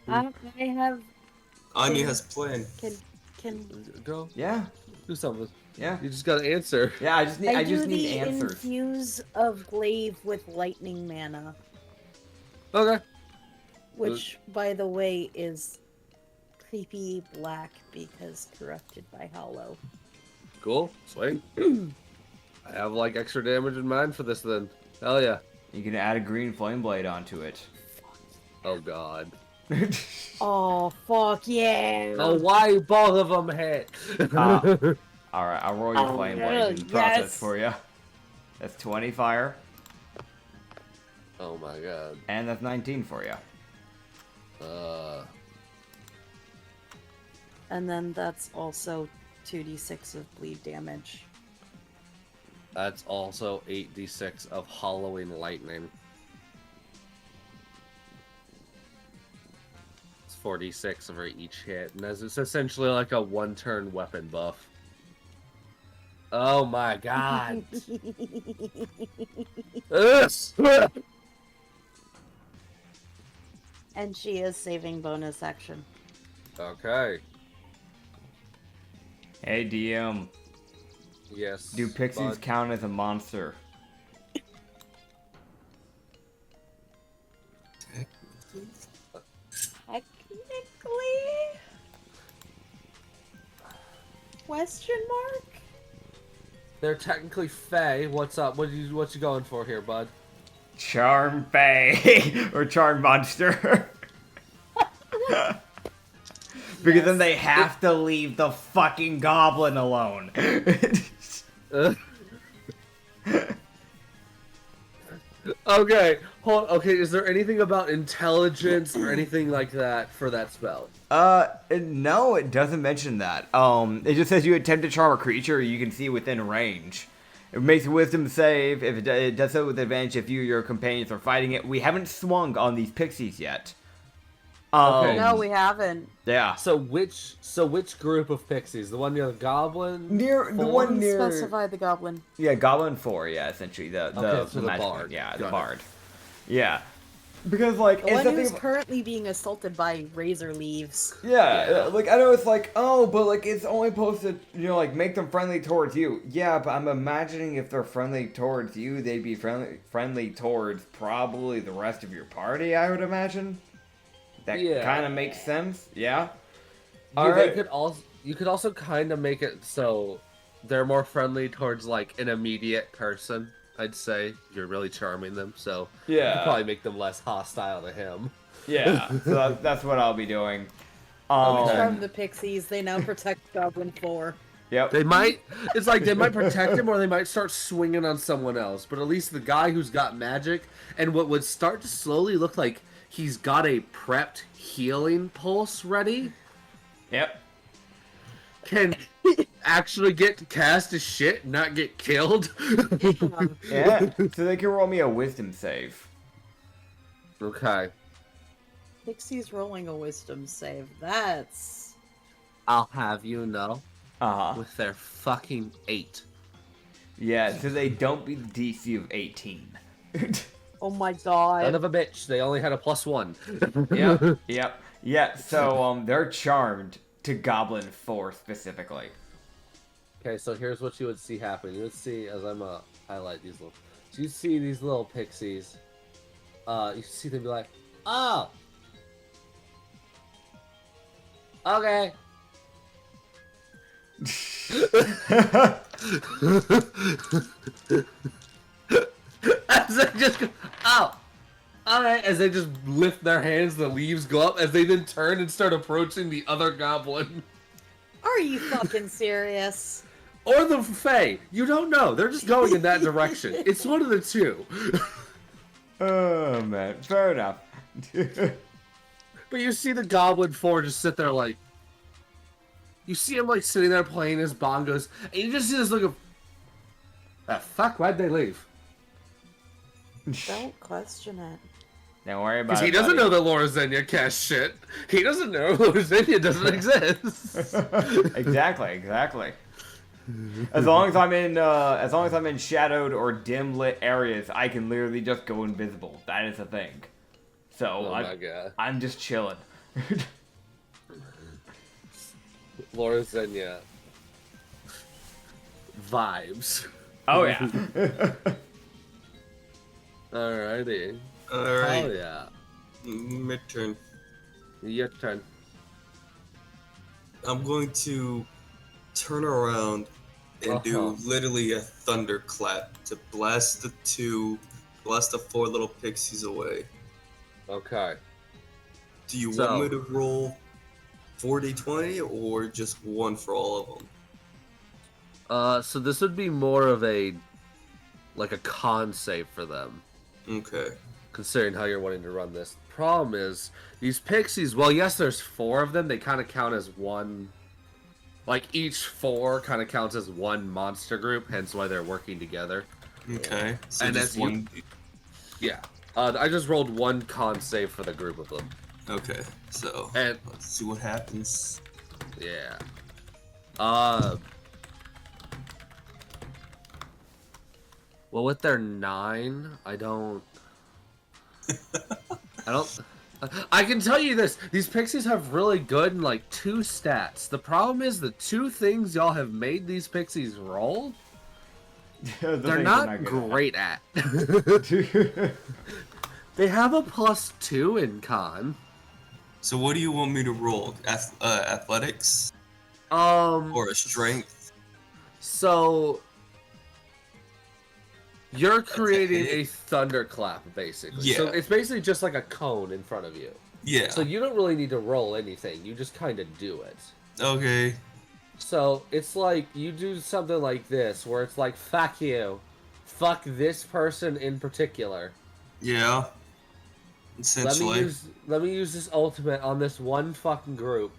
Speaker 3: I have.
Speaker 2: Anya has planned.
Speaker 3: Can
Speaker 5: Go
Speaker 1: yeah.
Speaker 5: do something.
Speaker 1: Yeah.
Speaker 5: You just gotta answer.
Speaker 1: Yeah, I just need
Speaker 3: I
Speaker 1: need
Speaker 3: do the
Speaker 1: answers.
Speaker 3: infuse of glaive with lightning mana,
Speaker 5: Okay.
Speaker 3: which, by the way, is creepy black because corrupted by hollow.
Speaker 5: Cool. Sweet. I have like extra damage in mind for this then. Hell yeah.
Speaker 1: You can add a green flame blade onto it.
Speaker 5: Oh god.
Speaker 3: Oh fuck yeah!
Speaker 5: Oh, why both of them hit?
Speaker 1: Alright, I'll roll your
Speaker 3: Oh,
Speaker 1: flame
Speaker 3: no,
Speaker 1: blade and process
Speaker 3: yes.
Speaker 1: for you. That's 20 fire,
Speaker 5: Oh my god.
Speaker 1: and that's 19 for you.
Speaker 3: And then that's also 2d6 of bleed damage.
Speaker 5: That's also 8d6 of hollowing lightning. It's 4d6 for each hit, and it's essentially like a one-turn weapon buff. Oh my god. Ugh.
Speaker 3: And she is saving bonus action.
Speaker 5: Okay.
Speaker 1: Hey DM,
Speaker 5: Yes.
Speaker 1: do pixies
Speaker 5: bud.
Speaker 1: count as a monster?
Speaker 3: Technically? Question mark?
Speaker 5: They're technically fae. What's up? What you going for here, bud?
Speaker 1: Charm Fae or Charm Monster. Because then they have to leave the fucking goblin alone.
Speaker 5: Okay, hold. Okay, is there anything about intelligence or anything like that for that spell?
Speaker 1: No, it doesn't mention that. It just says you attempt to charm a creature you can see within range. It makes a wisdom save. If it does so with advantage if you or your companions are fighting it. We haven't swung on these pixies yet.
Speaker 5: Okay.
Speaker 3: No, we haven't.
Speaker 1: Yeah.
Speaker 5: So which group of pixies? The one near the goblin?
Speaker 1: Near the
Speaker 5: Four?
Speaker 1: one near
Speaker 3: Specify the goblin.
Speaker 1: yeah, Goblin 4, yeah, essentially the
Speaker 5: Okay, so the
Speaker 1: magic one.
Speaker 5: bard.
Speaker 1: Yeah, the
Speaker 5: Got it.
Speaker 1: bard. Yeah. Because like
Speaker 3: The
Speaker 1: it's
Speaker 3: one
Speaker 1: the thing
Speaker 3: who's
Speaker 1: about-
Speaker 3: currently being assaulted by razor leaves.
Speaker 1: Yeah,
Speaker 5: Yeah.
Speaker 1: like I know it's like, oh, but like it's only supposed to, like make them friendly towards you. Yeah, but I'm imagining if they're friendly towards you, they'd be friendly towards probably the rest of your party. I would imagine. That
Speaker 5: Yeah.
Speaker 1: kind of makes sense. Yeah.
Speaker 5: You,
Speaker 1: Alright.
Speaker 5: you could also kind of make it so they're more friendly towards like an immediate person. I'd say you're really charming them, so you could
Speaker 1: Yeah.
Speaker 5: probably make them less hostile to him.
Speaker 1: Yeah. So that's what I'll be doing.
Speaker 3: We
Speaker 5: Okay.
Speaker 3: charmed the pixies. They now protect Goblin 4.
Speaker 1: Yep.
Speaker 5: They might. It's like they might protect him, or they might start swinging on someone else. But at least the guy who's got magic, and what would start to slowly look like he's got a prepped healing pulse ready,
Speaker 1: Yep.
Speaker 5: can actually get cast as shit, and not get killed.
Speaker 1: Yeah. So they can roll me a wisdom save.
Speaker 5: Okay.
Speaker 3: Pixie's rolling a wisdom save. That's...
Speaker 5: I'll have you know,
Speaker 1: Uh huh.
Speaker 5: with their fucking 8.
Speaker 1: Yeah. So they don't beat the DC of 18.
Speaker 3: Oh my
Speaker 5: Son
Speaker 3: god.
Speaker 5: of a bitch, they only had a +1.
Speaker 1: Yep, yep, yeah. So they're charmed to Goblin 4 specifically.
Speaker 5: Okay, so here's what you would see happen. You would see, as I'm highlight these little, so you see these little pixies. You see them be like, oh, okay. As they just go, oh, alright. As they just lift their hands, the leaves go up. As they then turn and start approaching the other goblin.
Speaker 3: Are you fucking serious?
Speaker 5: Or the Fae. You don't know. They're just going in that direction. It's one of the two.
Speaker 1: Oh man, fair enough.
Speaker 5: But you see the Goblin 4 just sit there like... You see him like sitting there playing his bongos, and you just see this look of... The fuck? Why'd they leave?
Speaker 3: Don't question it.
Speaker 1: Don't worry about
Speaker 4: Because
Speaker 1: it.
Speaker 4: he doesn't
Speaker 1: buddy.
Speaker 4: know that Laura Xenia casts shit. He doesn't know Laura Xenia doesn't exist.
Speaker 1: Exactly. As long as I'm in shadowed or dim lit areas, I can literally just go invisible. That is a thing. So
Speaker 4: Oh my god.
Speaker 1: I'm just chilling.
Speaker 4: Laura Xenia. Vibes.
Speaker 1: Oh yeah.
Speaker 4: Alrighty.
Speaker 2: All
Speaker 4: Hell
Speaker 2: right.
Speaker 4: yeah.
Speaker 2: Midturn.
Speaker 4: Your turn.
Speaker 2: I'm going to turn around and do literally a thunderclap to blast the 4 little pixies away.
Speaker 4: Okay.
Speaker 2: Do you
Speaker 5: So-
Speaker 2: want me to roll 4d20 or just one for all of them?
Speaker 5: So this would be more of a con save for them,
Speaker 2: Okay.
Speaker 5: considering how you're wanting to run this. Problem is, these pixies, well, yes, there's 4 of them, they kind of count as one, like each 4 kind of counts as one monster group, hence why they're working together.
Speaker 2: Okay. So
Speaker 5: And
Speaker 2: just
Speaker 5: that's
Speaker 2: one.
Speaker 5: Yeah. I just rolled 1 con save for the group of them.
Speaker 2: Okay. So
Speaker 5: And,
Speaker 2: let's see what happens.
Speaker 5: yeah. Well, with their 9, I can tell you this. These pixies have really good, 2 stats. The problem is the 2 things y'all have made these pixies roll, they're not great at. They have a +2 in con.
Speaker 2: So what do you want me to roll? Athletics
Speaker 5: Um,
Speaker 2: or a strength?
Speaker 5: so you're creating
Speaker 2: hit.
Speaker 5: a thunderclap, basically.
Speaker 2: Yeah.
Speaker 5: So it's basically just like a cone in front of you.
Speaker 2: Yeah.
Speaker 5: So you don't really need to roll anything. You just kind of do it.
Speaker 2: Okay.
Speaker 5: So it's like you do something like this, where it's like, fuck you. Fuck this person in particular.
Speaker 2: Yeah. Essentially.
Speaker 5: Let me use this ultimate on this one fucking group.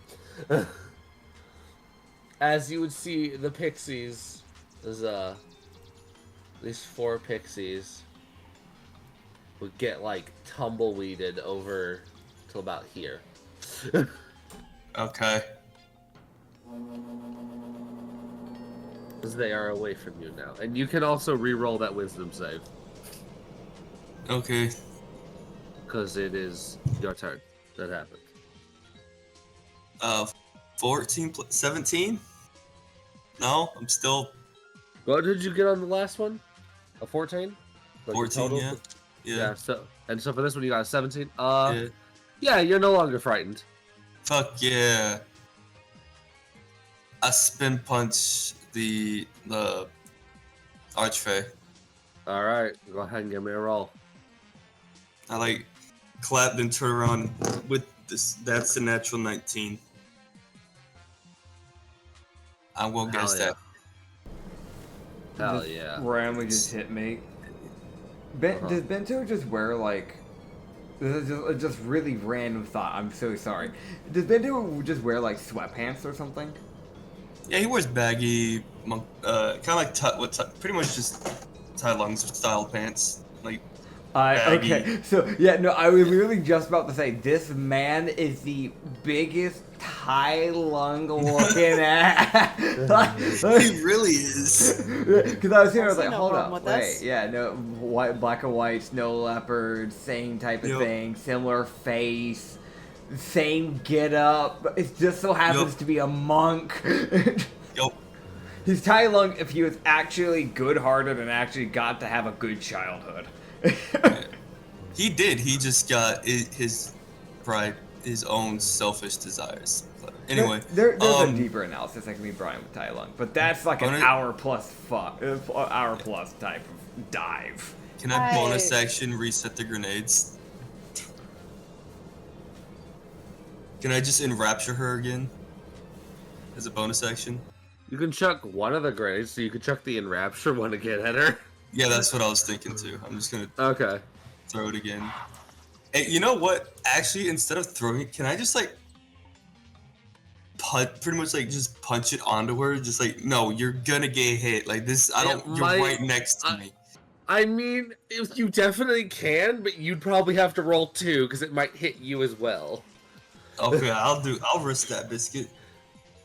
Speaker 5: As you would see, the pixies, there's these 4 pixies would get tumbleweeded over till about here.
Speaker 2: Okay.
Speaker 5: Because they are away from you now. And you can also re-roll that wisdom save.
Speaker 2: Okay.
Speaker 5: Because it is your turn. That happened.
Speaker 2: 14 plus 17? No, I'm still
Speaker 5: What did you get on the last one? A 14?
Speaker 2: 14, yeah.
Speaker 5: Yeah. So for this one you got a 17.
Speaker 2: Yeah.
Speaker 5: Yeah, you're no longer frightened.
Speaker 2: Fuck yeah. I spin punch the archfey.
Speaker 5: All right, go ahead and give me a roll.
Speaker 2: I clap and turn around with this. That's a natural 19. I won't
Speaker 5: Hell
Speaker 2: guess
Speaker 5: yeah.
Speaker 2: that.
Speaker 5: Hell yeah.
Speaker 1: Randomly just hit me. Does Bento just wear this is just really random thought. I'm so sorry. Does Bento just wear sweatpants or something?
Speaker 2: Yeah, he wears baggy, kind of pretty much just Tai Lung's style pants. Baggy.
Speaker 1: Okay, so yeah, no, I was really just about to say this man is the biggest Tai Lung looking at.
Speaker 2: He really is.
Speaker 1: Because I was here, I was
Speaker 3: I see
Speaker 1: like,
Speaker 3: no
Speaker 1: hold
Speaker 3: problem
Speaker 1: up,
Speaker 3: with
Speaker 1: wait,
Speaker 3: this.
Speaker 1: yeah, no, black and white, snow leopard, same type of
Speaker 2: Yep.
Speaker 1: thing, similar face, same get up. It just so happens
Speaker 2: Yep.
Speaker 1: to be a monk.
Speaker 2: Yup.
Speaker 1: He's Tai Lung if he was actually good-hearted and actually got to have a good childhood.
Speaker 2: He did. He just got his pride, his own selfish desires. But anyway,
Speaker 1: there's a deeper analysis that can be brought in with Tai Lung, but that's like an
Speaker 2: Bonus-
Speaker 1: hour plus type of dive.
Speaker 2: can I bonus action reset the grenades? Can I just enrapture her again? As a bonus action?
Speaker 5: You can chuck one of the grenades, so you can chuck the enrapture one again at her.
Speaker 2: Yeah, that's what I was thinking too. I'm just gonna
Speaker 5: Okay.
Speaker 2: throw it again. Hey, you know what? Actually, instead of throwing it, can I just pretty much just punch it onto her? Just no, you're gonna get hit. This, I don't. You're right next to me.
Speaker 5: I mean, you definitely can, but you'd probably have to roll 2 because it might hit you as well.
Speaker 2: Okay, I'll risk that biscuit.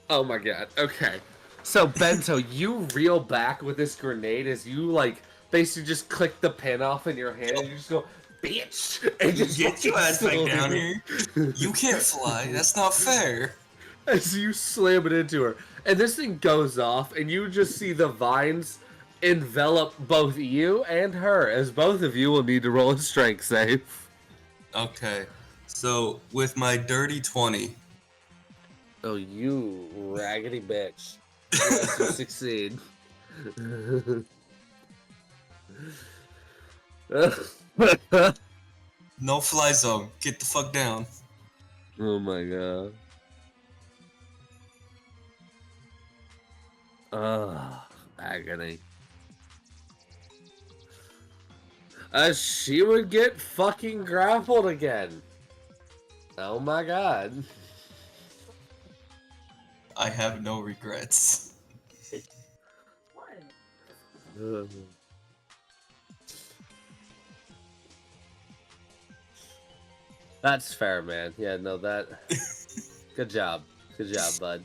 Speaker 5: Oh my god. Okay. So Bento, you reel back with this grenade as you like basically just click the pin off in your hand and you just go, bitch, and just
Speaker 2: Get your ass back
Speaker 5: fucking
Speaker 2: down here. You can't fly. That's not fair.
Speaker 5: as you slam it into her. And this thing goes off, and you just see the vines envelop both you and her, as both of you will need to roll a strength save.
Speaker 2: Okay, so with my dirty 20,
Speaker 5: Oh, you raggedy bitch. Yes, you succeed.
Speaker 2: no fly zone. Get the fuck down.
Speaker 5: Oh my god. Agony. She would get fucking grappled again. Oh my god.
Speaker 2: I have no regrets.
Speaker 5: That's fair, man. Yeah, no, that. Good job. Good job, bud.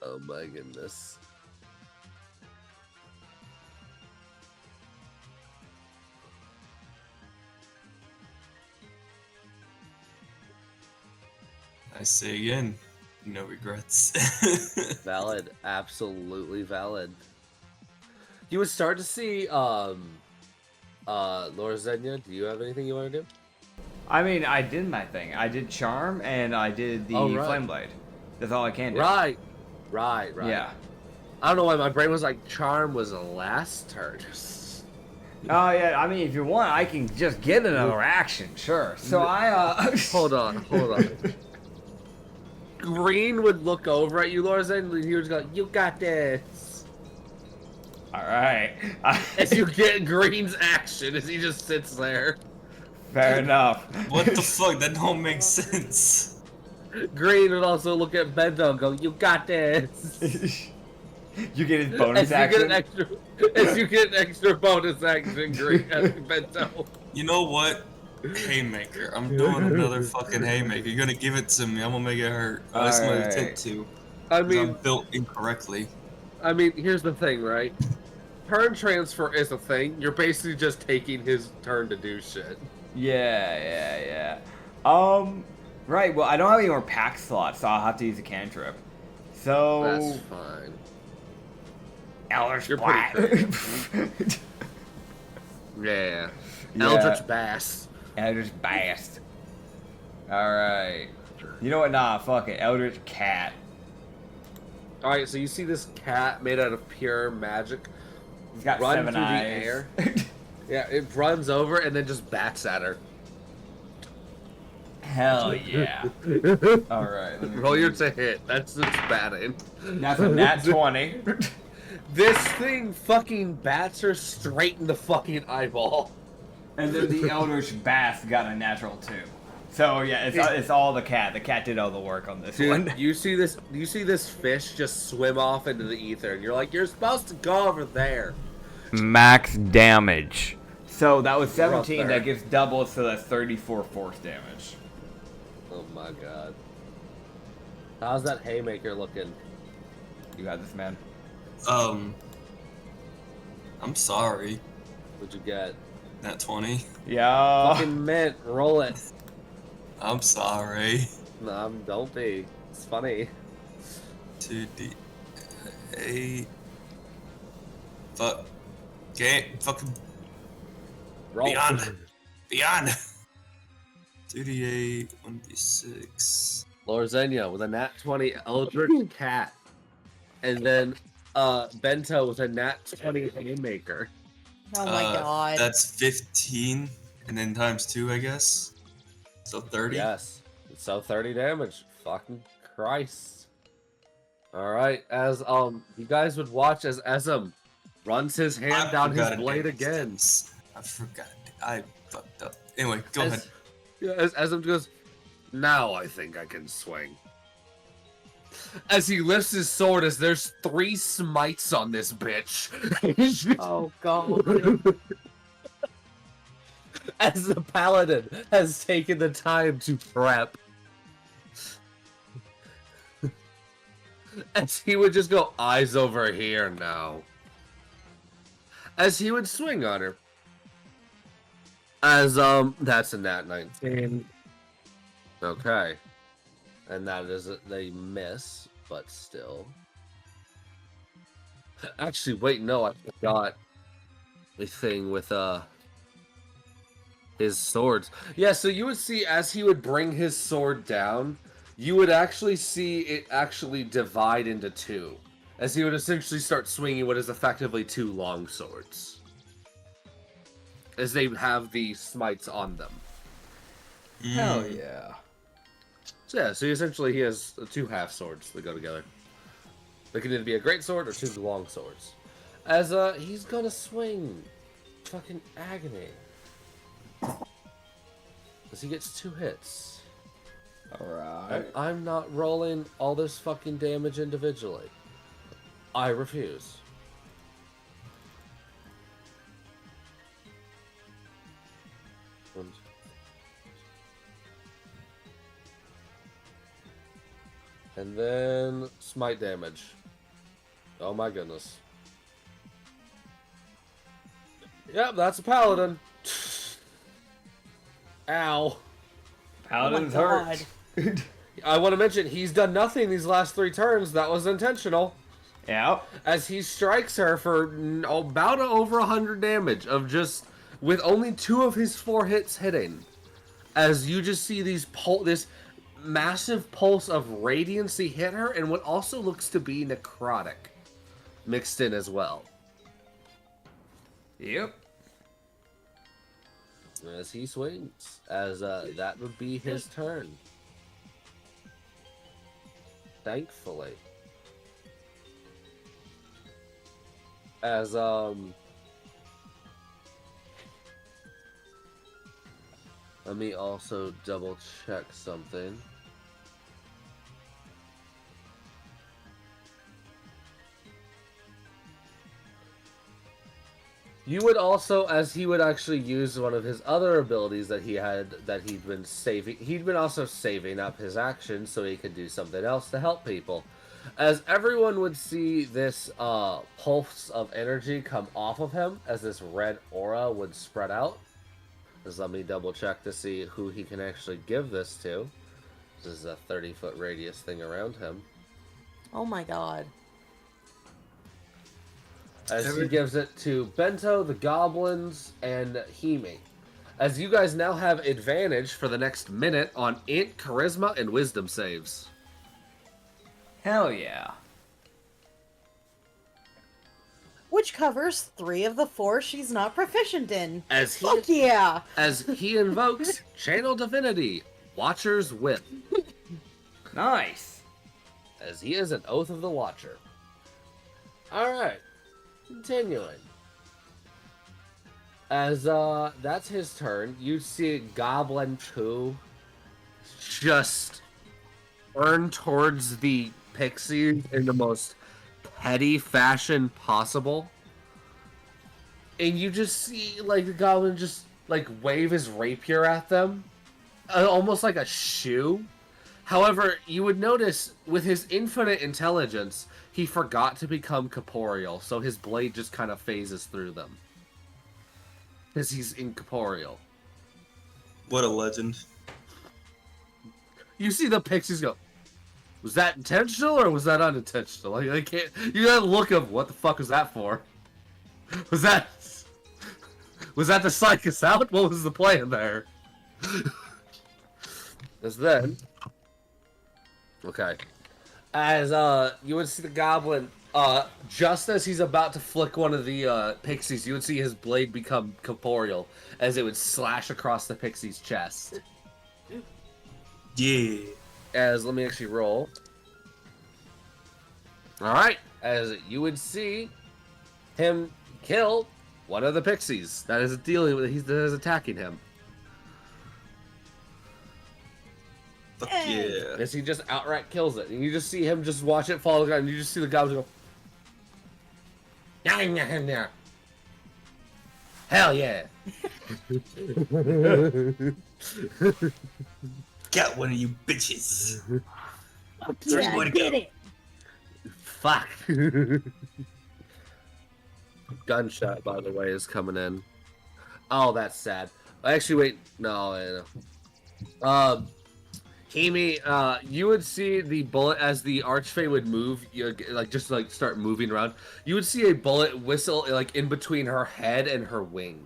Speaker 5: Oh my goodness.
Speaker 2: I say again, no regrets.
Speaker 5: Valid. Absolutely valid. You would start to see, Laura Zenya, do you have anything you want to do?
Speaker 1: I mean, I did my thing. I did charm and I did the
Speaker 5: Oh, right.
Speaker 1: flame blade. That's all I can do.
Speaker 5: Right.
Speaker 1: Yeah.
Speaker 5: I don't know why my brain was like, charm was the last turn.
Speaker 1: Oh yeah. I mean, if you want, I can just get another action. Sure. So I
Speaker 5: Hold on. Green would look over at you, Laura Zenya, and he would go, you got this.
Speaker 1: All right.
Speaker 5: As you get Green's action as he just sits there.
Speaker 1: Fair enough.
Speaker 2: What the fuck? That don't make sense.
Speaker 5: Green would also look at Bento and go, you got this.
Speaker 1: You get his bonus action.
Speaker 5: As you get an extra bonus action, Green, Bento.
Speaker 2: You know what? Haymaker. I'm doing another fucking haymaker. You're gonna give it to me. I'm gonna make it hurt. At least I'm gonna
Speaker 1: Alright.
Speaker 2: attempt to.
Speaker 5: I
Speaker 2: 'Cause
Speaker 5: mean,
Speaker 2: I'm built incorrectly.
Speaker 5: here's the thing, right? Turn transfer is a thing. You're basically just taking his turn to do shit.
Speaker 1: Yeah. Right. Well, I don't have any more pack slots, so I'll have to use a cantrip. So.
Speaker 5: That's fine.
Speaker 1: Eldritch
Speaker 5: You're
Speaker 1: Blast.
Speaker 5: Yeah.
Speaker 1: Yeah.
Speaker 5: Eldritch Bass.
Speaker 1: Eldritch Blast. Alright. You know what? Nah, fuck it. Eldritch Cat.
Speaker 5: Alright, so you see this cat made out of pure magic
Speaker 1: He's got
Speaker 5: run
Speaker 1: 7
Speaker 5: through
Speaker 1: eyes.
Speaker 5: the air. Yeah, it runs over and then just bats at her.
Speaker 1: Hell yeah. Alright.
Speaker 5: Roll your to hit. That's its batting.
Speaker 1: That's a nat 20.
Speaker 5: This thing fucking bats her straight in the fucking eyeball.
Speaker 1: And then the Eldritch Bass got a natural 2. So yeah, it's all the cat. The cat did all the work on this one.
Speaker 5: Dude, you see this fish just swim off into the ether, and you're like, you're supposed to go over there.
Speaker 1: Max damage. So that was
Speaker 5: We're
Speaker 1: 17.
Speaker 5: up there.
Speaker 1: That gives double, so that's 34 force damage.
Speaker 5: Oh my god. How's that haymaker looking?
Speaker 1: You got this, man.
Speaker 2: I'm sorry.
Speaker 5: What'd you get?
Speaker 2: Nat 20.
Speaker 1: Yeah.
Speaker 5: Fucking mint, roll it.
Speaker 2: I'm sorry.
Speaker 5: No, don't be. It's funny.
Speaker 2: 2d8. Fuck. Okay, fucking
Speaker 5: Roll.
Speaker 2: beyond. 2d8, 1d6.
Speaker 5: Lorzenia with a nat 20 Eldritch Cat. And then Bento with a nat 20 Haymaker.
Speaker 3: Oh my god.
Speaker 2: That's 15, and then times 2, I guess. So 30.
Speaker 5: Yes. So 30 damage. Fucking Christ. Alright, as you guys would watch as Esm runs his hand down his blade again.
Speaker 2: I forgot. I fucked up. Anyway, go ahead.
Speaker 5: Yeah, as Esm goes, now I think I can swing. As he lifts his sword, as there's 3 smites on this bitch.
Speaker 3: Oh god.
Speaker 5: As the paladin has taken the time to prep. As he would just go, eyes over here now. As he would swing on her. As, that's a nat 19. Okay. And that is a miss, but still. Actually, wait, no, I forgot the thing with, his swords. Yeah, so you would see as he would bring his sword down, you would actually see it actually divide into 2. As he would essentially start swinging what is effectively 2 long swords. As they have the smites on them.
Speaker 1: Hell yeah.
Speaker 5: So yeah, so essentially he has 2 half swords that go together. They can either be a great sword or 2 long swords. As he's gonna swing. Fucking agony. As he gets 2 hits.
Speaker 1: Alright.
Speaker 5: I'm not rolling all this fucking damage individually. I refuse. And then smite damage. Oh my goodness. Yep, that's a paladin. Ow.
Speaker 1: Paladin's
Speaker 3: Oh my
Speaker 1: hurt.
Speaker 5: I want to mention, he's done nothing these last 3 turns. That was intentional.
Speaker 1: Yeah.
Speaker 5: As he strikes her for about over 100 damage of just, with only 2 of his 4 hits hitting. As you just see this massive pulse of radiancy hit her, and what also looks to be necrotic mixed in as well.
Speaker 1: Yep.
Speaker 5: As he swings, as that would be his turn. Thankfully. As let me also double check something. You would also, as he would actually use one of his other abilities that he had, that he'd been also saving up his action so he could do something else to help people. As everyone would see this pulse of energy come off of him, as this red aura would spread out. Just let me double check to see who he can actually give this to. This is a 30-foot radius thing around him.
Speaker 3: Oh my god.
Speaker 5: As he gives it to Bento, the goblins, and Hime. As you guys now have advantage for the next minute on int, charisma, and wisdom saves.
Speaker 1: Hell yeah.
Speaker 3: Which covers 3 of the 4 she's not proficient in.
Speaker 5: As he,
Speaker 3: Fuck yeah!
Speaker 5: as he invokes Channel Divinity, Watcher's Whip.
Speaker 1: Nice.
Speaker 5: As he is an Oath of the Watcher. Alright. Continuing. As that's his turn, you see Goblin 2 just turn towards the pixie in the most petty fashion possible. And you just see like the goblin just like wave his rapier at them. Almost like a shoe. However, you would notice with his infinite intelligence, he forgot to become corporeal, so his blade just kind of phases through them. Because he's incorporeal.
Speaker 2: What a legend.
Speaker 5: You see the pixies go, was that intentional or was that unintentional? Like, they can't, you got a look of, what the fuck was that for? Was that to psych us out? What was the plan there? As then, okay. As you would see the goblin, just as he's about to flick one of the pixies, you would see his blade become corporeal as it would slash across the pixie's chest.
Speaker 2: Yeah.
Speaker 5: As let me actually roll. All right, as you would see him kill one of the pixies that is dealing with, that is attacking him.
Speaker 2: Fuck
Speaker 3: Hey.
Speaker 2: yeah.
Speaker 5: As he just outright kills it. And you just see him just watch it fall to the ground, and you just see the goblin go, yeah. Hell yeah.
Speaker 2: Got one of you bitches.
Speaker 3: Yeah, I did it.
Speaker 5: Fuck. Gunshot, by the way, is coming in. Oh, that's sad. Actually, wait. No. Himi, you would see the bullet as the archfey would move, just start moving around. You would see a bullet whistle like in between her head and her wing.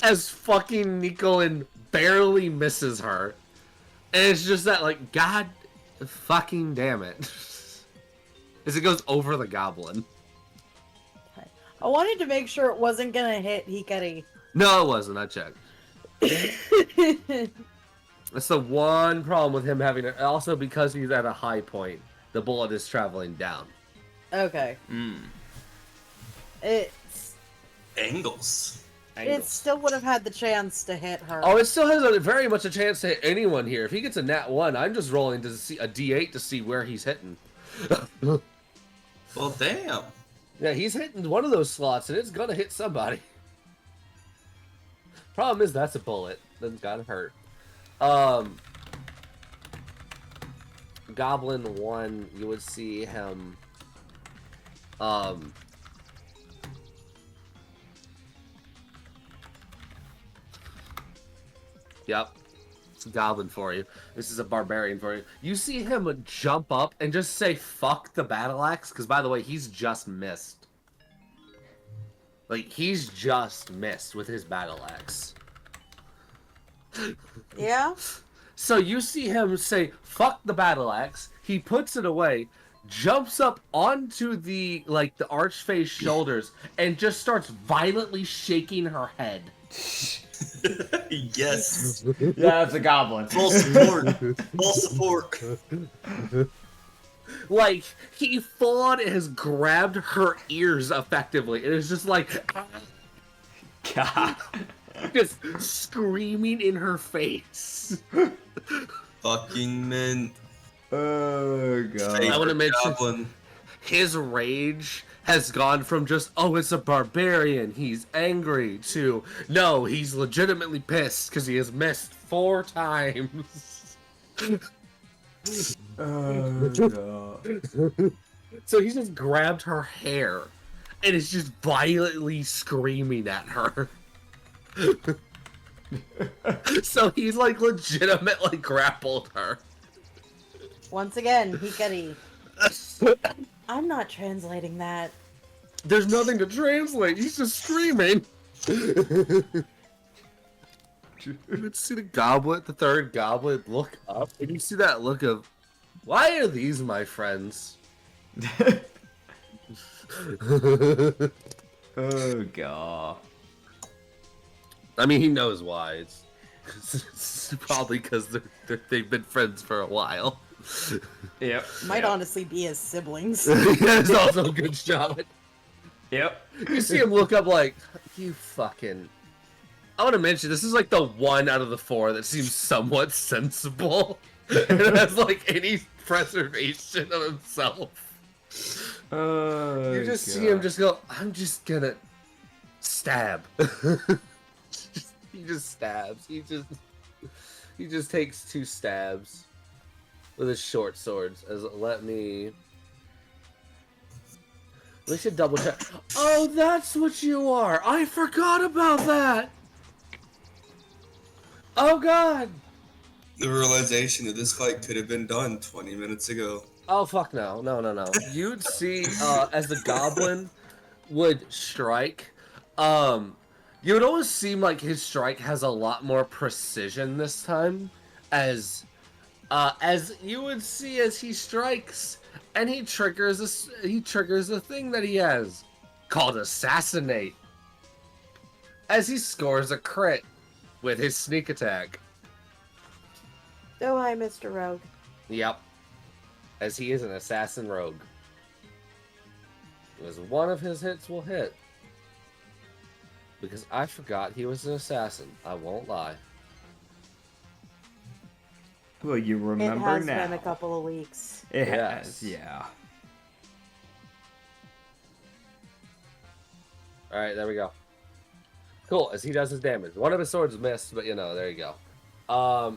Speaker 5: As fucking Nicolin barely misses her. And it's just that, like, god fucking damn it. As it goes over the goblin.
Speaker 3: I wanted to make sure it wasn't gonna hit Hikari.
Speaker 5: No, it wasn't. I checked. That's the one problem with him having it. Also, because he's at a high point, the bullet is traveling down.
Speaker 3: Okay. It's
Speaker 2: Angles.
Speaker 3: it still would have had the chance to hit her.
Speaker 5: Oh, it still has very much a chance to hit anyone here. If he gets a nat 1, I'm just rolling to see a d8 to see where he's hitting.
Speaker 2: Well, damn.
Speaker 5: Yeah, he's hitting one of those slots, and it's gonna hit somebody. Problem is, that's a bullet. That's gotta hurt. Goblin 1, you would see him. Yep. It's a goblin for you. This is a barbarian for you. You see him jump up and just say, fuck the battle axe, because by the way, he's just missed. Like, he's just missed with his battle axe.
Speaker 3: Yeah?
Speaker 5: So you see him say, fuck the battle axe, he puts it away, jumps up onto the archfae's shoulders, and just starts violently shaking her head.
Speaker 2: Yes.
Speaker 1: Yeah, it's a goblin.
Speaker 2: Full support. Full support.
Speaker 5: Like, he full on has grabbed her ears effectively. It is just like,
Speaker 1: God.
Speaker 5: just screaming in her face.
Speaker 2: Fucking mint.
Speaker 1: Oh, God.
Speaker 5: I wanna mention-
Speaker 2: Goblin.
Speaker 5: His rage has gone from just, oh, it's a barbarian, he's angry, to, no, he's legitimately pissed because he has missed 4 times.
Speaker 1: Oh, God.
Speaker 5: So he's just grabbed her hair and is just violently screaming at her. So he's like legitimately grappled her.
Speaker 3: Once again, Hikari. I'm not translating that.
Speaker 5: There's nothing to translate. He's just screaming. Let's see the goblet, the third goblet, look up, and you see that look of, why are these my friends?
Speaker 1: Oh, God.
Speaker 5: I mean, he knows why. It's probably because they've been friends for a while.
Speaker 1: Yep.
Speaker 3: Might honestly be his siblings.
Speaker 5: That's also a good shot.
Speaker 1: Yep.
Speaker 5: You see him look up like, you fucking... I want to mention, this is like the one out of the 4 that seems somewhat sensible. And has like any preservation of himself.
Speaker 1: Oh,
Speaker 5: You just see him just go, I'm just gonna stab. He just stabs. He just takes 2 stabs with his short swords. We should double check. Oh, that's what you are. I forgot about that. Oh God.
Speaker 2: The realization that this fight could have been done 20 minutes ago.
Speaker 5: Oh fuck no. No. You'd see as the goblin would strike, you would always seem like his strike has a lot more precision this time, as you would see as he strikes, and he triggers a thing that he has called Assassinate, as he scores a crit with his sneak attack.
Speaker 3: Oh, hi, Mr. Rogue.
Speaker 5: Yep, as he is an assassin rogue. As one of his hits will hit. Because I forgot he was an assassin. I won't lie.
Speaker 1: Well, you
Speaker 3: It
Speaker 1: remember
Speaker 3: has
Speaker 1: now.
Speaker 3: been a couple of weeks.
Speaker 1: It
Speaker 5: Yes.
Speaker 1: has, yeah.
Speaker 5: Alright, there we go. Cool, as he does his damage. One of his swords missed, but there you go.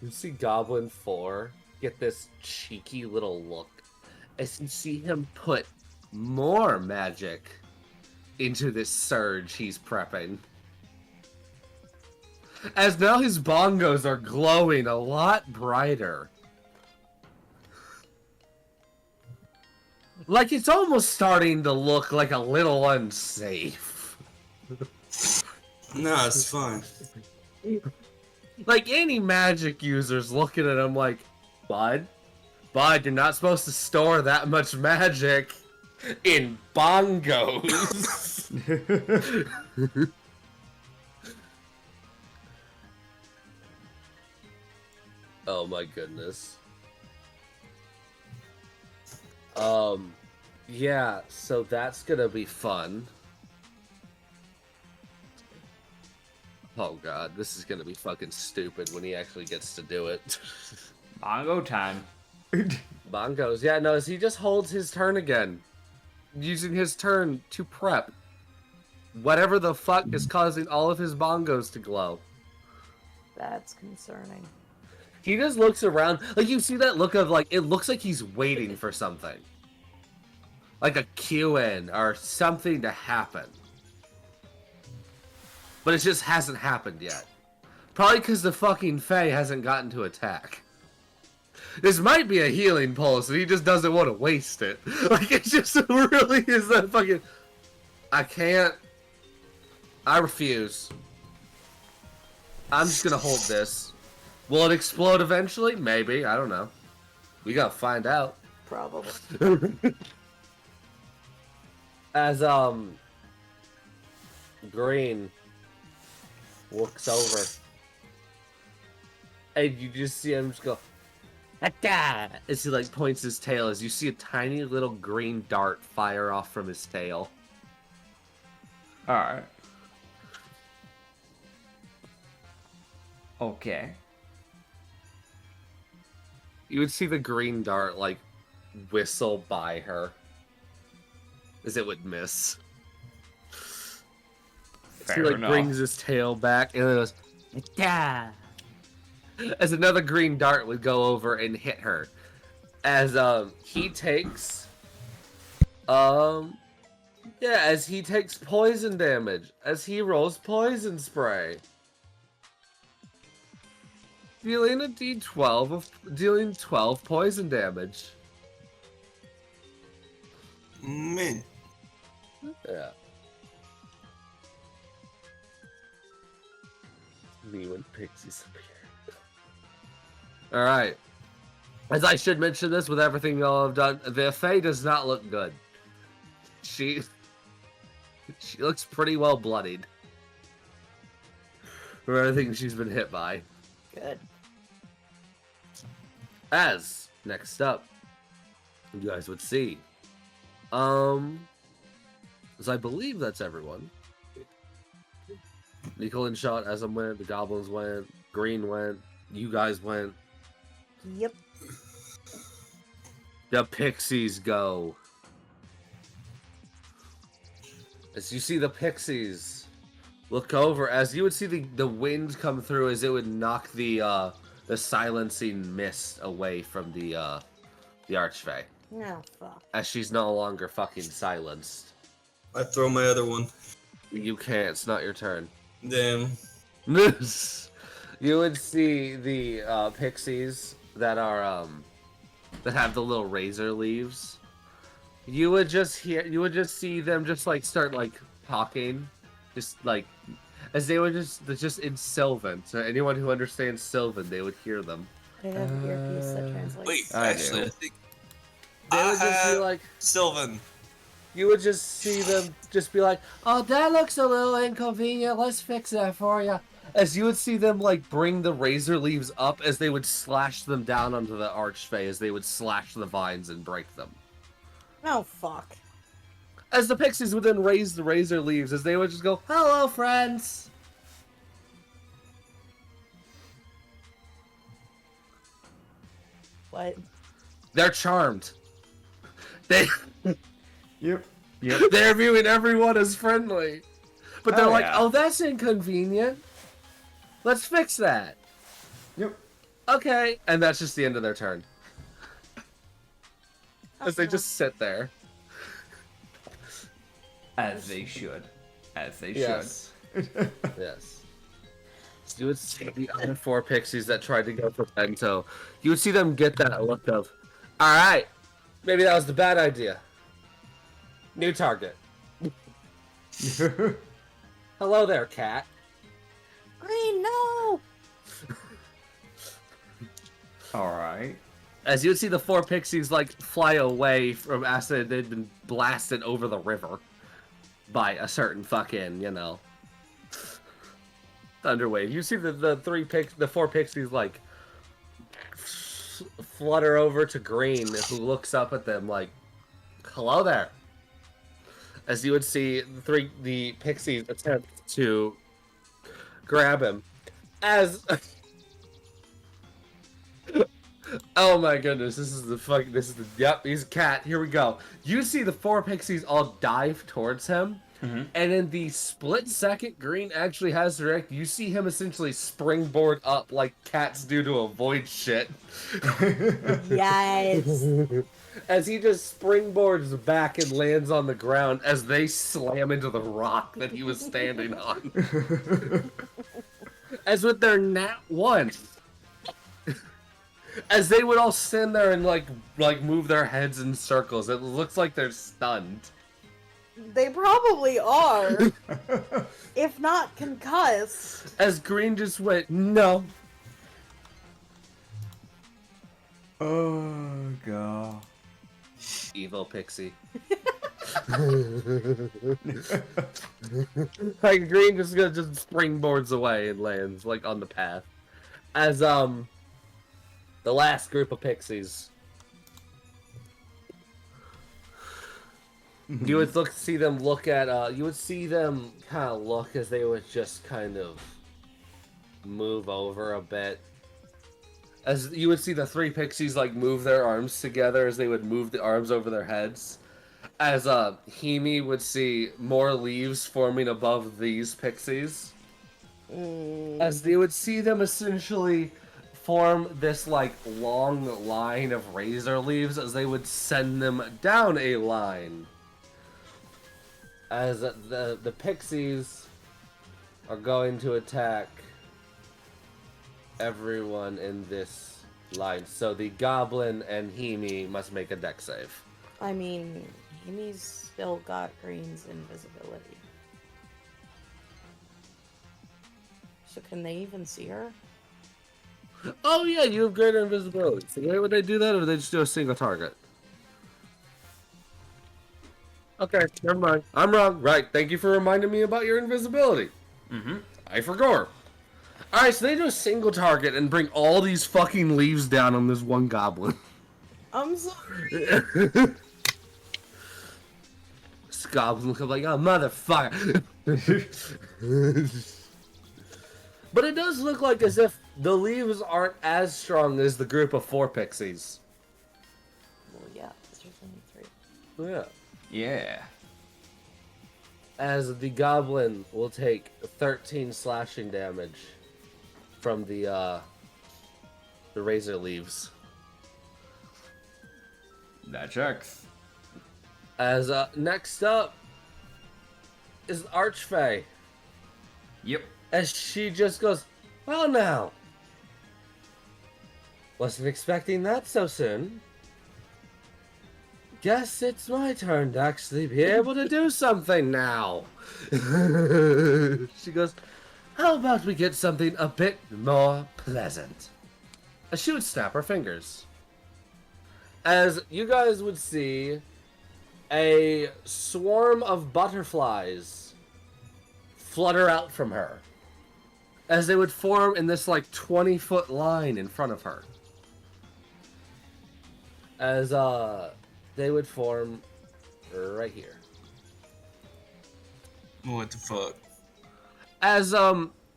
Speaker 5: You see Goblin 4 get this cheeky little look as you see him put more magic into this surge he's prepping. As now his bongos are glowing a lot brighter. Like it's almost starting to look like a little unsafe.
Speaker 2: No, it's fine.
Speaker 5: Like any magic users looking at him like, Bud, you're not supposed to store that much magic in bongos. Oh my goodness. Yeah, so that's gonna be fun. Oh god, this is gonna be fucking stupid when he actually gets to do it.
Speaker 1: Bongo time.
Speaker 5: Bongos, yeah, no, he just holds his turn again. Using his turn to prep. Whatever the fuck is causing all of his bongos to glow.
Speaker 3: That's concerning.
Speaker 5: He just looks around, like you see that look of like, it looks like he's waiting for something. Like a cue in or something to happen. But it just hasn't happened yet. Probably because the fucking Fae hasn't gotten to attack. This might be a healing pulse and he just doesn't want to waste it. Like it just really is that fucking... I can't... I refuse. I'm just gonna hold this. Will it explode eventually? Maybe. I don't know. We gotta find out.
Speaker 3: Probably.
Speaker 5: As, Green looks over. And you just see him just go, "Atta!" as he, like, points his tail, as you see a tiny little green dart fire off from his tail.
Speaker 1: Alright. Okay.
Speaker 5: You would see the green dart, like, whistle by her. As it would miss.
Speaker 1: Fair
Speaker 5: He, like,
Speaker 1: enough.
Speaker 5: brings his tail back, and then it goes, "Atta!" As another green dart would go over and hit her. As, he takes... as he takes poison damage. As he rolls poison spray. Dealing a d12 of... Dealing 12 poison damage.
Speaker 2: Man.
Speaker 5: Yeah. Me when pixies appear. Alright. As I should mention this with everything y'all have done, the Fae does not look good. She looks pretty well bloodied. For everything she's been hit by.
Speaker 3: Good.
Speaker 5: As, next up, you guys would see. As I believe that's everyone. Nicole shot, Asm went, the goblins went, Green went, you guys went.
Speaker 3: Yep.
Speaker 5: The pixies go. As you see the pixies look over, as you would see the wind come through, as it would knock the silencing mist away from the Archfey.
Speaker 3: Oh, fuck.
Speaker 5: As she's no longer fucking silenced.
Speaker 2: I throw my other one.
Speaker 5: You can't, it's not your turn.
Speaker 2: Damn.
Speaker 5: You would see the pixies that are that have the little razor leaves. You would just see them just like start like talking, just like as they would just in Sylvan. So anyone who understands Sylvan, they would hear them.
Speaker 3: I have an earpiece that translates.
Speaker 2: Wait,
Speaker 1: I
Speaker 2: actually,
Speaker 1: do.
Speaker 2: I think
Speaker 5: They would just be
Speaker 2: have
Speaker 5: like,
Speaker 2: Sylvan.
Speaker 5: you would just see them just be like, "Oh, that looks a little inconvenient. Let's fix that for you." As you would see them like bring the razor leaves up, as they would slash them down onto the Archfey, as they would slash the vines and break them.
Speaker 3: Oh, fuck.
Speaker 5: As the pixies would then raise the razor leaves, as they would just go, "Hello, friends."
Speaker 3: What?
Speaker 5: They're charmed. They
Speaker 1: Yep. Yep.
Speaker 5: they're viewing everyone as friendly, but they're
Speaker 1: Oh,
Speaker 5: like,
Speaker 1: yeah.
Speaker 5: "Oh, that's inconvenient. Let's fix that."
Speaker 1: Yep.
Speaker 5: Okay, and that's just the end of their turn. As they
Speaker 3: Okay.
Speaker 5: just sit there.
Speaker 1: As they should. As they
Speaker 5: Yes.
Speaker 1: should.
Speaker 5: Yes. So you would see the other 4 pixies that tried to go for Bento. You would see them get that look of, alright, maybe that was the bad idea. New target. Hello there, cat.
Speaker 3: Green, no!
Speaker 1: Alright.
Speaker 5: As you would see the 4 pixies, like, fly away from acid they'd been blasted over the river by a certain fucking, thunderwave. You see the 4 pixies, like, flutter over to Green, who looks up at them like, hello there. As you would see the pixies attempt to grab him. As oh my goodness, yep, he's a cat. Here we go. You see the 4 pixies all dive towards him.
Speaker 1: Mm-hmm.
Speaker 5: And in the split second Green actually has to react, you see him essentially springboard up like cats do to avoid shit.
Speaker 3: Yes.
Speaker 5: As he just springboards back and lands on the ground as they slam into the rock that he was standing on. As with their nat 1. As they would all stand there and like move their heads in circles. It looks like they're stunned.
Speaker 3: They probably are. If not concussed.
Speaker 5: As Green just went, no.
Speaker 1: Oh, God.
Speaker 5: Evil pixie. Like Green just springboards away and lands like on the path. As the last group of pixies. You would see them look at you would see them kind of look as they would just kind of move over a bit. As you would see the 3 pixies like move their arms together as they would move the arms over their heads. As Hemi would see more leaves forming above these pixies. As they would see them essentially form this like long line of razor leaves as they would send them down a line. As the pixies are going to attack everyone in this line. So the goblin and Hemi must make a dex save.
Speaker 3: I mean, Amy's still got Green's invisibility. So can they even see her?
Speaker 5: Oh yeah, you have greater invisibility. So why would they do that, or would they just do a single target? Okay, never mind. I'm wrong. Right, thank you for reminding me about your invisibility.
Speaker 1: Mm-hmm.
Speaker 5: I forgot. Alright, so they do a single target and bring all these fucking leaves down on this one goblin.
Speaker 3: I'm sorry.
Speaker 5: This goblin looks like, oh, motherfucker. But it does look like as if the leaves aren't as strong as the group of 4 pixies.
Speaker 3: Well, yeah, because there's only 3.
Speaker 5: Yeah.
Speaker 1: Yeah.
Speaker 5: As the goblin will take 13 slashing damage from the razor leaves.
Speaker 1: That checks.
Speaker 5: As next up is Archfey.
Speaker 1: Yep.
Speaker 5: As she just goes, well now. Wasn't expecting that so soon. Guess it's my turn to actually be able to do something now. She goes, how about we get something a bit more pleasant? As she would snap her fingers. As you guys would see a swarm of butterflies flutter out from her. As they would form in this like 20-foot line in front of her. As they would form right here.
Speaker 2: What the fuck?
Speaker 5: As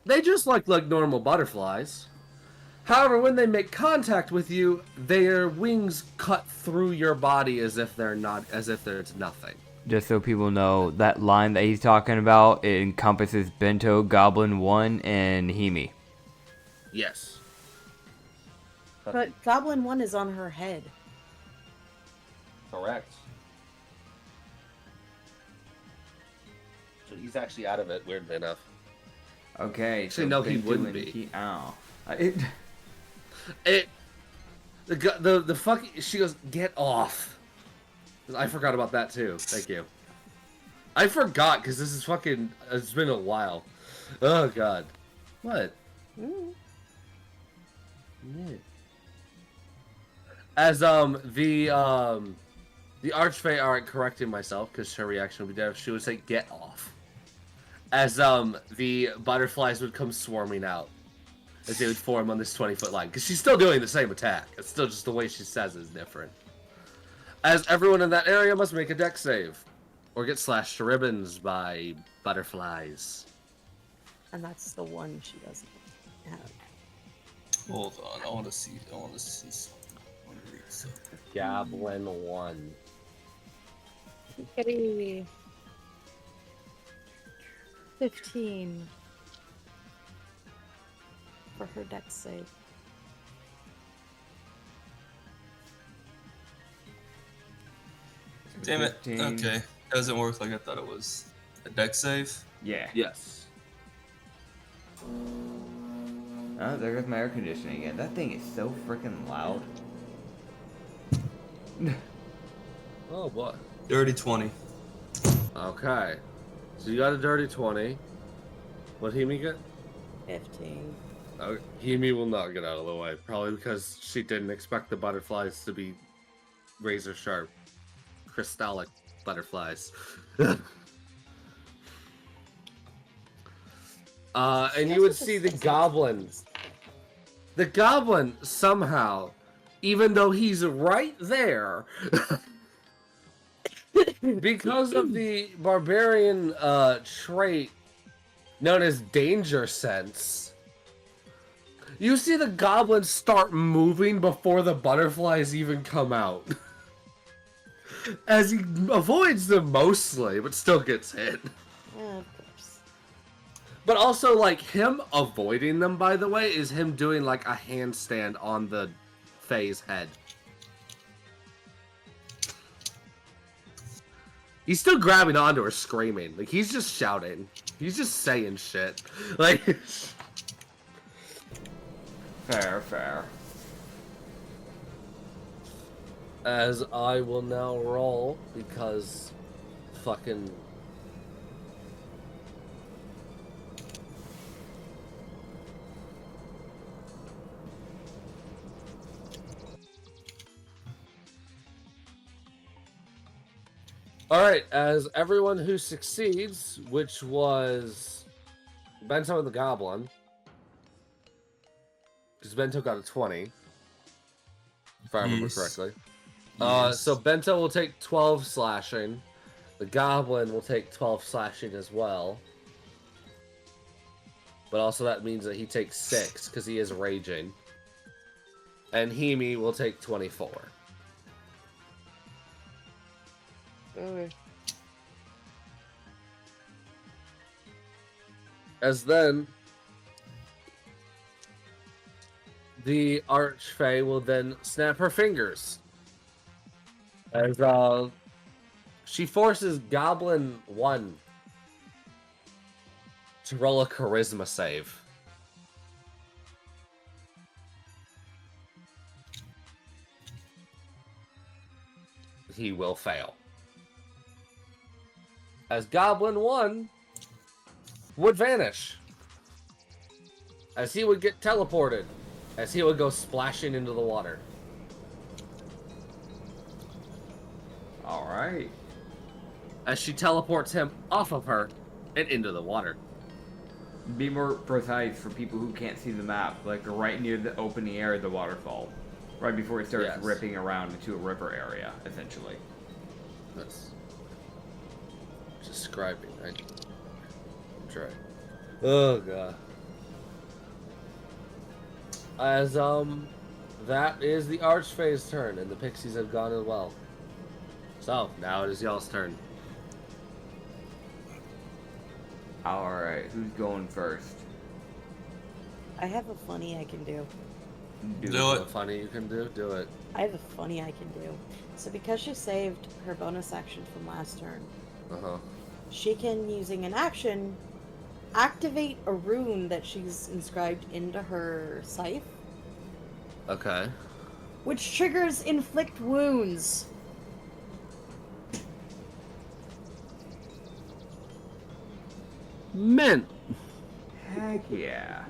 Speaker 5: they just like normal butterflies. However, when they make contact with you, their wings cut through your body as if there's nothing.
Speaker 1: Just so people know, that line that he's talking about, it encompasses Bento, Goblin 1, and Himi.
Speaker 5: Yes.
Speaker 3: But Goblin 1 is on her head.
Speaker 5: Correct. So he's actually out of it, weirdly enough.
Speaker 1: Okay,
Speaker 5: Actually, no, he
Speaker 1: Bento
Speaker 5: wouldn't
Speaker 1: and
Speaker 5: be.
Speaker 1: Ow.
Speaker 5: The fuck, she goes, get off. I forgot about that too. Thank you. I forgot because this is fucking. It's been a while. Oh god. What?
Speaker 3: Mm.
Speaker 5: Yeah. As the Archfey, alright, correcting myself because her reaction would be there. She would say, "Get off." As the butterflies would come swarming out, as they would form on this 20-foot line, because she's still doing the same attack. It's still just the way she says it is different. As everyone in that area must make a dex save, or get slashed to ribbons by butterflies.
Speaker 3: And that's the one she doesn't have.
Speaker 2: Hold on, I want to see something. I want to read something.
Speaker 5: Goblin 1.
Speaker 3: Kitty. 15. For her dex save.
Speaker 2: Damn it.
Speaker 1: 15.
Speaker 2: Okay. Doesn't work like I thought it was. A deck save?
Speaker 1: Yeah.
Speaker 5: Yes.
Speaker 1: Oh, there goes my air conditioning again. That thing is so freaking loud.
Speaker 5: Oh boy.
Speaker 2: Dirty 20.
Speaker 5: Okay. So you got a dirty 20. What Himi get?
Speaker 3: 15.
Speaker 5: Himi will not get out of the way. Probably because she didn't expect the butterflies to be razor sharp, crystallic butterflies. And you would see the goblin. The goblin somehow, even though he's right there, because of the barbarian trait known as danger sense, you see the goblins start moving before the butterflies even come out. As he avoids them mostly, but still gets hit.
Speaker 3: Yeah, of course.
Speaker 5: But also, like, him avoiding them, by the way, is him doing, like, a handstand on the Fae's head. He's still grabbing onto her, screaming. Like, he's just shouting. He's just saying shit. Like...
Speaker 1: Fair, fair.
Speaker 5: As I will now roll, because... fucking... Alright, as everyone who succeeds, which was Bento and the Goblin, because Bento got a 20, if I remember
Speaker 2: Yes.
Speaker 5: correctly.
Speaker 2: Yes.
Speaker 5: So Bento will take 12 slashing, the Goblin will take 12 slashing as well, but also that means that he takes 6, because he is raging, and Himi will take 24.
Speaker 3: Okay.
Speaker 5: As then, the Archfey will then snap her fingers. As she forces Goblin 1 to roll a charisma save. He will fail. As Goblin 1 would vanish. As he would get teleported. As he would go splashing into the water.
Speaker 1: Alright.
Speaker 5: As she teleports him off of her and into the water.
Speaker 1: Be more precise for people who can't see the map, like right near the opening area of the waterfall. Right before it starts
Speaker 5: Yes.
Speaker 1: ripping around into a river area, essentially.
Speaker 5: That's describing, right? I'm trying. Oh god. As that is the Archfae's turn, and the pixies have gone as well. So now it is y'all's turn.
Speaker 1: Alright, who's going first?
Speaker 3: I have a funny I can do.
Speaker 2: Do
Speaker 5: What
Speaker 2: it.
Speaker 5: funny you can do? Do it.
Speaker 3: I have a funny I can do. So because she saved her bonus action from last turn, she can, using an action, activate a rune that she's inscribed into her scythe,
Speaker 5: Okay.
Speaker 3: which triggers inflict wounds.
Speaker 5: Mint.
Speaker 1: Heck yeah.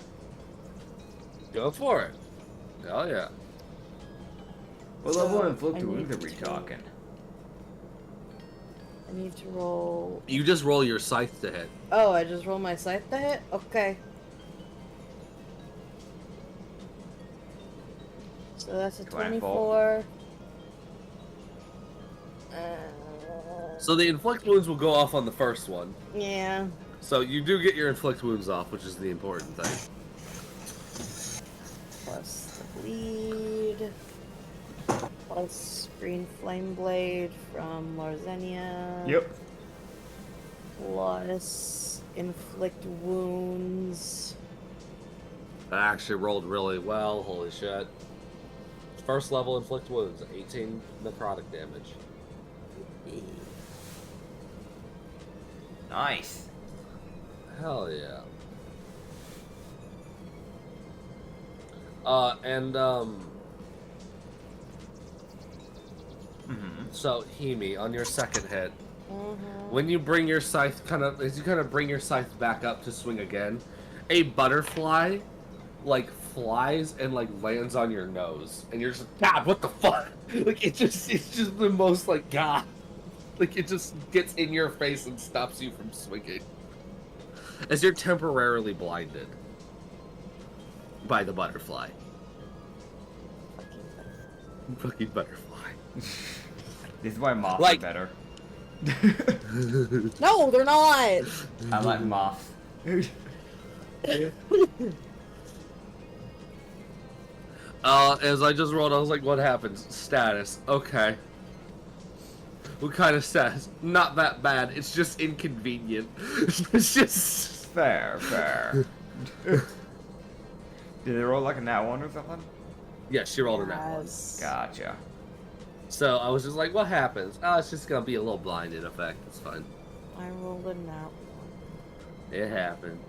Speaker 5: Go for it. Hell yeah.
Speaker 1: What level
Speaker 3: So,
Speaker 1: inflict
Speaker 3: I
Speaker 1: wounds
Speaker 3: need
Speaker 1: are we
Speaker 3: to-
Speaker 1: talking?
Speaker 3: I need to roll.
Speaker 5: You just roll your scythe to hit.
Speaker 3: Oh, I just roll my scythe to hit? Okay. So that's a 24.
Speaker 5: So the inflict wounds will go off on the first one.
Speaker 3: Yeah.
Speaker 5: So you do get your inflict wounds off, which is the important thing.
Speaker 3: Plus the bleed. Plus green flame blade from Larzenia.
Speaker 1: Yep.
Speaker 3: Plus inflict wounds.
Speaker 5: That actually rolled really well. Holy shit. First level inflict wounds, 18 necrotic damage.
Speaker 1: Nice.
Speaker 5: Hell yeah. So Hemi, on your second hit, when you bring your scythe as you bring your scythe back up to swing again, a butterfly like flies and like lands on your nose, and you're just God, what the fuck? Like it's just the most like God, like it just gets in your face and stops you from swinging, as you're temporarily blinded by the butterfly. Fucking butterfly.
Speaker 1: This is why moths
Speaker 5: Like-
Speaker 1: are better.
Speaker 3: No, they're not!
Speaker 1: I like moths.
Speaker 5: As I just rolled, I was like, what happens? Status. Okay. What kind of status? Not that bad. It's just inconvenient. It's just...
Speaker 1: Fair, fair. Did they roll like a nat 1 or something?
Speaker 5: Yeah, she rolled a nat one.
Speaker 3: Yes.
Speaker 1: Gotcha.
Speaker 5: So I was just like, what happens? Oh, it's just gonna be a little blinded effect. It's fine.
Speaker 3: I rolled a nat 1.
Speaker 5: It happens.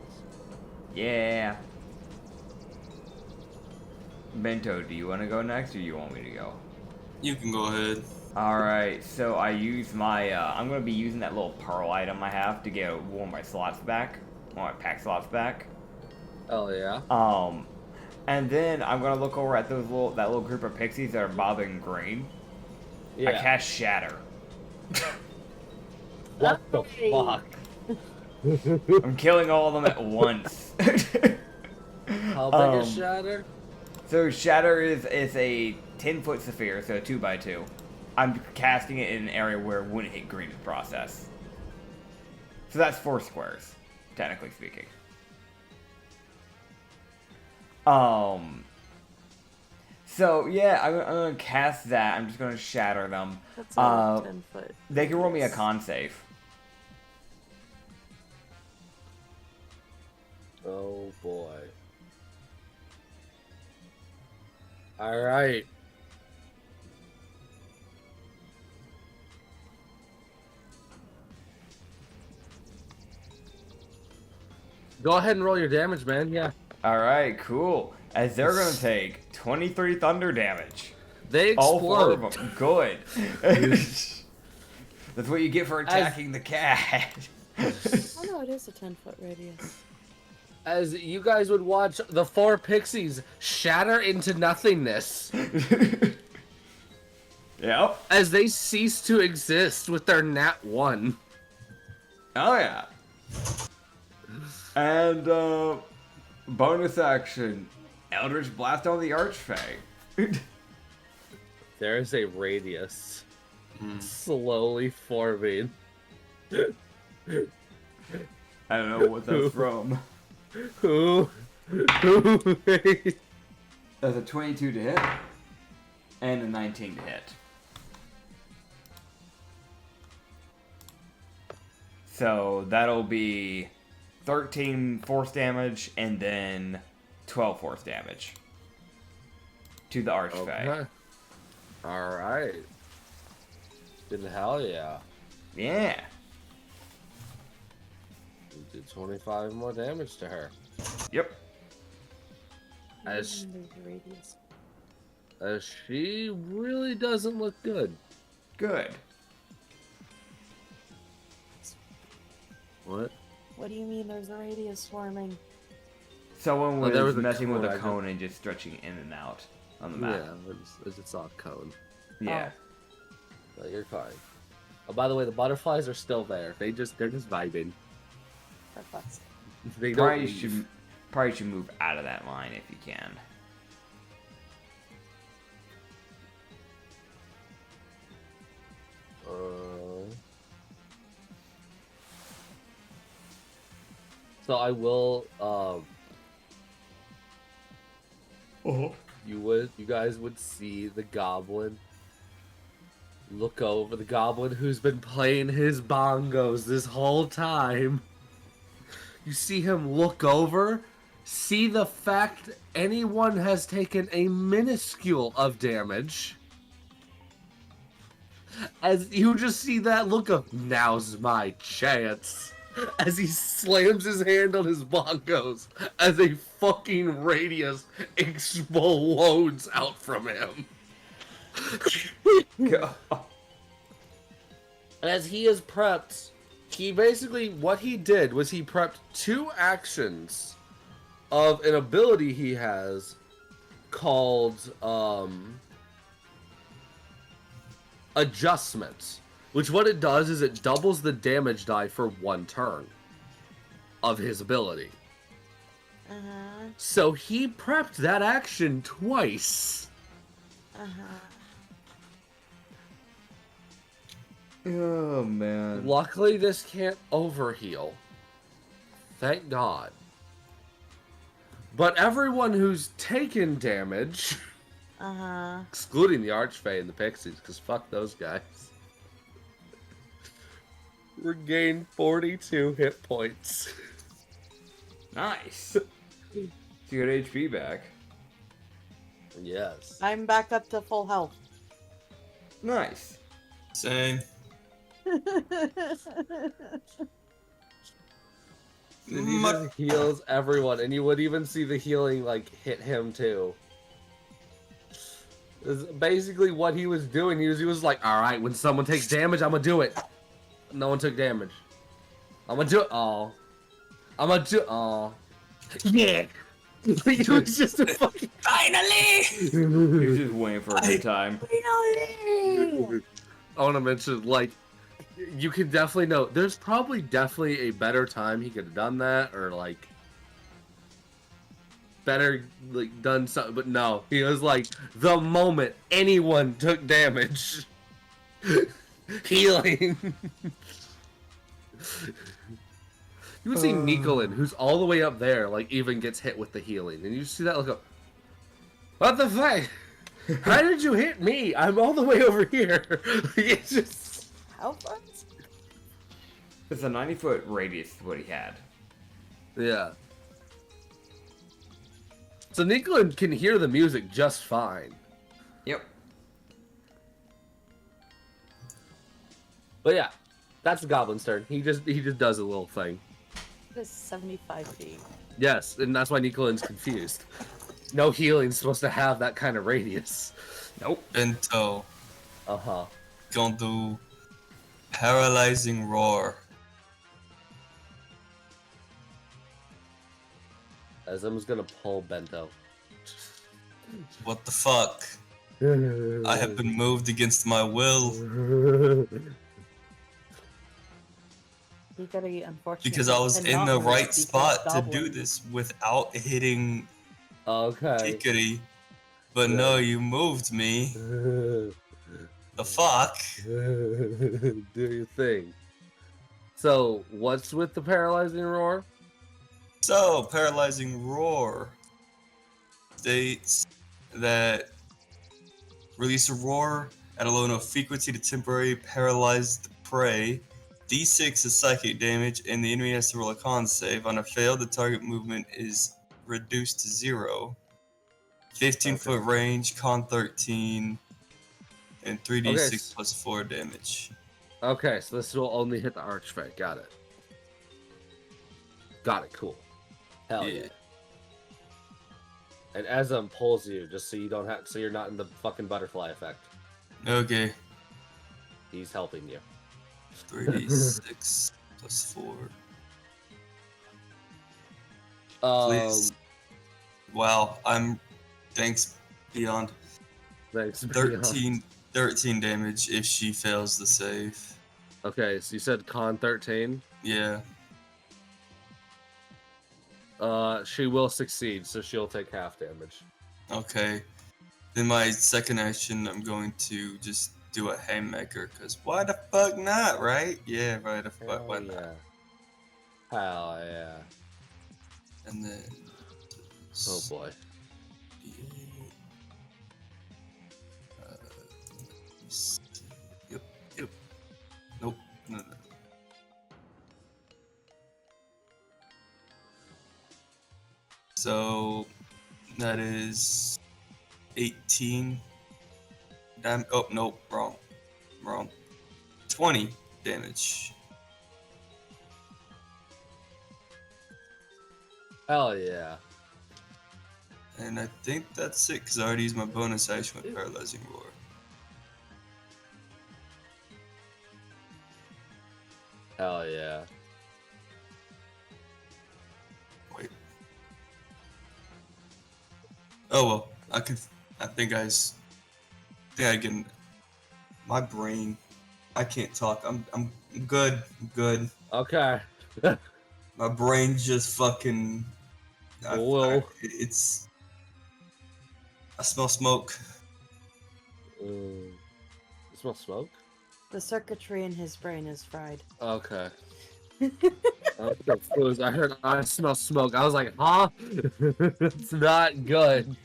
Speaker 1: Yeah. Bento, do you want to go next or do you want me to go?
Speaker 2: You can go ahead.
Speaker 1: Alright, so I use my, I'm going to be using that little pearl item I have to get one of my slots back. One of my pack slots back.
Speaker 5: Oh, yeah?
Speaker 1: And then I'm going to look over at that little group of pixies that are bobbing green.
Speaker 5: Yeah.
Speaker 1: I cast Shatter.
Speaker 5: What the
Speaker 3: Okay.
Speaker 5: fuck?
Speaker 1: I'm killing all of them at once.
Speaker 5: How big is Shatter?
Speaker 1: So Shatter is a 10-foot sphere, so 2x2. I'm casting it in an area where it wouldn't hit green in the process. So that's 4 squares, technically speaking. So yeah, I'm gonna cast that. I'm just gonna shatter them.
Speaker 3: That's a 10 foot.
Speaker 1: They can roll me a con save.
Speaker 5: Oh, boy. Alright. Go ahead and roll your damage, man. Yeah.
Speaker 1: Alright, cool. As they're gonna take 23 thunder damage.
Speaker 5: They
Speaker 1: All 4 of
Speaker 5: explode.
Speaker 1: them. Good. That's what you get for attacking the cat.
Speaker 3: Oh no, it is a 10-foot radius.
Speaker 5: As you guys would watch the 4 pixies shatter into nothingness
Speaker 1: Yep.
Speaker 5: as they cease to exist with their nat 1.
Speaker 1: Oh yeah. And bonus action, Eldritch Blast on the Archfey.
Speaker 5: There is a radius slowly forming.
Speaker 1: I don't know what that's from.
Speaker 5: Who
Speaker 1: That's a 22 to hit. And a 19 to hit. So that'll be 13 force damage and then 12 force damage to the Archfey.
Speaker 5: Okay. Alright. Then hell yeah.
Speaker 1: Yeah.
Speaker 5: We did 25 more damage to her.
Speaker 1: Yep.
Speaker 5: As
Speaker 3: Radius.
Speaker 5: she really doesn't look good.
Speaker 1: Good.
Speaker 5: What?
Speaker 3: What do you mean there's a radius forming?
Speaker 1: Someone was,
Speaker 5: there was a
Speaker 1: messing with
Speaker 5: cone,
Speaker 1: a
Speaker 5: I
Speaker 1: cone and just stretching in and out on the map.
Speaker 5: Yeah, it's a cone.
Speaker 1: Yeah.
Speaker 5: But you're fine. Oh, by the way, the butterflies are still there. They're just vibing.
Speaker 3: For fuck's sake.
Speaker 5: They don't
Speaker 1: Probably
Speaker 5: leave.
Speaker 1: should move out of that line if you can.
Speaker 5: So I will. You guys would see the goblin look over, the goblin who's been playing his bongos this whole time. You see him look over, see the fact anyone has taken a minuscule of damage. As you just see that look of, now's my chance. As he slams his hand on his bongos as a fucking radius explodes out from him. As he is prepped, what he did was he prepped 2 actions of an ability he has called Adjustment. Which what it does is it doubles the damage die for 1 turn of his ability.
Speaker 3: Uh-huh.
Speaker 5: So he prepped that action twice.
Speaker 3: Uh-huh.
Speaker 1: Oh man.
Speaker 5: Luckily this can't overheal. Thank God. But everyone who's taken damage,
Speaker 3: Uh-huh.
Speaker 5: excluding the Archfey and the Pixies, because fuck those guys, regain 42 hit points.
Speaker 1: Nice. You got HP back.
Speaker 5: Yes.
Speaker 3: I'm back up to full health.
Speaker 1: Nice.
Speaker 2: Same.
Speaker 5: He just heals everyone, and you would even see the healing like hit him too. This is basically what he was doing. He was like, all right, when someone takes damage, I'm gonna do it. No one took damage. I'm gonna do it. Oh, I'm gonna do. Oh, yeah. It was just a fucking.
Speaker 2: Finally!
Speaker 1: He was just waiting for a good time.
Speaker 5: I want to mention, like, you can definitely know. There's probably definitely a better time he could have done that, or like, better like done something. But no, he was like, the moment anyone took damage, healing. You would see Nicolin, who's all the way up there, like even gets hit with the healing, and you see that look. What the fuck? How did you hit me? I'm all the way over here. It's just.
Speaker 3: How far?
Speaker 1: It's a 90-foot radius is what he had.
Speaker 5: Yeah. So Nicolin can hear the music just fine.
Speaker 1: Yep.
Speaker 5: But yeah, that's the goblin's turn. He just does a little thing.
Speaker 3: It is 75 feet.
Speaker 5: Yes, and that's why Nicolin's confused. No healing's supposed to have that kind of radius.
Speaker 1: Nope.
Speaker 2: Bento.
Speaker 5: Uh-huh.
Speaker 2: Gonna do paralyzing roar.
Speaker 5: Azim's gonna pull Bento.
Speaker 2: What the fuck? I have been moved against my will
Speaker 3: You gotta unfortunately.
Speaker 2: because I was in
Speaker 3: cannot
Speaker 2: the
Speaker 3: move
Speaker 2: right
Speaker 3: because
Speaker 2: spot to do
Speaker 3: goblins-
Speaker 2: this without hitting
Speaker 5: Okay.
Speaker 2: trickery. But no, you moved me. The fuck?
Speaker 5: Do your thing. So, what's with the paralyzing roar?
Speaker 2: So, paralyzing roar states that release a roar at a low enough frequency to temporarily paralyze the prey. D6 is psychic damage, and the enemy has to roll a con save. On a fail, the target movement is reduced to 0. 15-foot range, con 13, and 3d6 plus 4 damage.
Speaker 5: Okay, so this will only hit the archfey. Got it. Got it. Cool. Hell yeah. And Ezem pulls you just so you don't have, so you're not in the fucking butterfly effect.
Speaker 2: Okay.
Speaker 5: He's helping you.
Speaker 2: 3d6 plus 4. Please. Wow, thanks, Beyond.
Speaker 5: Thanks,
Speaker 2: 13 damage if she fails the save.
Speaker 5: Okay, so you said con 13?
Speaker 2: Yeah.
Speaker 5: She will succeed, so she'll take half damage.
Speaker 2: Okay. Then my second action, I'm going to just do a haymaker, because why the fuck not, right? Yeah, why the fuck, why not?
Speaker 5: Hell yeah.
Speaker 2: And then...
Speaker 5: Oh boy.
Speaker 2: Yep. Nope. No. So that is 18. Oh nope, wrong. 20 damage.
Speaker 5: Hell yeah.
Speaker 2: And I think that's it, because I already used my bonus action with Paralyzing Roar.
Speaker 5: Hell yeah.
Speaker 2: Wait. Oh well, I think I can. My brain, I can't talk. I'm good. I'm good.
Speaker 5: Okay.
Speaker 2: My brain just fucking. It's. I smell smoke.
Speaker 5: You smell smoke?
Speaker 3: The circuitry in his brain is fried.
Speaker 5: Okay. I heard I smell smoke. I was like, huh? It's not good.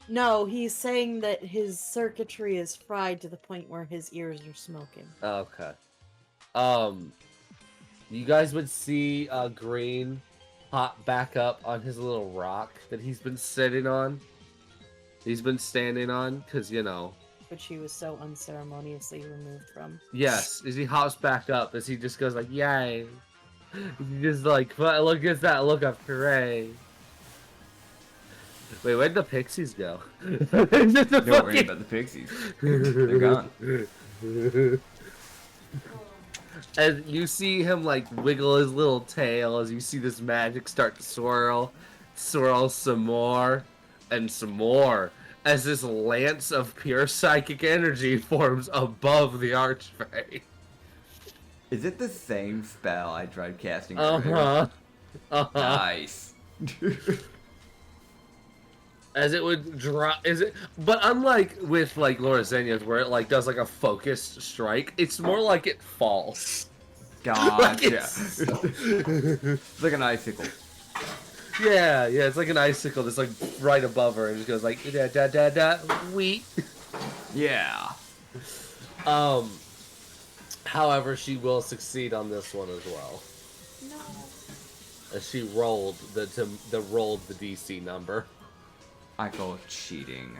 Speaker 3: No, he's saying that his circuitry is fried to the point where his ears are smoking.
Speaker 5: Okay. You guys would see Green hop back up on his little rock that he's been sitting on. He's been standing on, because, you know.
Speaker 3: Which he was so unceremoniously removed from.
Speaker 5: Yes, as he hops back up, as he just goes like, yay. He just like, look at that look of hooray. Wait, where'd the pixies go?
Speaker 1: Don't worry about the pixies. They're gone.
Speaker 5: And you see him like wiggle his little tail as you see this magic start to swirl some more, and some more, as this lance of pure psychic energy forms above the archfey.
Speaker 1: Is it the same spell I tried casting earlier? Nice.
Speaker 5: As it would drop, but unlike with like Laura Zenya's, where it like does like a focused strike, it's more like it falls.
Speaker 1: Gotcha. It's like an icicle.
Speaker 5: Yeah, it's like an icicle that's like right above her and it goes like da da da da wheat.
Speaker 1: Yeah.
Speaker 5: However, she will succeed on this one as well.
Speaker 3: No.
Speaker 5: As she rolled the DC number.
Speaker 1: I call it cheating.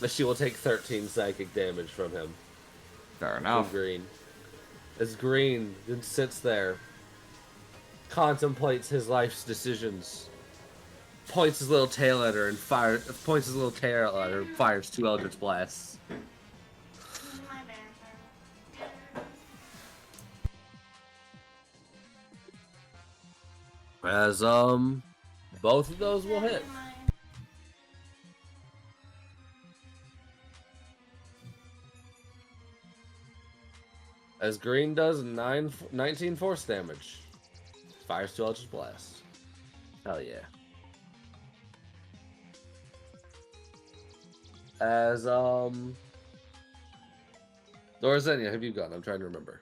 Speaker 5: But she will take 13 psychic damage from him.
Speaker 1: Fair
Speaker 5: From
Speaker 1: enough.
Speaker 5: Green. As Green then sits there, contemplates his life's decisions, points his little tail at her and fires 2 Eldritch Blasts. As both of those will hit. As Green does 19 force damage. Fires 2 Eldritch Blasts. Hell yeah. As Lorazenia, have you gone? I'm trying to remember.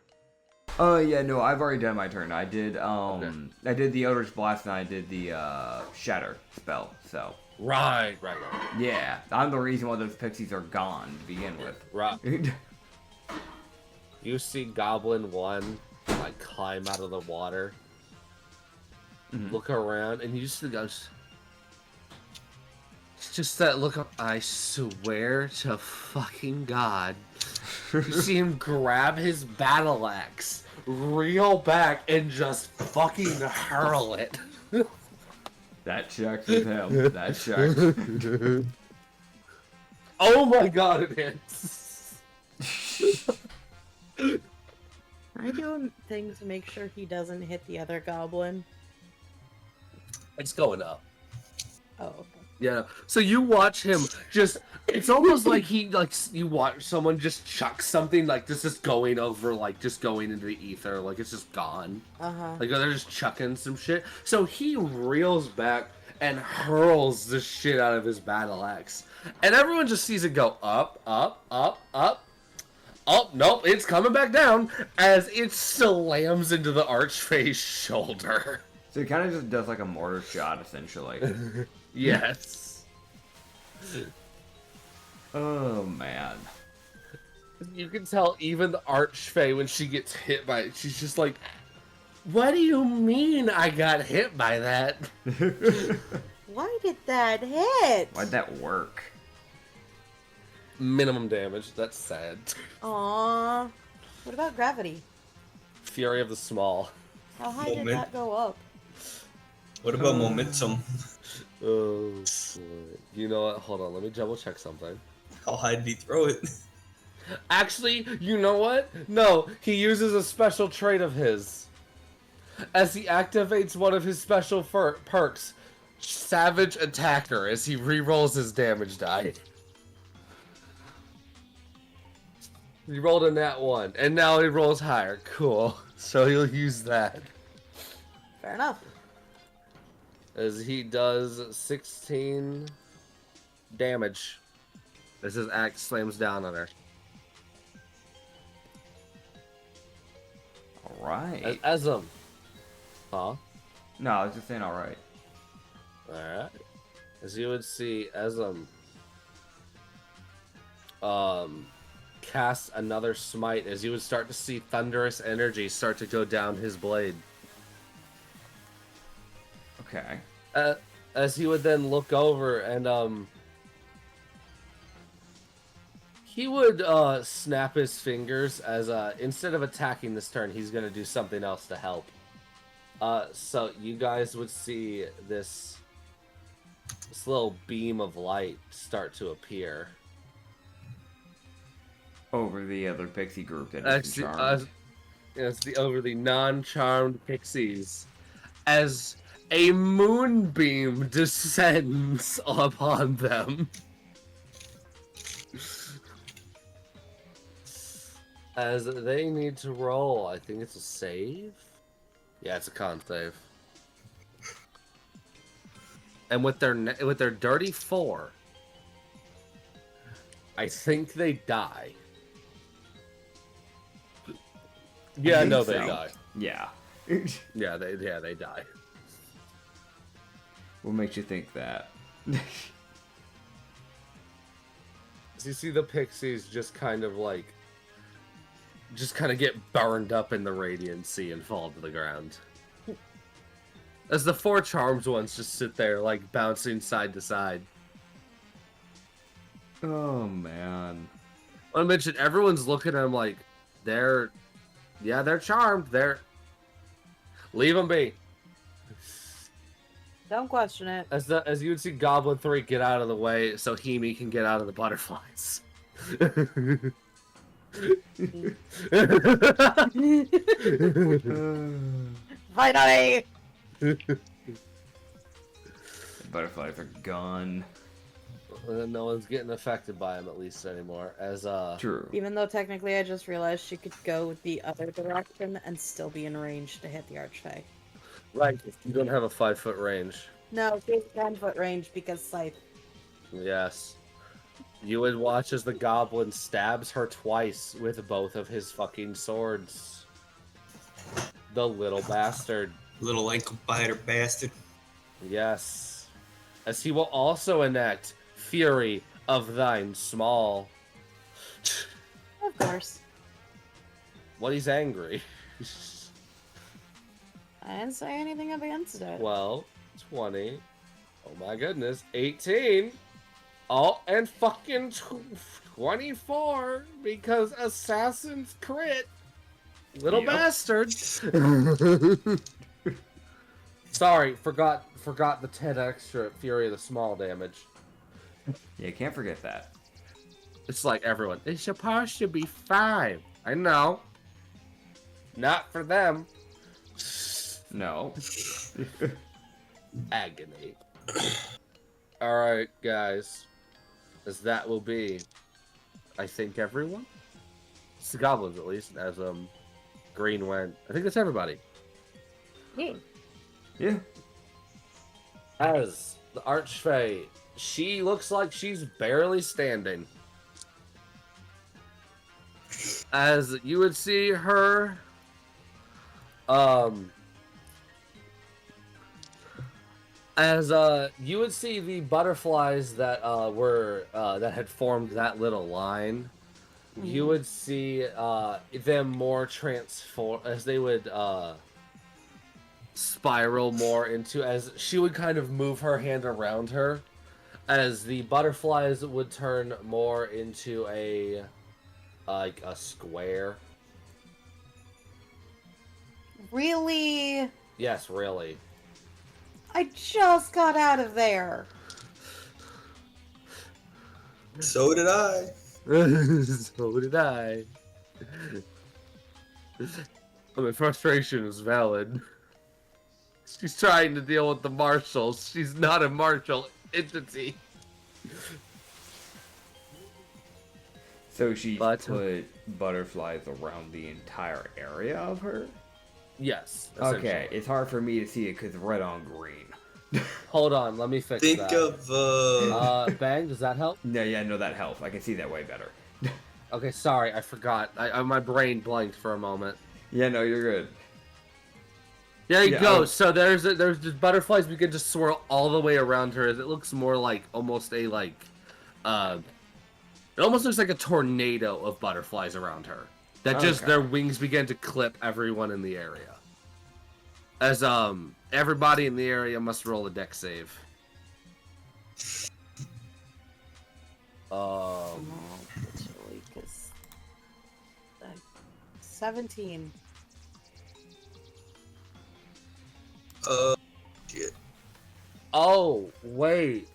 Speaker 1: Oh yeah, no, I've already done my turn. I did
Speaker 5: Okay.
Speaker 1: I did the Eldritch Blast and I did the Shatter spell. So
Speaker 5: Right.
Speaker 1: yeah, I'm the reason why those pixies are gone to begin
Speaker 5: Right.
Speaker 1: with.
Speaker 5: You see Goblin 1 like climb out of the water, look around, and you just goes. It's just that look of, I swear to fucking God. You see him grab his battle axe, reel back, and just fucking hurl it.
Speaker 1: That checks with him. That checks.
Speaker 5: Oh my God, it hits.
Speaker 3: Can I do a thing to make sure he doesn't hit the other goblin?
Speaker 5: It's going up.
Speaker 3: Oh, okay.
Speaker 5: Yeah. So you watch him just. It's almost like you watch someone just chuck something like this is going over, like just going into the ether, like it's just gone. Like they're just chucking some shit. So he reels back and hurls the shit out of his battle axe, and everyone just sees it go up, up, up, up. Oh nope, it's coming back down as it slams into the Archface's shoulder.
Speaker 1: So he kind of just does like a mortar shot, essentially.
Speaker 5: Yes.
Speaker 1: Oh man.
Speaker 5: You can tell even the Archfey when she gets hit by it, she's just like, "What do you mean I got hit by that?"
Speaker 3: Why did that hit?
Speaker 1: Why'd that work?
Speaker 5: Minimum damage. That's sad.
Speaker 3: Aww. What about gravity?
Speaker 5: Fury of the Small.
Speaker 3: How high did that go up?
Speaker 2: What about momentum?
Speaker 5: Oh, you know what? Hold on, let me double check something.
Speaker 2: How high did he throw it?
Speaker 5: Actually, you know what? No, he uses a special trait of his. As he activates one of his special perks, Savage Attacker, as he re-rolls his damage die. He rolled a nat 1, and now he rolls higher. Cool. So he'll use that.
Speaker 3: Fair enough.
Speaker 5: As he does 16 damage. As his axe slams down on her.
Speaker 1: Alright.
Speaker 5: As Huh?
Speaker 1: No, I was just saying alright.
Speaker 5: Alright. As you would see, as cast another smite, as you would start to see thunderous energy start to go down his blade.
Speaker 1: Okay.
Speaker 5: As he would then look over and he would snap his fingers as instead of attacking this turn, he's gonna do something else to help. So you guys would see this little beam of light start to appear
Speaker 1: Over the other pixie group that is
Speaker 5: actually,
Speaker 1: charmed.
Speaker 5: it's over the non-charmed pixies as a moonbeam descends upon them. As they need to roll, I think it's a save? Yeah, it's a con save. And with their dirty 4, I think they die. Yeah,
Speaker 1: think
Speaker 5: no, they
Speaker 1: so.
Speaker 5: die.
Speaker 1: Yeah.
Speaker 5: Yeah, they die.
Speaker 1: What makes you think that?
Speaker 5: So you see the pixies just kind of get burned up in the radiancy and fall to the ground. As the 4 charmed ones just sit there, like, bouncing side to side.
Speaker 1: Oh man.
Speaker 5: I want to mention, everyone's looking at them like, they're charmed. Leave them be.
Speaker 3: Don't question it.
Speaker 5: As you would see Goblin 3 get out of the way so Hemi can get out of the butterflies.
Speaker 3: Finally!
Speaker 1: The butterflies are gone.
Speaker 5: No one's getting affected by them, at least anymore.
Speaker 1: True.
Speaker 3: Even though technically I just realized she could go the other direction and still be in range to hit the Archfey.
Speaker 5: Right, you don't have a 5-foot range.
Speaker 3: No, she's 10-foot range because Scythe.
Speaker 5: Yes. You would watch as the goblin stabs her twice with both of his fucking swords. the little bastard.
Speaker 2: Little ankle biter bastard.
Speaker 5: Yes. As he will also enact Fury of Thine Small.
Speaker 3: Of course.
Speaker 5: What, he's angry.
Speaker 3: I didn't say anything against it.
Speaker 5: 12, 20. Oh my goodness. 18. Oh, and fucking 24 because Assassin's crit. Little
Speaker 1: Yep.
Speaker 5: bastard. Sorry, forgot the 10 extra Fury of the Small damage.
Speaker 1: Yeah, can't forget that.
Speaker 5: It's like everyone. It's supposed to be 5. I know. Not for them.
Speaker 1: No.
Speaker 5: Agony. Alright, guys. As that will be, I think everyone? It's the goblins, at least, as Green went. I think that's everybody.
Speaker 3: Yeah.
Speaker 1: Yeah.
Speaker 5: As the Archfey, she looks like she's barely standing. As you would see her, you would see the butterflies that that had formed that little line. You would see them more transform as they would spiral more into, as she would kind of move her hand around her, as the butterflies would turn more into a like a square.
Speaker 3: Really?
Speaker 5: Yes, really.
Speaker 3: I just got out of there.
Speaker 2: So did I.
Speaker 5: So did I. I mean, frustration is valid. She's trying to deal with the marshals. She's not a martial entity.
Speaker 1: So she
Speaker 5: But-
Speaker 1: put butterflies around the entire area of her?
Speaker 5: Yes.
Speaker 1: Okay,
Speaker 5: essentially.
Speaker 1: it's hard for me to see it because red on green.
Speaker 5: Hold on, let me fix
Speaker 2: Think
Speaker 5: that.
Speaker 2: of
Speaker 5: Bang, does that help?
Speaker 1: No, yeah, no, that helps. I can see that way better.
Speaker 5: Okay, sorry, I forgot. My brain blanked for a moment.
Speaker 1: Yeah, no, you're good.
Speaker 5: There you
Speaker 1: Yeah,
Speaker 5: go.
Speaker 1: oh.
Speaker 5: So there's just butterflies begin to swirl all the way around her. It looks more like almost a it almost looks like a tornado of butterflies around her. That just
Speaker 1: Okay.
Speaker 5: their wings begin to clip everyone in the area. As everybody in the area must roll a deck save.
Speaker 3: No, actually, because 17.
Speaker 2: Shit.
Speaker 5: Oh, wait.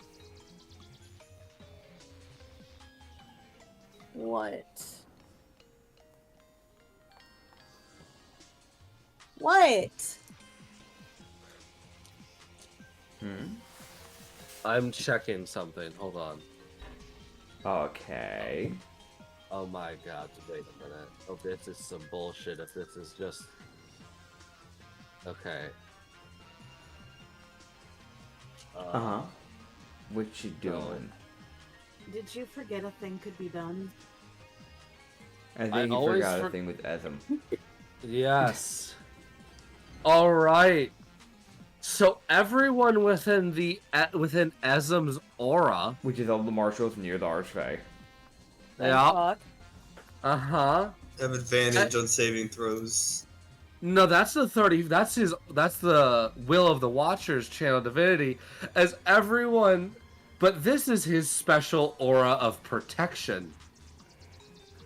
Speaker 3: What? What?
Speaker 5: I'm checking something. Hold on.
Speaker 1: Okay.
Speaker 5: Oh my god, wait a minute. Oh, this is some bullshit if this is just... Okay.
Speaker 1: Uh-huh. What you doing?
Speaker 3: Did you forget a thing could be done?
Speaker 1: I think
Speaker 5: I
Speaker 1: you
Speaker 5: always
Speaker 1: forgot a
Speaker 5: for-
Speaker 1: thing with Esm.
Speaker 5: Yes. Alright. So everyone within within Esm's aura...
Speaker 1: Which is all the marshals near the Archfey.
Speaker 5: Yeah.
Speaker 3: Fuck.
Speaker 5: Uh-huh.
Speaker 2: Have advantage on saving throws.
Speaker 5: No, that's the 30. That's the Will of the Watchers channel divinity. As everyone, but this is his special aura of protection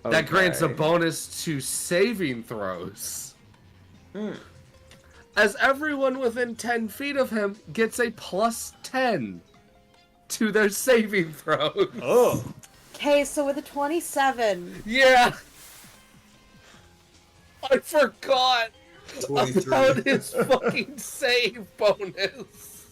Speaker 5: that grants a
Speaker 1: Okay.
Speaker 5: bonus to saving throws. As everyone within 10 feet of him gets a plus 10 to their saving throws.
Speaker 1: Oh!
Speaker 3: Okay, so with a 27.
Speaker 5: Yeah. I forgot
Speaker 2: 23.
Speaker 5: about his fucking save bonus.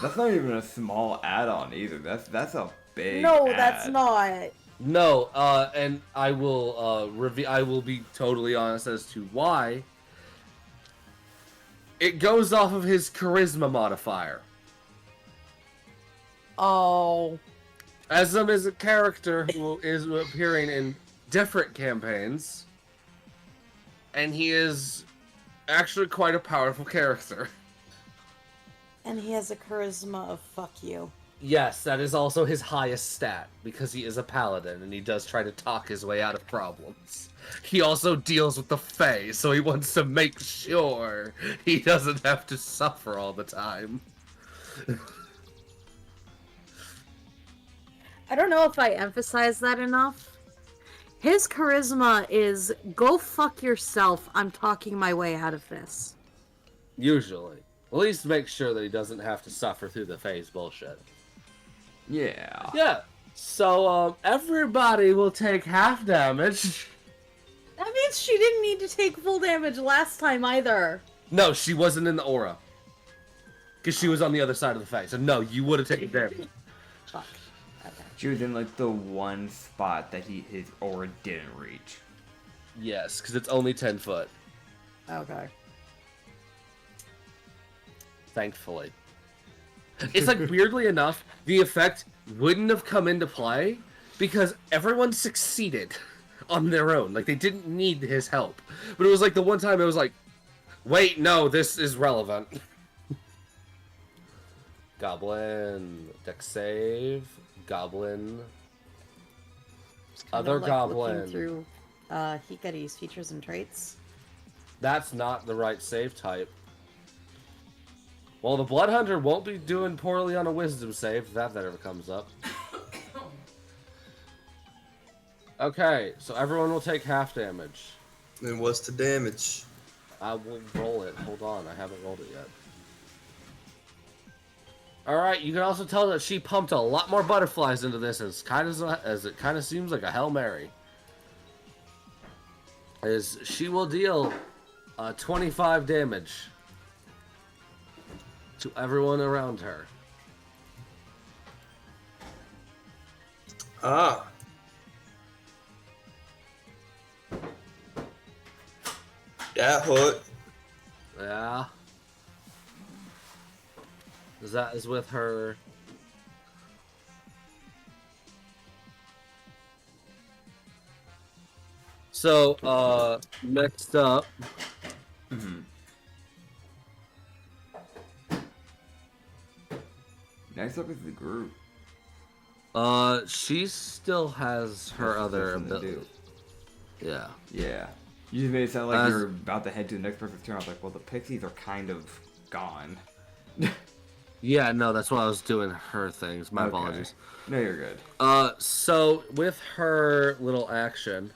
Speaker 1: That's not even a small add-on either. That's a big
Speaker 3: No,
Speaker 1: add.
Speaker 3: that's not.
Speaker 5: No, and I will I will be totally honest as to why. It goes off of his charisma modifier.
Speaker 3: Oh.
Speaker 5: Esm is a character who is appearing in different campaigns. and he is actually quite a powerful character.
Speaker 3: And he has a charisma of fuck you.
Speaker 5: Yes, that is also his highest stat, because he is a paladin, and he does try to talk his way out of problems. He also deals with the Fae, so he wants to make sure he doesn't have to suffer all the time.
Speaker 3: I don't know if I emphasize that enough. His charisma is, go fuck yourself, I'm talking my way out of this.
Speaker 5: Usually. At least make sure that he doesn't have to suffer through the Fae's bullshit.
Speaker 1: Yeah.
Speaker 5: Yeah. So, everybody will take half damage.
Speaker 3: That means she didn't need to take full damage last time either.
Speaker 5: No, she wasn't in the aura. Because she was on the other side of the Fae. So, no, you would have taken damage.
Speaker 3: Fuck. Okay.
Speaker 1: She was in like the one spot that his aura didn't reach.
Speaker 5: Yes, because it's only 10 foot.
Speaker 3: Okay.
Speaker 5: Thankfully. It's like, weirdly enough, the effect wouldn't have come into play because everyone succeeded on their own. Like, they didn't need his help. But it was like the one time it was like, wait, no, this is relevant. Goblin. Dex save. Goblin. Other goblin.
Speaker 3: Looking through Hikari's features and traits.
Speaker 5: That's not the right save type. Well, the Blood Hunter won't be doing poorly on a wisdom save, if that ever comes up. Okay, so everyone will take half damage.
Speaker 2: And what's the damage?
Speaker 5: I will roll it. Hold on, I haven't rolled it yet. Alright, you can also tell that she pumped a lot more butterflies into this as it kind of seems like a Hail Mary. As she will deal 25 damage to everyone around her.
Speaker 2: Ah. That hurt.
Speaker 5: Yeah. That is with her. So, next up.
Speaker 1: Mm-hmm. Next up is the group.
Speaker 5: She still has her other
Speaker 1: Something to
Speaker 5: ability. Yeah.
Speaker 1: Yeah. You just made it sound like you're about to head to the next person's turn. I was like, well, the pixies are kind of gone.
Speaker 5: Yeah, no, that's why I was doing her things. My
Speaker 1: Okay.
Speaker 5: apologies.
Speaker 1: No, you're good.
Speaker 5: So with her little action,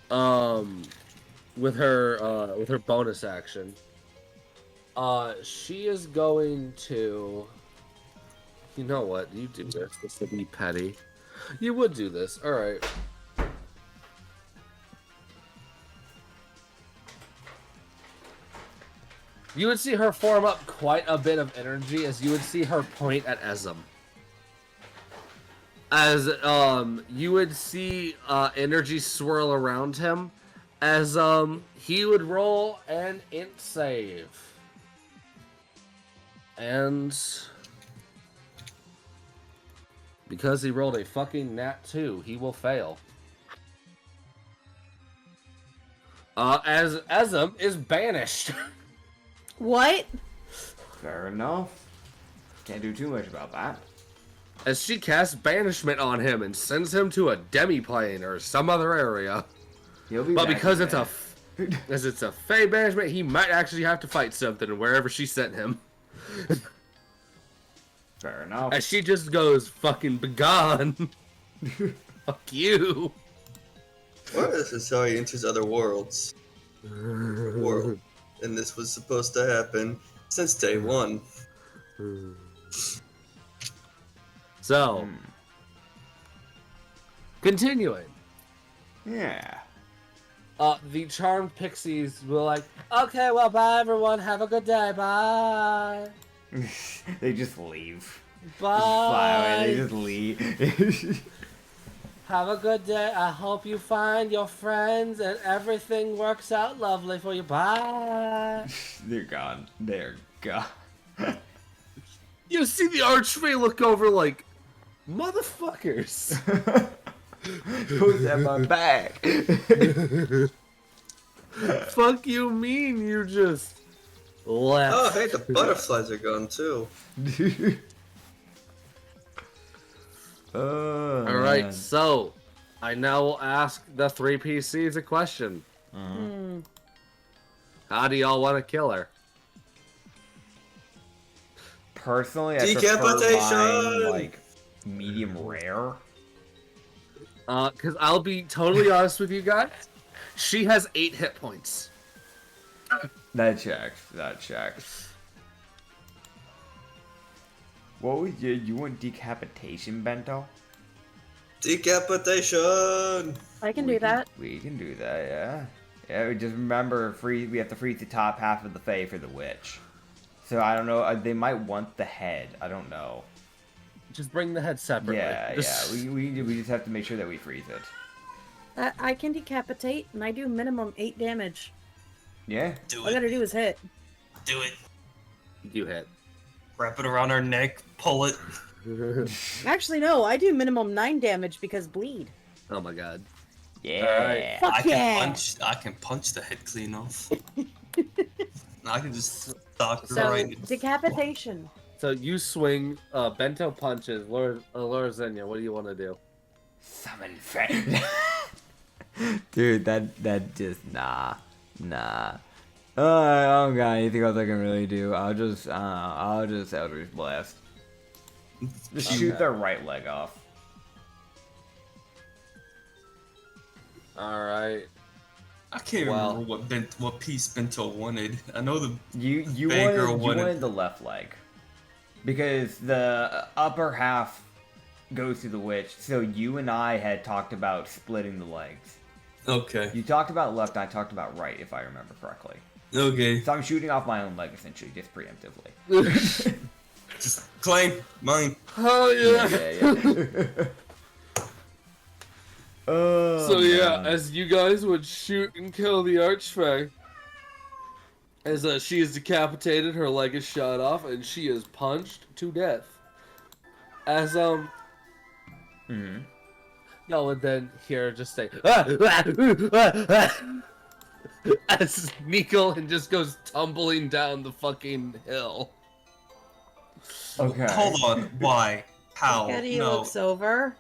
Speaker 5: with her bonus action, she is going to. You know what? You do this. This would be petty. You would do this. All right. You would see her form up quite a bit of energy as you would see her point at Ezem. As you would see energy swirl around him as he would roll an int save. And because he rolled a fucking nat 2, he will fail. As Ezem is banished.
Speaker 3: What?
Speaker 1: Fair enough. Can't do too much about that.
Speaker 5: As she casts banishment on him and sends him to a demi-plane or some other area.
Speaker 1: He'll be
Speaker 5: But
Speaker 1: back
Speaker 5: because
Speaker 1: in
Speaker 5: it's a Fey banishment, he might actually have to fight something wherever she sent him.
Speaker 1: Fair enough.
Speaker 5: As she just goes, fucking begone. Fuck you.
Speaker 2: What if Asari enters other worlds? World. And this was supposed to happen since day one.
Speaker 5: So, continuing.
Speaker 1: Yeah.
Speaker 5: The charmed pixies were like, okay, well, bye everyone, have a good day, bye.
Speaker 1: They just leave.
Speaker 5: Bye.
Speaker 1: Just fly away. They just leave.
Speaker 5: Have a good day. I hope you find your friends and everything works out lovely for you. Bye.
Speaker 1: They're gone. They're gone.
Speaker 5: You see the archway look over like, motherfuckers.
Speaker 1: Who's at my back?
Speaker 5: Fuck you mean you just left?
Speaker 6: Oh, hey, the butterflies are gone too.
Speaker 5: All right, so I now will ask the 3 PCs a question. How do y'all want to kill her?
Speaker 1: Personally, I prefer
Speaker 6: Decapitation!
Speaker 1: mine, like, medium rare.
Speaker 5: Because I'll be totally honest with you guys. She has 8 hit points.
Speaker 1: That checks. What was you want decapitation, Bento?
Speaker 6: Decapitation!
Speaker 3: I can do that.
Speaker 1: We can do that, yeah. Yeah, we just remember we have to freeze the top half of the Fae for the witch. So I don't know, they might want the head. I don't know.
Speaker 5: Just bring the head separately.
Speaker 1: Yeah. We just have to make sure that we freeze it.
Speaker 3: I can decapitate, and I do minimum 8 damage.
Speaker 1: Yeah.
Speaker 2: Do
Speaker 3: All I gotta do is hit.
Speaker 2: Do it.
Speaker 5: You hit.
Speaker 2: Wrap it around our neck. Pull it.
Speaker 3: Actually, no, I do minimum 9 damage because bleed.
Speaker 5: Oh my god.
Speaker 1: Yeah.
Speaker 3: Fuck yeah!
Speaker 2: I can punch the head clean off. I can just stalk her
Speaker 3: So,
Speaker 2: right.
Speaker 3: decapitation.
Speaker 5: So you swing, Bento punches, Laura Xenia, what do you want to do?
Speaker 1: Summon Fae. Dude, that just nah. I don't got anything else I can really do. I'll just Eldritch Blast. Just shoot their right leg off.
Speaker 5: Alright.
Speaker 2: I can't remember what piece Bento wanted. I know the
Speaker 1: You
Speaker 2: Fae girl
Speaker 1: wanted the left leg. Because the upper half goes to the witch, so you and I had talked about splitting the legs.
Speaker 2: Okay.
Speaker 1: You talked about left, and I talked about right, if I remember correctly.
Speaker 2: Okay.
Speaker 1: So I'm shooting off my own leg, essentially, just preemptively.
Speaker 2: Just claim mine.
Speaker 5: Oh yeah.
Speaker 1: Yeah. Oh,
Speaker 5: So yeah,
Speaker 1: man.
Speaker 5: as you guys would shoot and kill the Archfey, as she is decapitated, her leg is shot off, and she is punched to death. As y'all would then hear just say, as Nicolin just goes tumbling down the fucking hill.
Speaker 1: Okay.
Speaker 2: Hold on. Why? How?
Speaker 3: Eddie
Speaker 2: No.
Speaker 3: looks over.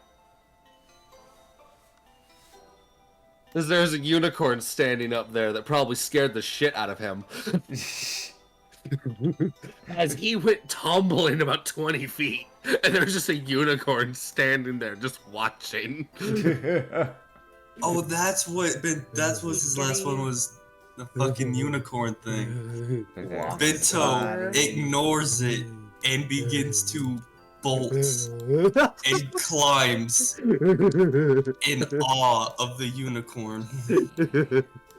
Speaker 5: As there's a unicorn standing up there that probably scared the shit out of him. As he went tumbling about 20 feet, and there's just a unicorn standing there just watching.
Speaker 2: Oh, that's what his last one was. The fucking unicorn thing. Bento ignores it and begins to bolt and climbs in awe of the unicorn.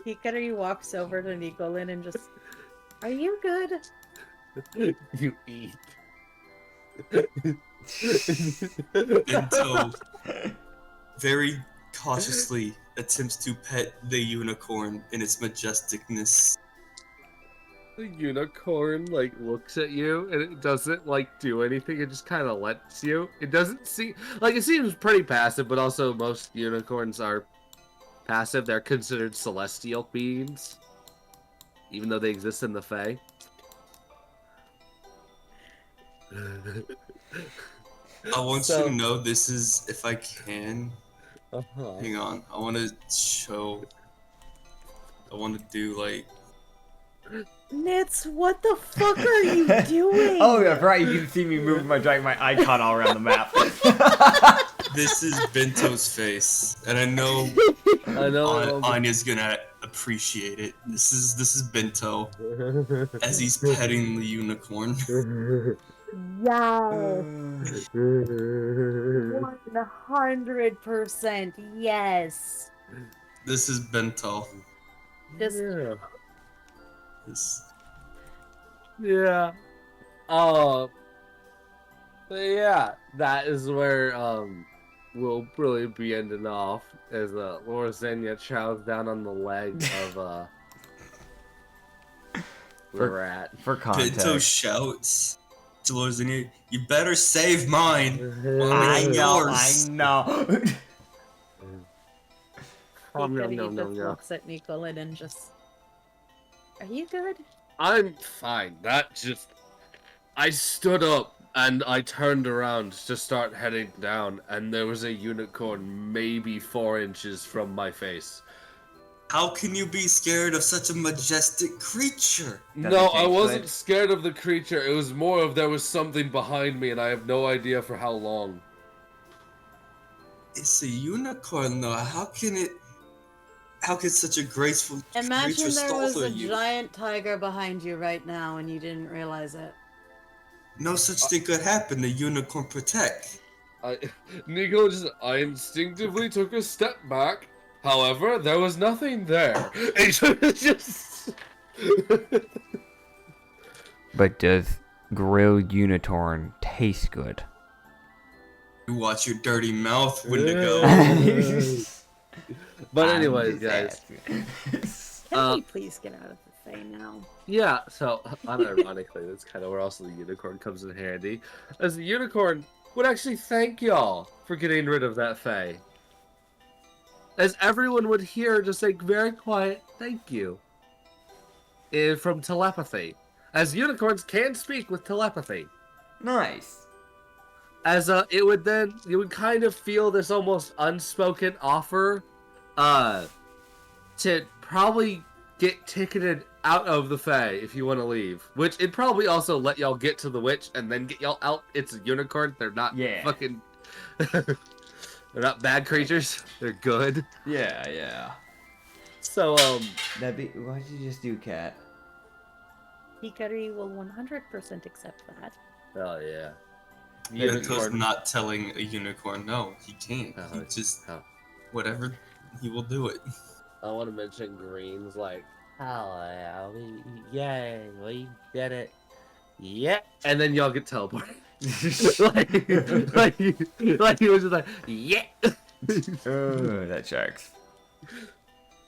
Speaker 3: Hikari walks over to Nicolin and just, are you good?
Speaker 5: You eat.
Speaker 2: Bento very cautiously attempts to pet the unicorn in its majesticness.
Speaker 5: The unicorn like looks at you and it doesn't like do anything. It just kind of lets you. It doesn't seem like it seems pretty passive, but also most unicorns are passive. They're considered celestial beings, even though they exist in the Fae.
Speaker 2: I want you to know this is, if I can,
Speaker 5: Uh-huh.
Speaker 2: hang on, I want to do like,
Speaker 3: Nitz, what the fuck are you doing?
Speaker 1: Oh, that's right. You can see me moving my icon all around the map.
Speaker 2: this is Bento's face, and I know
Speaker 5: I know.
Speaker 2: Anya's gonna appreciate it. This is Bento as he's petting the unicorn.
Speaker 3: Yes. 100% yes.
Speaker 2: This is Bento.
Speaker 3: Just
Speaker 5: Yeah.
Speaker 2: This,
Speaker 5: Yeah. Oh. But yeah, that is where we'll really be ending off as Laura Xenia chows down on the leg of the rat.
Speaker 1: For
Speaker 2: Bento
Speaker 1: context.
Speaker 2: shouts to Lord Zinnia, "You better save mine."
Speaker 1: I know.
Speaker 5: Oh, no,
Speaker 3: Hikari
Speaker 5: no, no,
Speaker 3: just
Speaker 5: no.
Speaker 3: looks at Nicolin and just, Are you good?
Speaker 5: I'm fine. I stood up and I turned around to start heading down, and there was a unicorn maybe 4 inches from my face.
Speaker 2: How can you be scared of such a majestic creature?
Speaker 1: Does
Speaker 5: No,
Speaker 1: it
Speaker 5: I
Speaker 1: taste
Speaker 5: wasn't
Speaker 1: good?
Speaker 5: scared of the creature. It was more of there was something behind me, and I have no idea for how long.
Speaker 2: It's a unicorn, though. How can such a graceful
Speaker 3: Imagine
Speaker 2: creature
Speaker 3: there was
Speaker 2: startle
Speaker 3: a
Speaker 2: you?
Speaker 3: giant tiger behind you right now and you didn't realize it.
Speaker 2: No such thing could happen. The unicorn protect.
Speaker 5: Nico I instinctively took a step back. However, there was nothing there. It just.
Speaker 1: But does grilled unicorn taste good?
Speaker 2: You watch your dirty mouth, wendigo.
Speaker 5: But
Speaker 1: I'm
Speaker 5: anyways,
Speaker 1: just
Speaker 5: guys.
Speaker 1: asking.
Speaker 3: Can we please get out of the Fae now?
Speaker 5: Yeah, so unironically, that's kind of where also the unicorn comes in handy. As the unicorn would actually thank y'all for getting rid of that Fae. As everyone would hear just a very quiet thank you. From telepathy. As unicorns can speak with telepathy.
Speaker 1: Nice.
Speaker 5: As you would kind of feel this almost unspoken offer to probably get ticketed out of the Fae if you want to leave. Which it'd probably also let y'all get to the witch and then get y'all out. It's a unicorn. They're not fucking... They're not bad creatures. They're good.
Speaker 1: Yeah.
Speaker 5: So,
Speaker 1: That'd be. Why'd you just do cat?
Speaker 3: Hikari will 100% accept that.
Speaker 5: oh yeah.
Speaker 2: Unicorn's not telling a unicorn no. He can't.
Speaker 5: Oh,
Speaker 2: He just
Speaker 5: oh.
Speaker 2: whatever. He will do it.
Speaker 5: I want to mention Green's like, oh yeah, we did it. Yeah. And then y'all get teleported. like he was just like, yeah.
Speaker 1: Oh, that checks.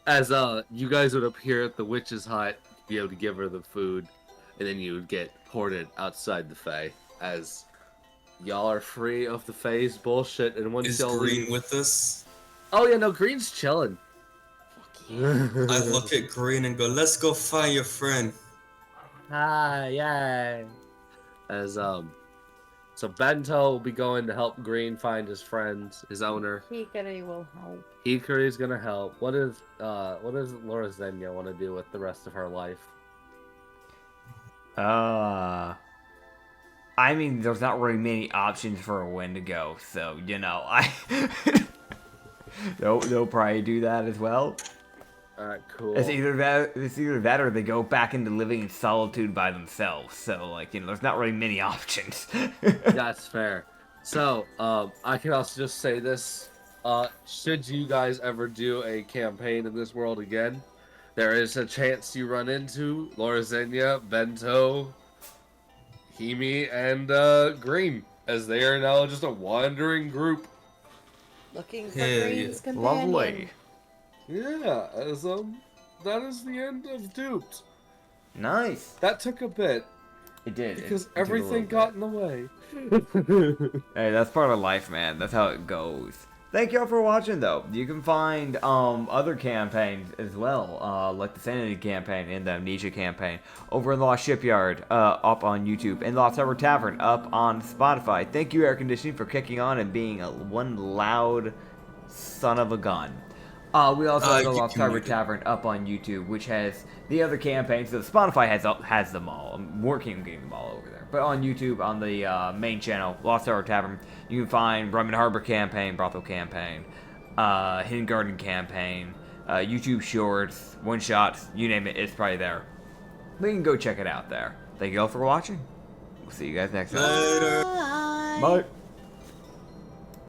Speaker 5: As you guys would appear at the witch's hut, be able to give her the food, and then you would get ported outside the Fae. As y'all are free of the Fae's bullshit, and once
Speaker 2: Is
Speaker 5: y'all
Speaker 2: Green
Speaker 5: leave...
Speaker 2: with us?
Speaker 5: Oh yeah, no, Green's chilling.
Speaker 2: I look at Green and go, "Let's go find your friend."
Speaker 5: Ah, yay. As so Bento will be going to help Green find his friend, his owner.
Speaker 3: Hikari will help.
Speaker 5: Hikari's gonna help. What does Laura Zenya want to do with the rest of her life?
Speaker 1: I mean, there's not really many options for a wendigo, so you know, they'll probably do that as well.
Speaker 5: Alright, cool.
Speaker 1: It's either that or they go back into living in solitude by themselves. So, like, you know, there's not really many options.
Speaker 5: That's fair. So, I can also just say this. Should you guys ever do a campaign in this world again, there is a chance you run into Laura Zenya, Bento, Himi, and Green, as they are now just a wandering group.
Speaker 3: Looking for
Speaker 2: Yeah,
Speaker 3: Green's companion.
Speaker 1: Lovely.
Speaker 5: Yeah, as that is the end of Dooped.
Speaker 1: Nice.
Speaker 5: That took a bit
Speaker 1: It did.
Speaker 5: because
Speaker 1: It took a
Speaker 5: everything
Speaker 1: little
Speaker 5: got in the way.
Speaker 1: bit. Hey, that's part of life, man. That's how it goes. Thank y'all for watching, though. You can find other campaigns as well, like the Sanity campaign and the Amnesia campaign, over in the Lost Shipyard, up on YouTube, and Lost Harbor Tavern, up on Spotify. Thank you, Air Conditioning, for kicking on and being one loud son of a gun. We also have the Lost Harbor Tavern up on YouTube, which has the other campaigns. So Spotify has them all. I'm working on getting them all over there. But on YouTube, on the main channel, Lost Harbor Tavern, you can find Bremen Harbor campaign, Brothel campaign, Hidden Garden campaign, YouTube shorts, one-shots, you name it, it's probably there. But you can go check it out there. Thank you all for watching. We'll see you guys next time.
Speaker 2: Later.
Speaker 3: Bye.
Speaker 1: Bye.